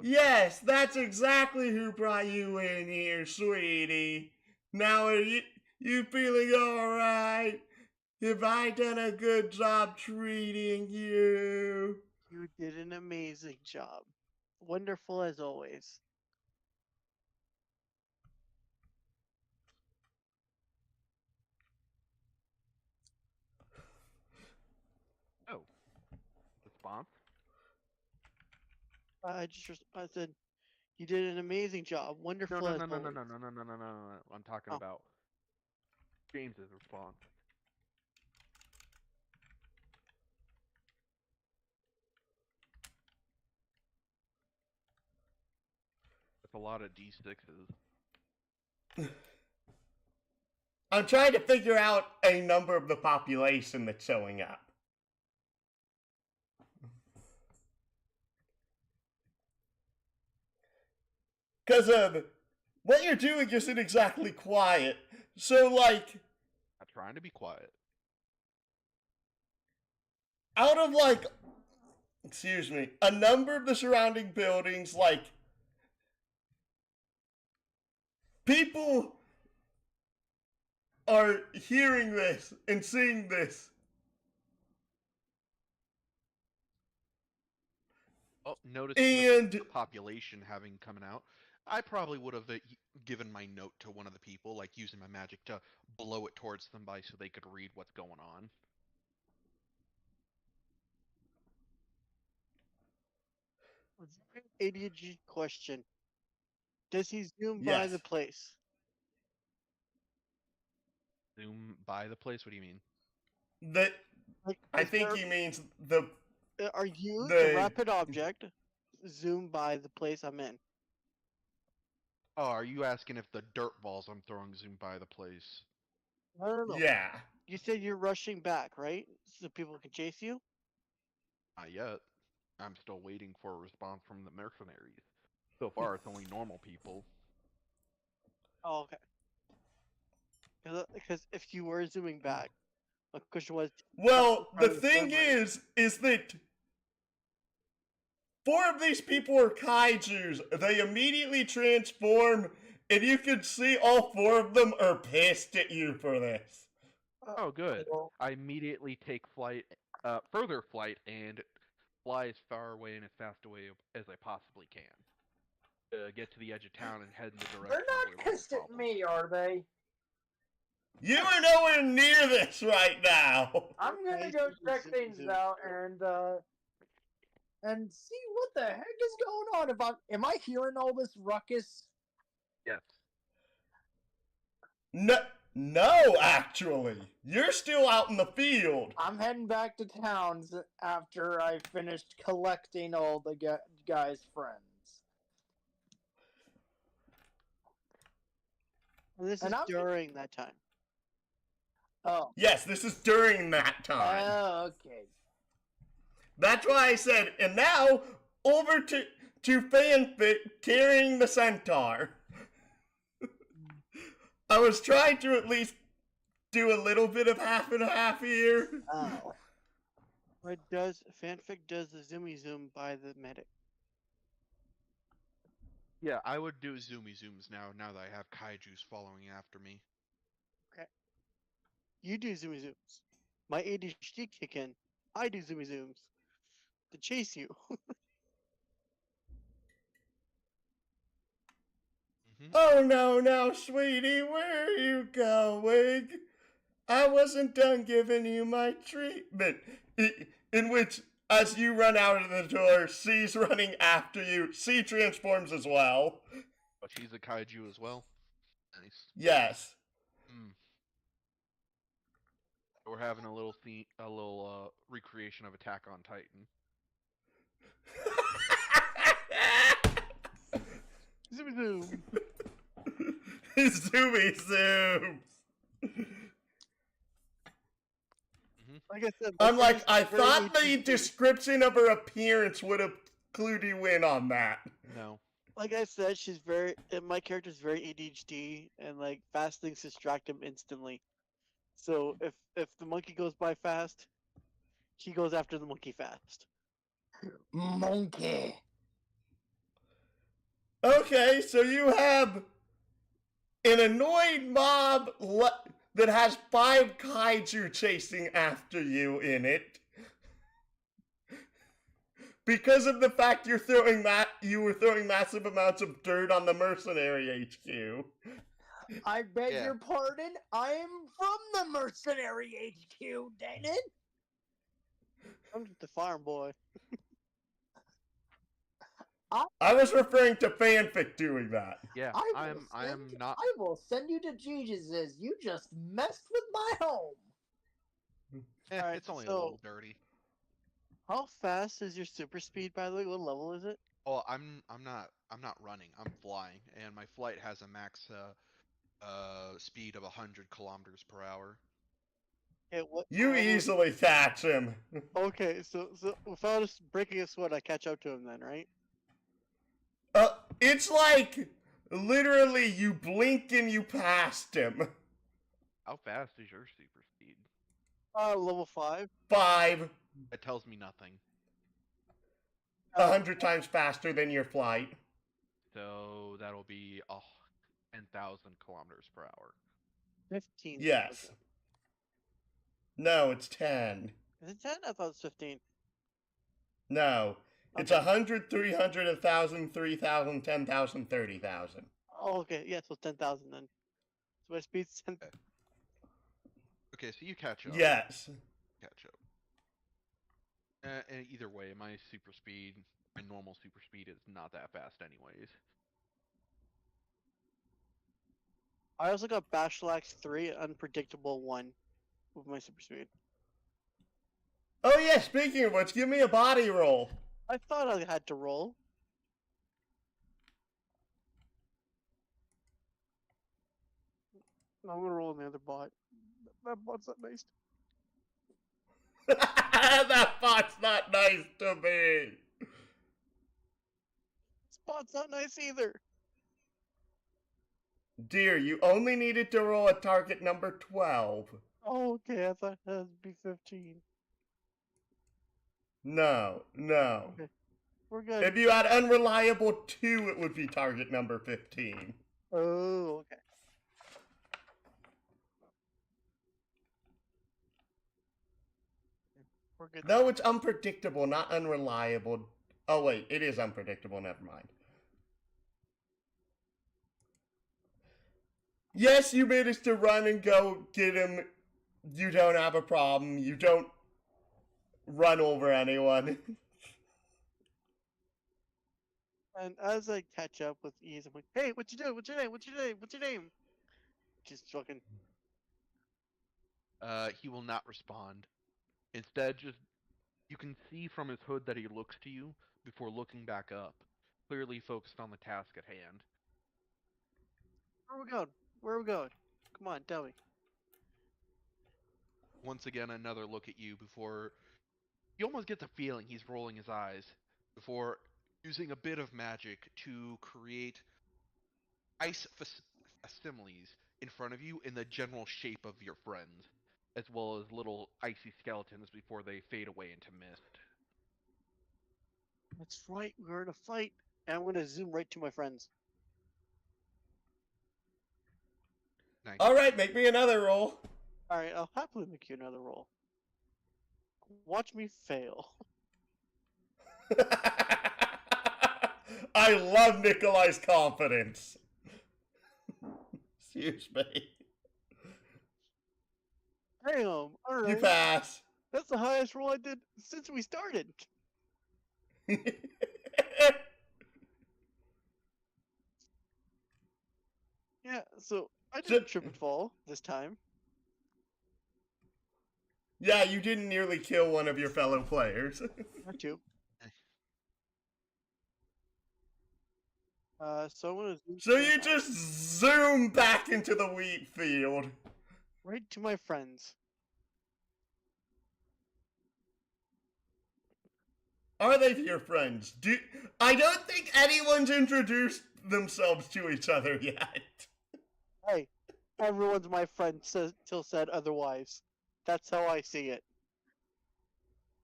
Yes, that's exactly who brought you in here, sweetie. Now are you feeling alright? Have I done a good job treating you? You did an amazing job. Wonderful as always. Oh. Response? I said you did an amazing job. Wonderful No. as always. I'm talking about James's response. That's a lot of D6s. I'm trying to figure out a number of the population that's showing up. Because what you're doing isn't exactly quiet. So, like, I'm trying to be quiet. out of, like, excuse me, a number of the surrounding buildings, like, people are hearing this and seeing this. Oh, notice And the population having coming out. I probably would have given my note to one of the people, like using my magic to blow it towards somebody so they could read what's going on. ADG question. Does he zoom by yes, the place? Zoom by the place? What do you mean? that Like, I is think there- he means the Are you the- the rapid object? Zoom by the place I'm in. Oh, are you asking if the dirt balls I'm throwing zoom by the place? No. yeah. You said you're rushing back, right? So people can chase you? Not yet. I'm still waiting for a response from the mercenaries. So far, it's only normal people. Oh, okay. Because if you were zooming back, my question was. Well, the Part of thing memory. is that 4 of these people are kaijus. They immediately transform, and you can see all 4 of them are pissed at you for this. Oh, good. Well, I immediately take further flight, and fly as far away and as fast away as I possibly can. Get to the edge of town and head in the direction. They're not where there's no pissed at problem. me, are they? You are nowhere near this right now. I'm gonna Nice go to check zoom- things zoom. out and see what the heck is going on. If am I hearing all this ruckus? Yes. No, actually. You're still out in the field. I'm heading back to towns after I finished collecting all the guys' friends. This And is I'm- during that time. Oh. Yes, this is during that time. Oh, okay. That's why I said, and now over to fanfic carrying the centaur. I was trying to at least do a little bit of half and half here. Oh. What does fanfic does the zoomy zoom by the medic? Yeah, I would do zoomy zooms now that I have kaijus following after me. You do zoomy zooms. My ADHD kick in. I do zoomy zooms to chase you. Oh no, sweetie, where are you going? I wasn't done giving you my treatment. In which, as you run out of the door, C's running after you. C transforms as well. But she's a kaiju as well. Nice. Yes. We're having a little recreation of Attack on Titan. Zoomy zoom. Zoomy zooms. Like I said, I'm like, I very thought the ADHD. description of her appearance would have clued you in on that. No. Like I said, she's very. My character's very ADHD, and like fast things distract him instantly. So if the monkey goes by fast, he goes after the monkey fast. Monkey. Okay, so you have an annoyed mob that has 5 kaiju chasing after you in it. Because of the fact you were throwing massive amounts of dirt on the mercenary HQ. I beg Yeah. your pardon. I am from the mercenary HQ, dang it. I'm just a farm boy. I was referring to fanfic doing that. Yeah, I will send you to Jesus's. You just messed with my home. Alright, it's only a so- little dirty. How fast is your super speed, by the way? What level is it? Oh, I'm not running. I'm flying, and my flight has a max speed of 100 kilometers per hour. Okay, what You level- easily catch him. Okay, so without us breaking a sweat, I catch up to him then, right? It's like literally you blink and you passed him. How fast is your super speed? Level 5. 5, It tells me nothing. 100 times faster than your flight. So that'll be 10,000 kilometers per hour. 15. Yes. Okay. No, it's 10. Is it 10? I thought it was 15. No. It's Okay. 100, 300, 1,000, 3,000, 10,000, 30,000. Oh, okay. Yeah, so 10,000 then. So my speed's 10. Okay, so you catch up. Yes. Catch up. And either way, my normal super speed is not that fast anyways. I also got Bashlax 3, Unpredictable 1 with my super speed. Oh yeah, speaking of which, give me a body roll. I thought I had to roll. I'm gonna roll on the other bot. That bot's not nice. That bot's not nice to me. This bot's not nice either. Dear, you only needed to roll a target number 12. Oh, okay. I thought it had to be 15. No. Okay. We're good. If you had unreliable 2, it would be target number 15. Oh, okay. We're good. No, it's unpredictable, not unreliable. Oh wait, it is unpredictable, never mind. Yes, you managed to run and go get him. You don't have a problem. You don't run over anyone. And as I catch up with ease, I'm like, "Hey, what you doing? What's your name? What's your name? What's your name?" Just fucking. He will not respond. Instead, you can see from his hood that he looks to you before looking back up, clearly focused on the task at hand. Where are we going? Where are we going? Come on, tell me. Once again, another look at you before you almost get the feeling he's rolling his eyes before using a bit of magic to create ice facsimiles in front of you in the general shape of your friends, as well as little icy skeletons before they fade away into mist. That's right. We're in a fight, and I'm gonna zoom right to my friends. Nice. All right, make me another roll. All right, I'll happily make you another roll. Watch me fail. I love Nikolai's confidence. Excuse me. Damn. All You right. pass. That's the highest roll I did since we started. Yeah. So I didn't trip and fall this time. Yeah, you didn't nearly kill one of your fellow players. Not you. So I'm gonna zoom So you just zoom back into the wheat field. right to my friends. Are they your friends? I don't think anyone's introduced themselves to each other yet. Hey, everyone's my friend till said otherwise. That's how I see it.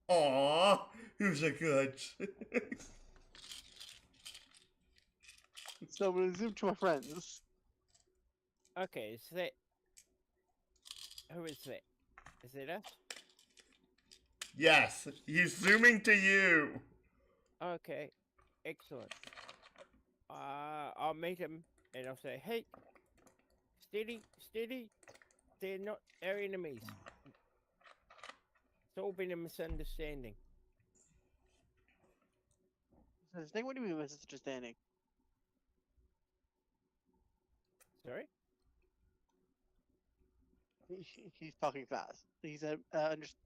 Aww, who's a good? So I'm gonna zoom to my friends. Okay, is that... Who is that? Is it us? Yes, he's zooming to you. Okay, excellent. I'll meet him and I'll say, hey, steady, steady. They're not our enemies. It's all been a misunderstanding. What do you mean misunderstanding? Sorry? He's talking fast. He said,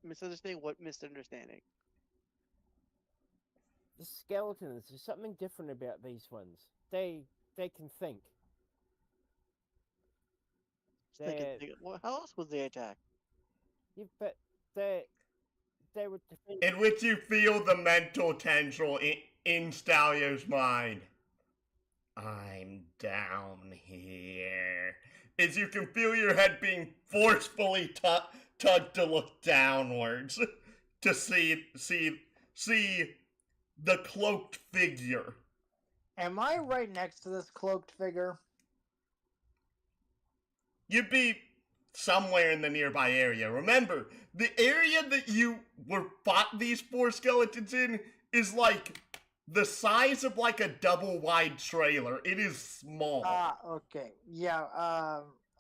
misunderstanding? What misunderstanding? The skeletons, there's something different about these ones. They can think. How else would they attack? Yeah, but they would defend. In which you feel the mental tension in Stalio's mind. I'm down here. As you can feel your head being forcefully tugged to look downwards to see the cloaked figure. Am I right next to this cloaked figure? You'd be somewhere in the nearby area. Remember, the area that you fought these 4 skeletons in is like the size of like a double wide trailer. It is small. Okay. Yeah,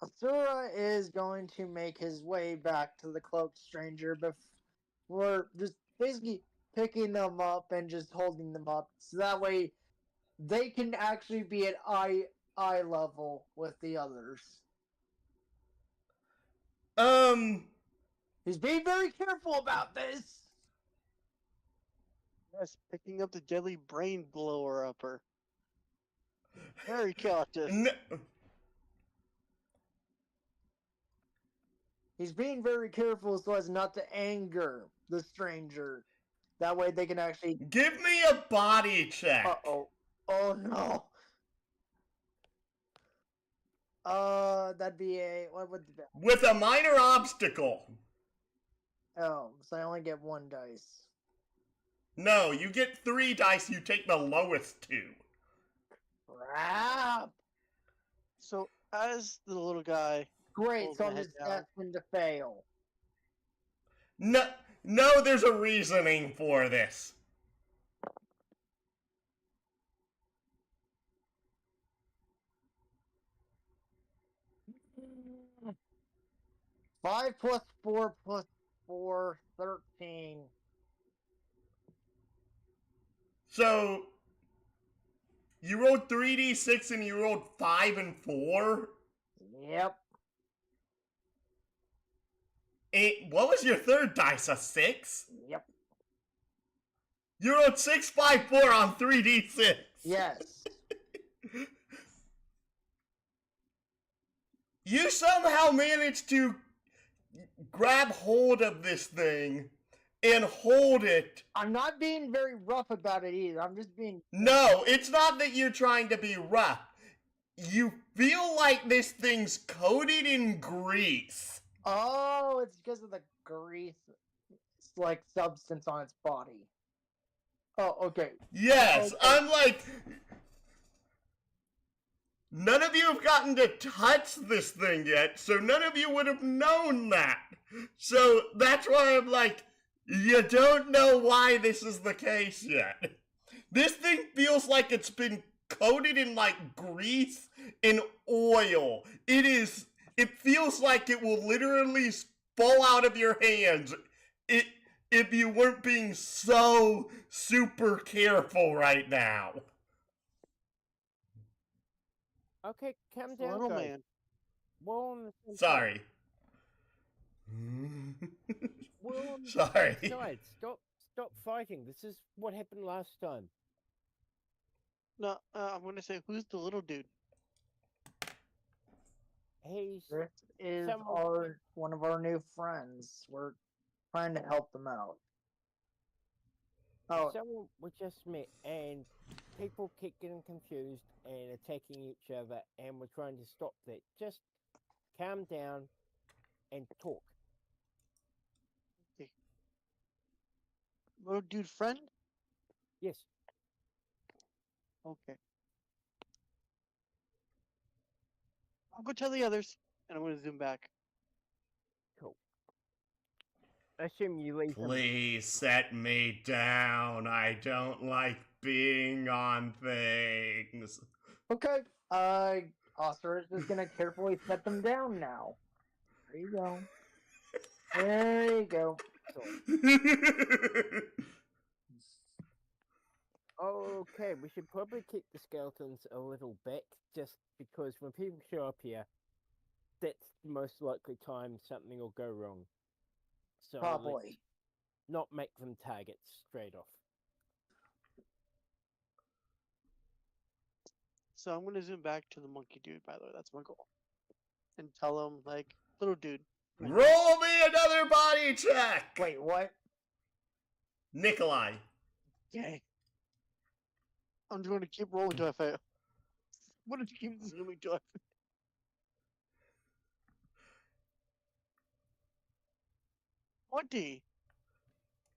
Asura is going to make his way back to the cloaked stranger before just basically picking them up and just holding them up. So that way they can actually be at eye level with the others. He's being very careful about this. Yes, picking up the deadly brain blower upper. Very cautious. He's being very careful so as not to anger the stranger. That way they can actually... Give me a body check. Uh-oh. Oh, no. That'd be a... What would the... With a minor obstacle. Oh, so I only get 1 dice. No, you get 3 dice, you take the lowest 2. Crap! So, as the little guy... Great, Hold so my I'm head just down. asking to fail. No, there's a reasoning for this. Five plus 4 plus 4, 13. So, you rolled 3d6 and you rolled 5 and 4? Yep. What was your third dice, a 6? Yep. You rolled 6, 5, 4 on 3d6. Yes. You somehow managed to grab hold of this thing and hold it. I'm not being very rough about it either. I'm just being... No, it's not that you're trying to be rough. you feel like this thing's coated in grease. Oh, it's because of the grease, like substance on its body. Oh, okay. Yes, Okay. I'm like, none of you have gotten to touch this thing yet, so none of you would have known that. So that's why I'm like, you don't know why this is the case yet. This thing feels like it's been coated in like grease and oil. It feels like it will literally fall out of your hands if you weren't being so super careful right now. Okay, calm It's a down, little guys. man. We're all on the same side. Sorry. We're all on the Sorry. same side. Stop fighting. This is what happened last time. No, I'm gonna say, who's the little dude? He's This is Someone- one of our new friends. We're trying to help them out. Oh, someone we just met, and people keep getting confused and attacking each other, and we're trying to stop that. Just calm down and talk. Little dude friend? Yes. Okay. I'll go tell the others, and I'm gonna zoom back. Cool. I assume you leave him. Please set me down. I don't like being on things. okay. Oscar is just gonna carefully set them down now. There you go. There you go. Okay, we should probably keep the skeletons a little back, just because when people show up here, that's the most likely time something will go wrong. So let's Probably. not make them targets straight off. So I'm gonna zoom back to the monkey dude, by the way. That's my goal. And tell him, like, little dude. Roll me another body check! Wait, what? Nikolai. Okay. I'm just gonna keep rolling till I fail. I'm gonna keep zooming till I fail.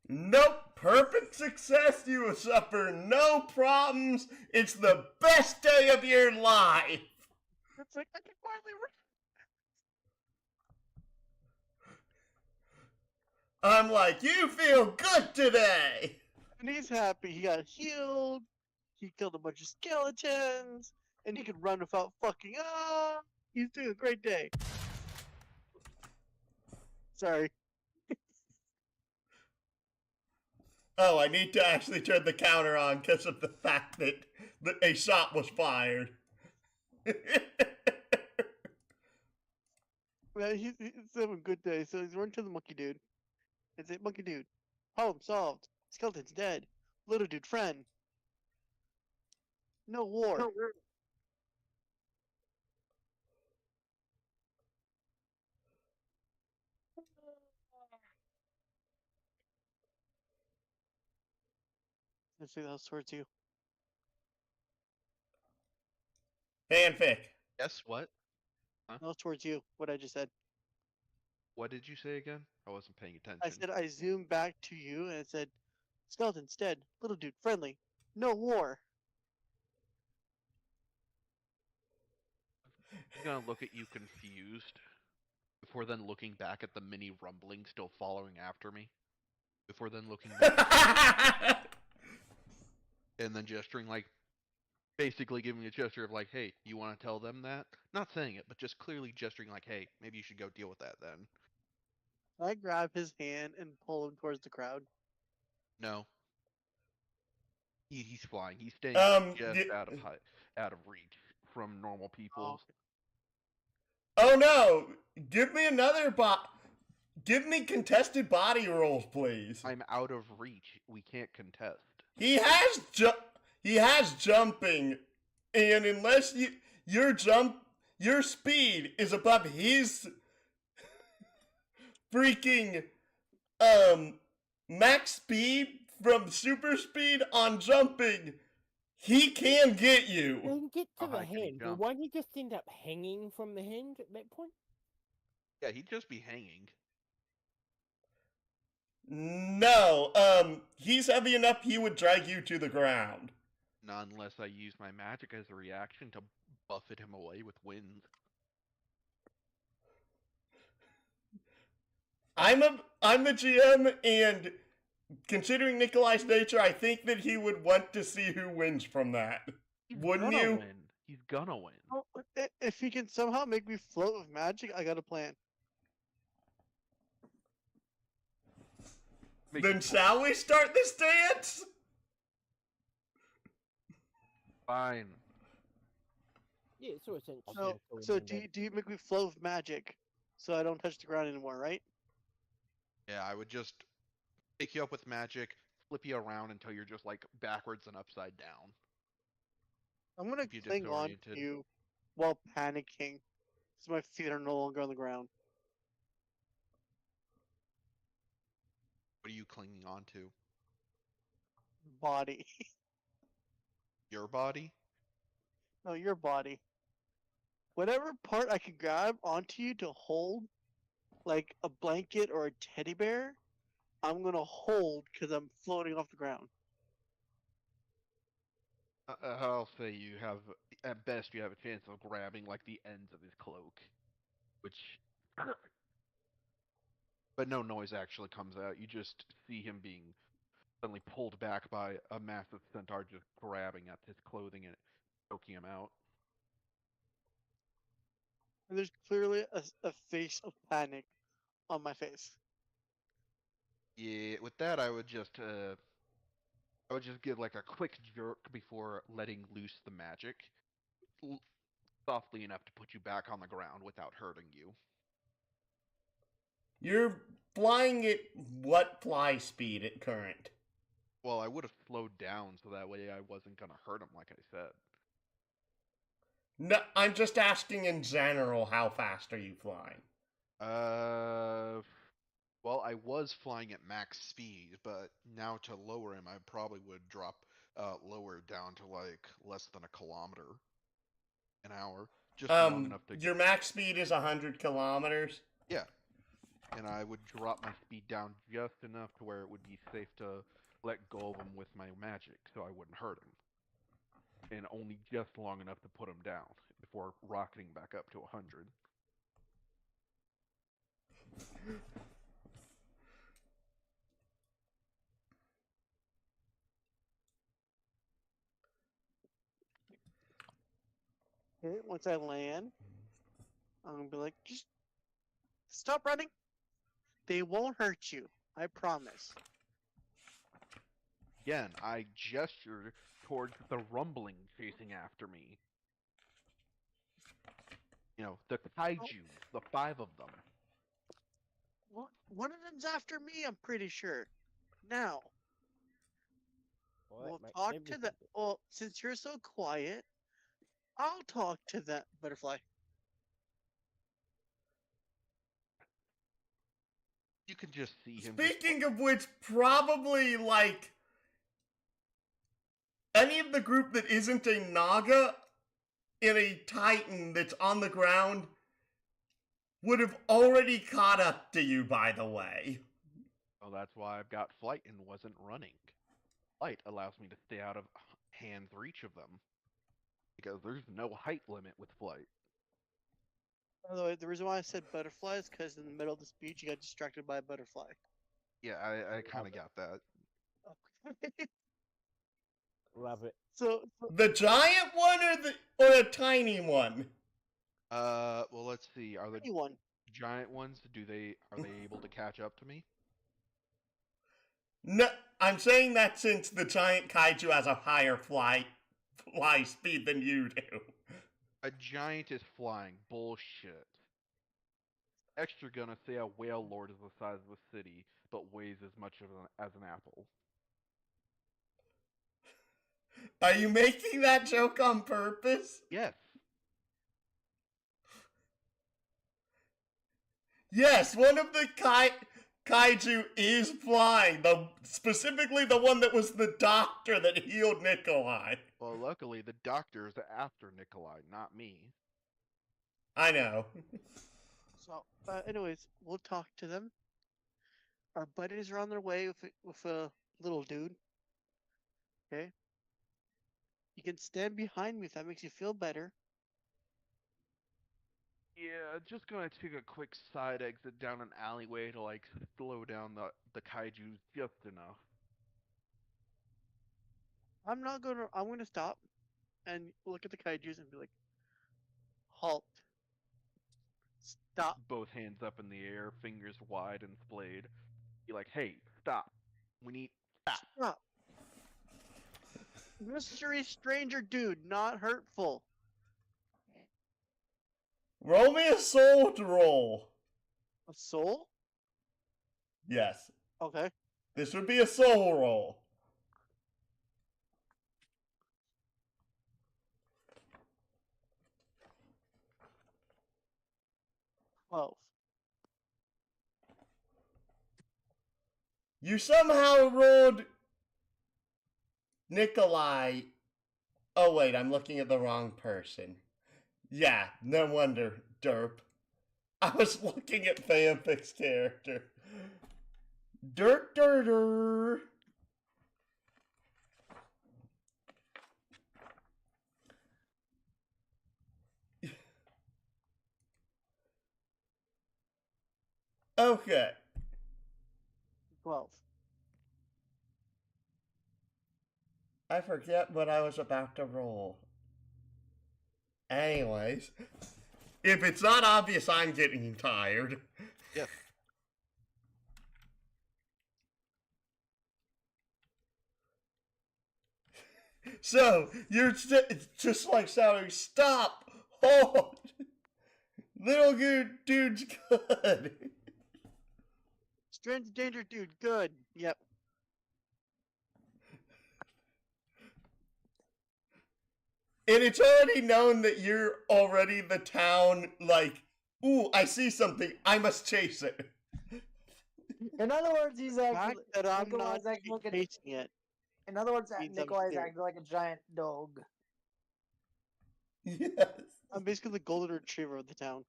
Nope. Perfect success. You will suffer no problems. It's the best day of your life. It's like, I can finally I'm like, you feel good today. And he's happy. He got healed. He killed a bunch of skeletons. And he could run without fucking up. He's doing a great day. Sorry. Oh, I need to actually turn the counter on because of the fact that a shot was fired. Well, he's having a good day. So he's running to the monkey dude. And say, monkey dude, problem solved. Skeleton's dead. Little dude, friend. No war. Let's say that was towards you. Fanfic. Yes, what? That was towards you, what I just said. What did you say again? I wasn't paying attention. I said I zoomed back to you and it said, skeleton's dead. Little dude, friendly. No war. I'm gonna look at you confused, before then looking back at the mini rumbling still following after me, before then looking back and then gesturing like, basically giving a gesture of like, hey, you want to tell them that? Not saying it, but just clearly gesturing like, hey, maybe you should go deal with that then. I grab his hand and pull him towards the crowd. No. He's flying. He's staying just out of reach from normal people. Oh no! Give me another Give me contested body rolls, please. I'm out of reach. We can't contest. He has jumping, and unless your speed is above his freaking max speed from super speed on jumping, He can get They you. can get to How the high can he hand, but jump? won't he just end up hanging from the hand at that point? Yeah, he'd just be hanging. No, he's heavy enough he would drag you to the ground. Not unless I use my magic as a reaction to buffet him away with wind. I'm the GM, and considering Nikolai's nature, I think that he would want to see who wins from that. He's Wouldn't gonna you? win. He's gonna win. Oh, if he can somehow make me float with magic, I got a plan. Make Then you shall we start this dance? fine. Yeah, so essentially. So, do you make me float with magic, so I don't touch the ground anymore, right? Yeah, I would just pick you up with magic, flip you around until you're just like backwards and upside down. I'm gonna Keep you cling on to disoriented. you while panicking, so my feet are no longer on the ground. What are you clinging on to? Body. Your body? No, your body. Whatever part I can grab onto you to hold, like a blanket or a teddy bear, I'm gonna hold because I'm floating off the ground. I'll say you have, at best, you have a chance of grabbing like the ends of his cloak, which. But no noise actually comes out. You just see him being suddenly pulled back by a massive centaur just grabbing at his clothing and choking him out. And there's clearly a face of panic on my face. Yeah, with that I would just give like a quick jerk before letting loose the magic, softly enough to put you back on the ground without hurting you. You're flying at what fly speed at current? Well, I would have slowed down so that way I wasn't gonna hurt him, like I said. No, I'm just asking in general, how fast are you flying? Well, I was flying at max speed, but now to lower him, I probably would drop lower down to like less than a kilometer an hour, just long enough to Your max speed is 100 kilometers. yeah, and I would drop my speed down just enough to where it would be safe to let go of him with my magic, so I wouldn't hurt him, and only just long enough to put him down before rocketing back up to 100. Okay, once I land, I'm gonna be like, just stop running. They won't hurt you. I promise. Again, I gestured towards the rumbling chasing after me. You know, the kaiju, the 5 of them. One of them's after me, I'm pretty sure. Now, Well, we'll that makes talk to everything the. Well, since you're so quiet, I'll talk to that butterfly. You can just see him. Speaking of which, probably like any of the group that isn't a Naga and a Titan that's on the ground would have already caught up to you, by the way. Well, that's why I've got flight and wasn't running. Flight allows me to stay out of hand's reach of them, because there's no height limit with flight. By the way, the reason why I said butterfly is because in the middle of the speech, you got distracted by a butterfly. Yeah, I kind of got that. Love it. So The giant one or a tiny one? Well, let's see. Are the anyone. giant ones, are they able to catch up to me? No, I'm saying that since the giant kaiju has a higher fly speed than you do. A giant is flying. Bullshit. Extra gonna say a whale lord is the size of a city, but weighs as much as an apple. Are you making that joke on purpose? Yes. Yes, one of the kaiju is flying. Specifically the one that was the doctor that healed Nikolai. Well, luckily, the doctor's after Nikolai, not me. I know. So, anyways, we'll talk to them. Our buddies are on their way with a little dude. Okay. You can stand behind me if that makes you feel better. Yeah, just gonna take a quick side exit down an alleyway to like slow down the kaiju just enough. I'm gonna stop and look at the kaijus and be like, halt. Stop. Both hands up in the air, fingers wide and splayed. Be like, hey, stop. We need stop. Stop. Mystery stranger dude, not hurtful. Roll me a soul to roll. A soul? Yes. Okay. This would be a soul roll. Well, You somehow rolled Nikolai. Oh, wait, I'm looking at the wrong person. Yeah, no wonder, derp. I was looking at Fanfic's character. Dirt, dirter. Okay. 12. I forget what I was about to roll. Anyways, if it's not obvious, I'm getting tired. Yes. So, you're just like shouting, stop! Hold! Little good dude's good. Strange danger dude, good. Yep. And it's already known that you're already the town, like, ooh, I see something, I must chase it. In other words, he's The fact actually that I'm Nikolai's not acting like a, chasing it. in other words, means I'm Nikolai's scared. acting like a giant dog. Yes. I'm basically the golden retriever of the town.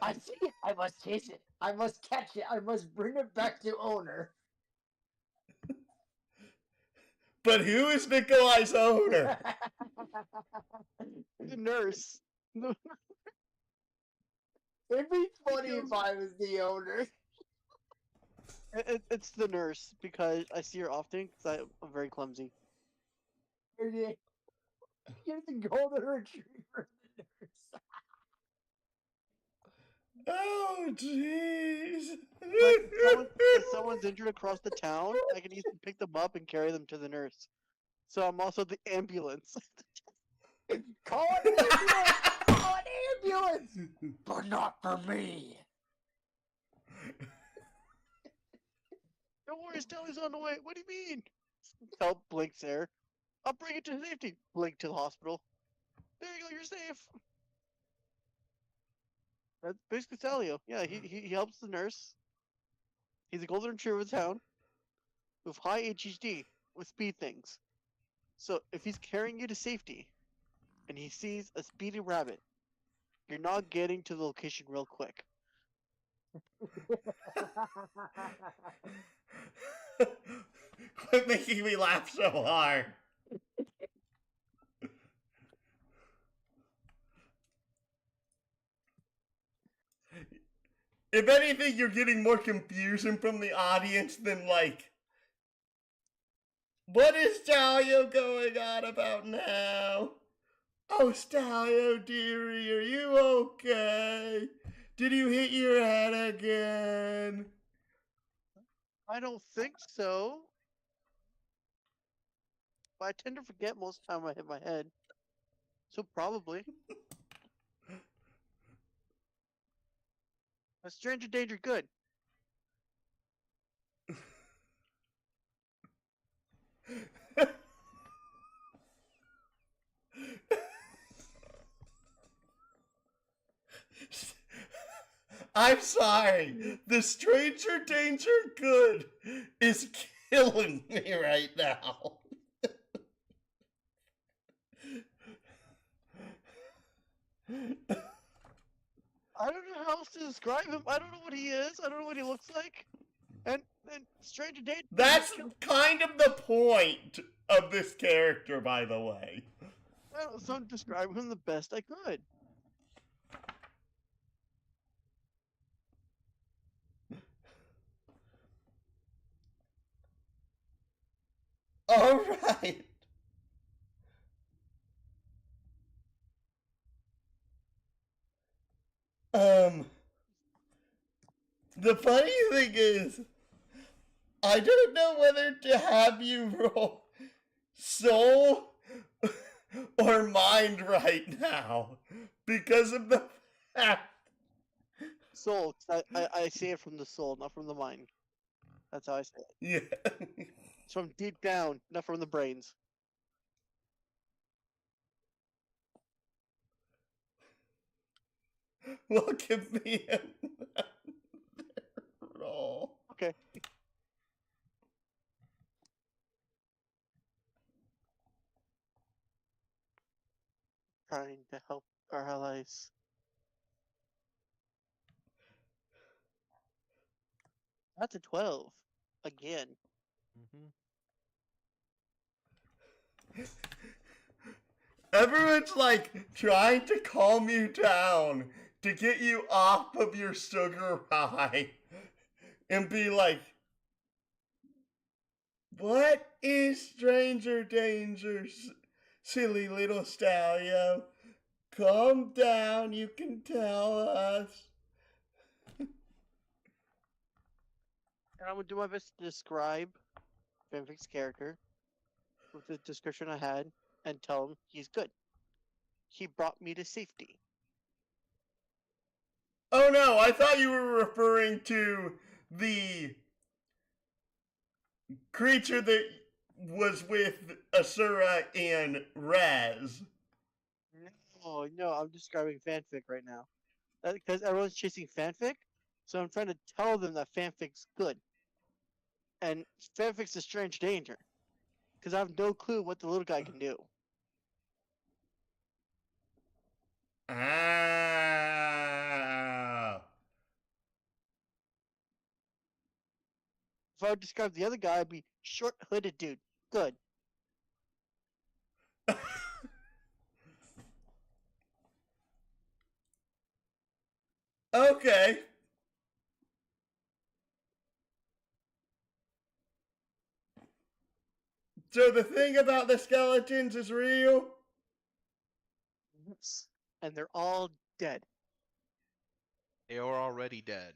I see it. I must chase it. I must catch it. I must bring it back to owner. But who is Nikolai's owner? The nurse. No, It'd be funny if I was the owner. it's the nurse because I see her often because I'm very clumsy. You're the golden retriever. The nurse. Oh, jeez. If someone's injured across the town, I can easily pick them up and carry them to the nurse. So I'm also the ambulance. Call an ambulance! Call an ambulance! But not for me. Don't worry, Stelly's on the way. What do you mean? Tell Blink's there. I'll bring it to safety. Blink to the hospital. There you go, you're safe. That's basically Stalio. Yeah, he helps the nurse. He's a golden retriever of the town with high HHD with speed things. So if he's carrying you to safety and he sees a speedy rabbit, you're not getting to the location real quick. Quit making me laugh so hard. If anything, you're getting more confusion from the audience than, like, what is Stalio going on about now? Oh, Stalio, dearie, are you okay? Did you hit your head again? I don't think so. But I tend to forget most of the time I hit my head. So probably. A stranger danger good. I'm sorry. The stranger danger good is killing me right now. I don't know how else to describe him. I don't know what he is. I don't know what he looks like. And Stranger Danger. That's kind of the point of this character, by the way. I don't, so I'm describing him the best I could. All right. The funny thing is, I don't know whether to have you roll soul or mind right now because of the fact. Soul. 'Cause I say it from the soul, not from the mind. That's how I say it. Yeah. It's from deep down, not from the brains. Well, give me a roll. Okay. Trying to help our allies. That's a 12. Again. Everyone's like trying to calm you down to get you off of your sugar high and be like, what is stranger danger, silly little stallion? Calm down, you can tell us. And I'm gonna do my best to describe Fanfic's character with the description I had and tell him he's good. He brought me to safety. Oh no, I thought you were referring to the creature that was with Asura and Raz. No, I'm describing fanfic right now. Because everyone's chasing fanfic, so I'm trying to tell them that fanfic's good. And fanfic's a strange danger. Because I have no clue what the little guy can do. Ah. If I would describe the other guy, I'd be short hooded dude. Good. Okay. So the thing about the skeletons is real? Yes. And they're all dead. They are already dead.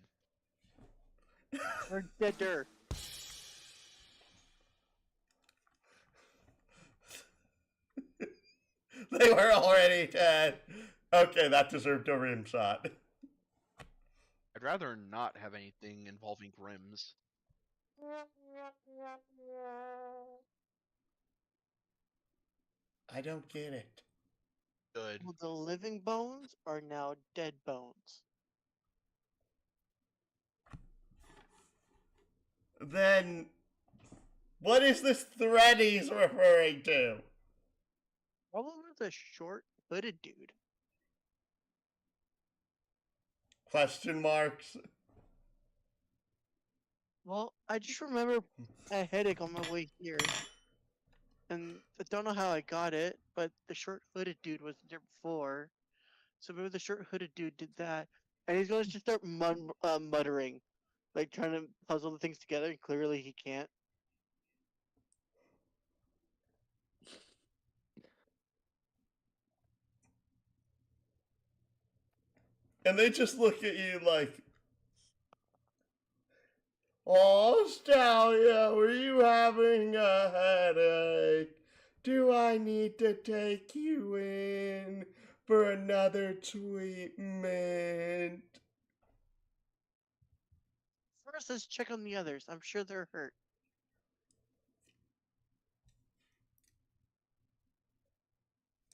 They're deader. They were already dead. Okay, that deserved a rim shot. I'd rather not have anything involving rims. I don't get it. Good. Well, the living bones are now dead bones. Then, what is this thread he's referring to? Probably the short hooded dude. Question marks. Well, I just remember a headache on my way here. And I don't know how I got it, but the short hooded dude was there before. So maybe the short hooded dude did that. And he's going to just start muttering. Like trying to puzzle the things together, and clearly he can't. And they just look at you like, oh, Stalia, were you having a headache? Do I need to take you in for another treatment? First, let's check on the others. I'm sure they're hurt.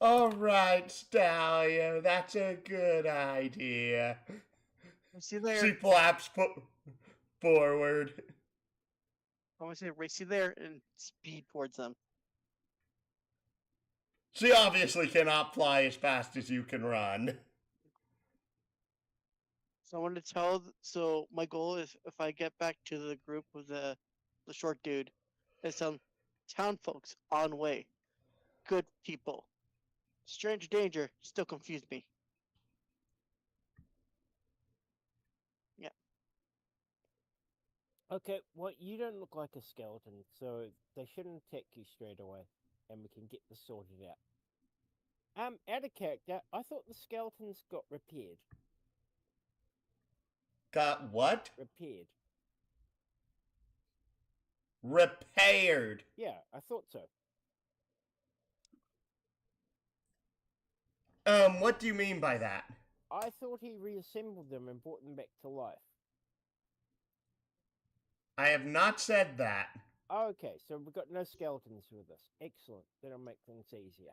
All right, Stalia, that's a good idea. Race you there. She flaps forward. I want to say race you there and speed towards them. She obviously cannot fly as fast as you can run. So I want to tell. So my goal is, if I get back to the group with the short dude, is some town folks on way, good people. Stranger danger still confused me. Yeah. Okay, well, you don't look like a skeleton, so they shouldn't attack you straight away, and we can get this sorted out. Out of character, I thought the skeletons got repaired. Got what? Repaired. Repaired. Yeah, I thought so. What do you mean by that? I thought he reassembled them and brought them back to life. I have not said that. Okay, so we've got no skeletons with us. Excellent. That'll make things easier.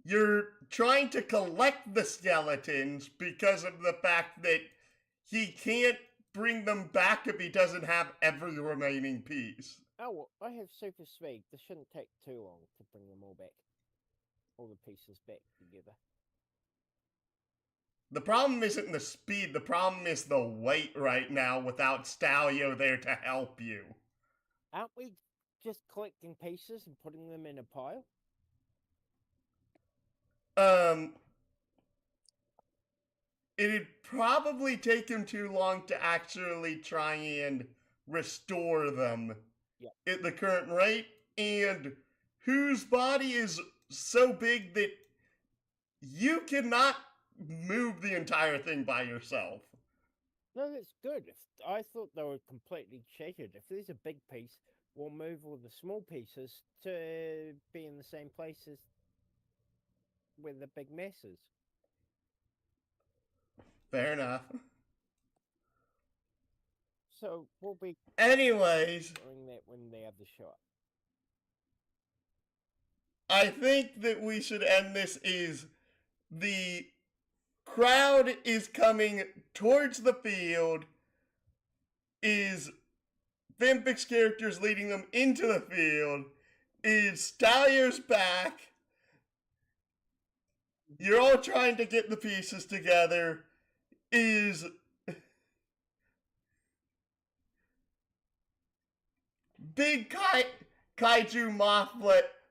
You're trying to collect the skeletons because of the fact that he can't bring them back if he doesn't have every remaining piece. Oh, well, I have super speed. This shouldn't take too long to bring them all back. All the pieces back together. The problem isn't the speed, the problem is the weight right now without Stalio there to help you. Aren't we just collecting pieces and putting them in a pile? It'd probably take him too long to actually try and restore them at the current rate, and whose body is so big that you cannot move the entire thing by yourself. No, that's good. I thought they were completely shattered. If there's a big piece, we'll move all the small pieces to be in the same place as where the big mess is. Fair enough. So we'll be Anyways, doing that when they have the shot. I think that we should end this is the crowd is coming towards the field, is Vimpix characters leading them into the field, is Stalio's back, you're all trying to get the pieces together, is big kaiju moth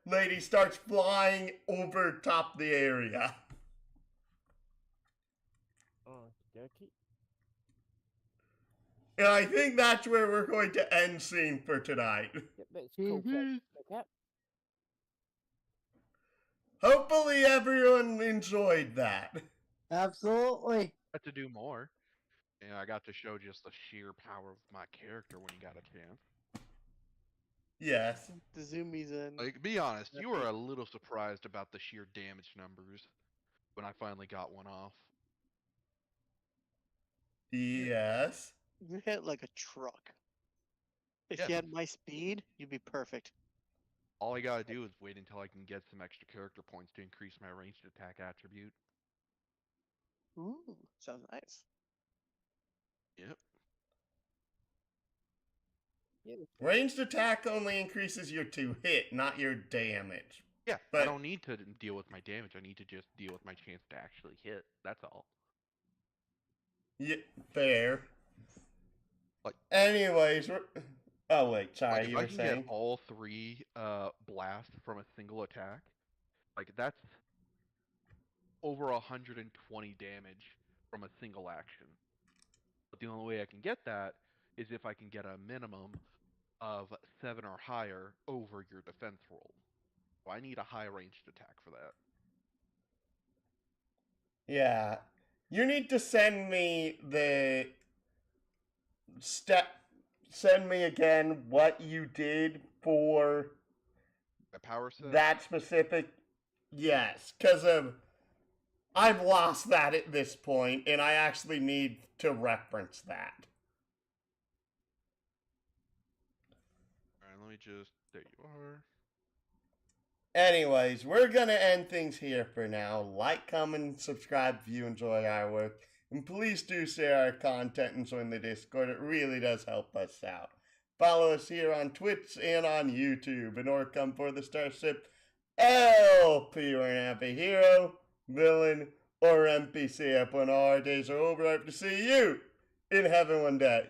lady starts flying over top the area. Oh, dokie. And I think that's where we're going to end scene for tonight. Yep, that's cool. Okay. Hopefully everyone enjoyed that. Absolutely. Got to do more. And I got to show just the sheer power of my character when you got a chance. Yes. The zoomies in. Like, be honest, you were a little surprised about the sheer damage numbers when I finally got one off. Yes. You hit like a truck. If Yeah. you had my speed, you'd be perfect. All I gotta do is wait until I can get some extra character points to increase my ranged attack attribute. Ooh, sounds nice. Yep. Yeah, Ranged attack only increases your to hit, not your damage. Yeah, But- I don't need to deal with my damage. I need to just deal with my chance to actually hit. That's all. Yeah, fair. Like- Anyways, oh wait, sorry, Like, if you I were can saying? get all three blasts from a single attack, like that's over 120 damage from a single action. But the only way I can get that is if I can get a minimum of 7 or higher over your defense roll. So I need a high ranged attack for that. Yeah. You need to send me the send me again what you did for The power set. that specific. Yes, because I've lost that at this point, and I actually need to reference that. Alright, let me just. There you are. Anyways, we're gonna end things here for now. Like, comment, subscribe if you enjoy our work. And please do share our content and join the Discord. It really does help us out. Follow us here on Twitch and on YouTube. And or come for the starship LP or an happy hero, villain, or NPC up when all our days are over. I hope to see you in heaven one day.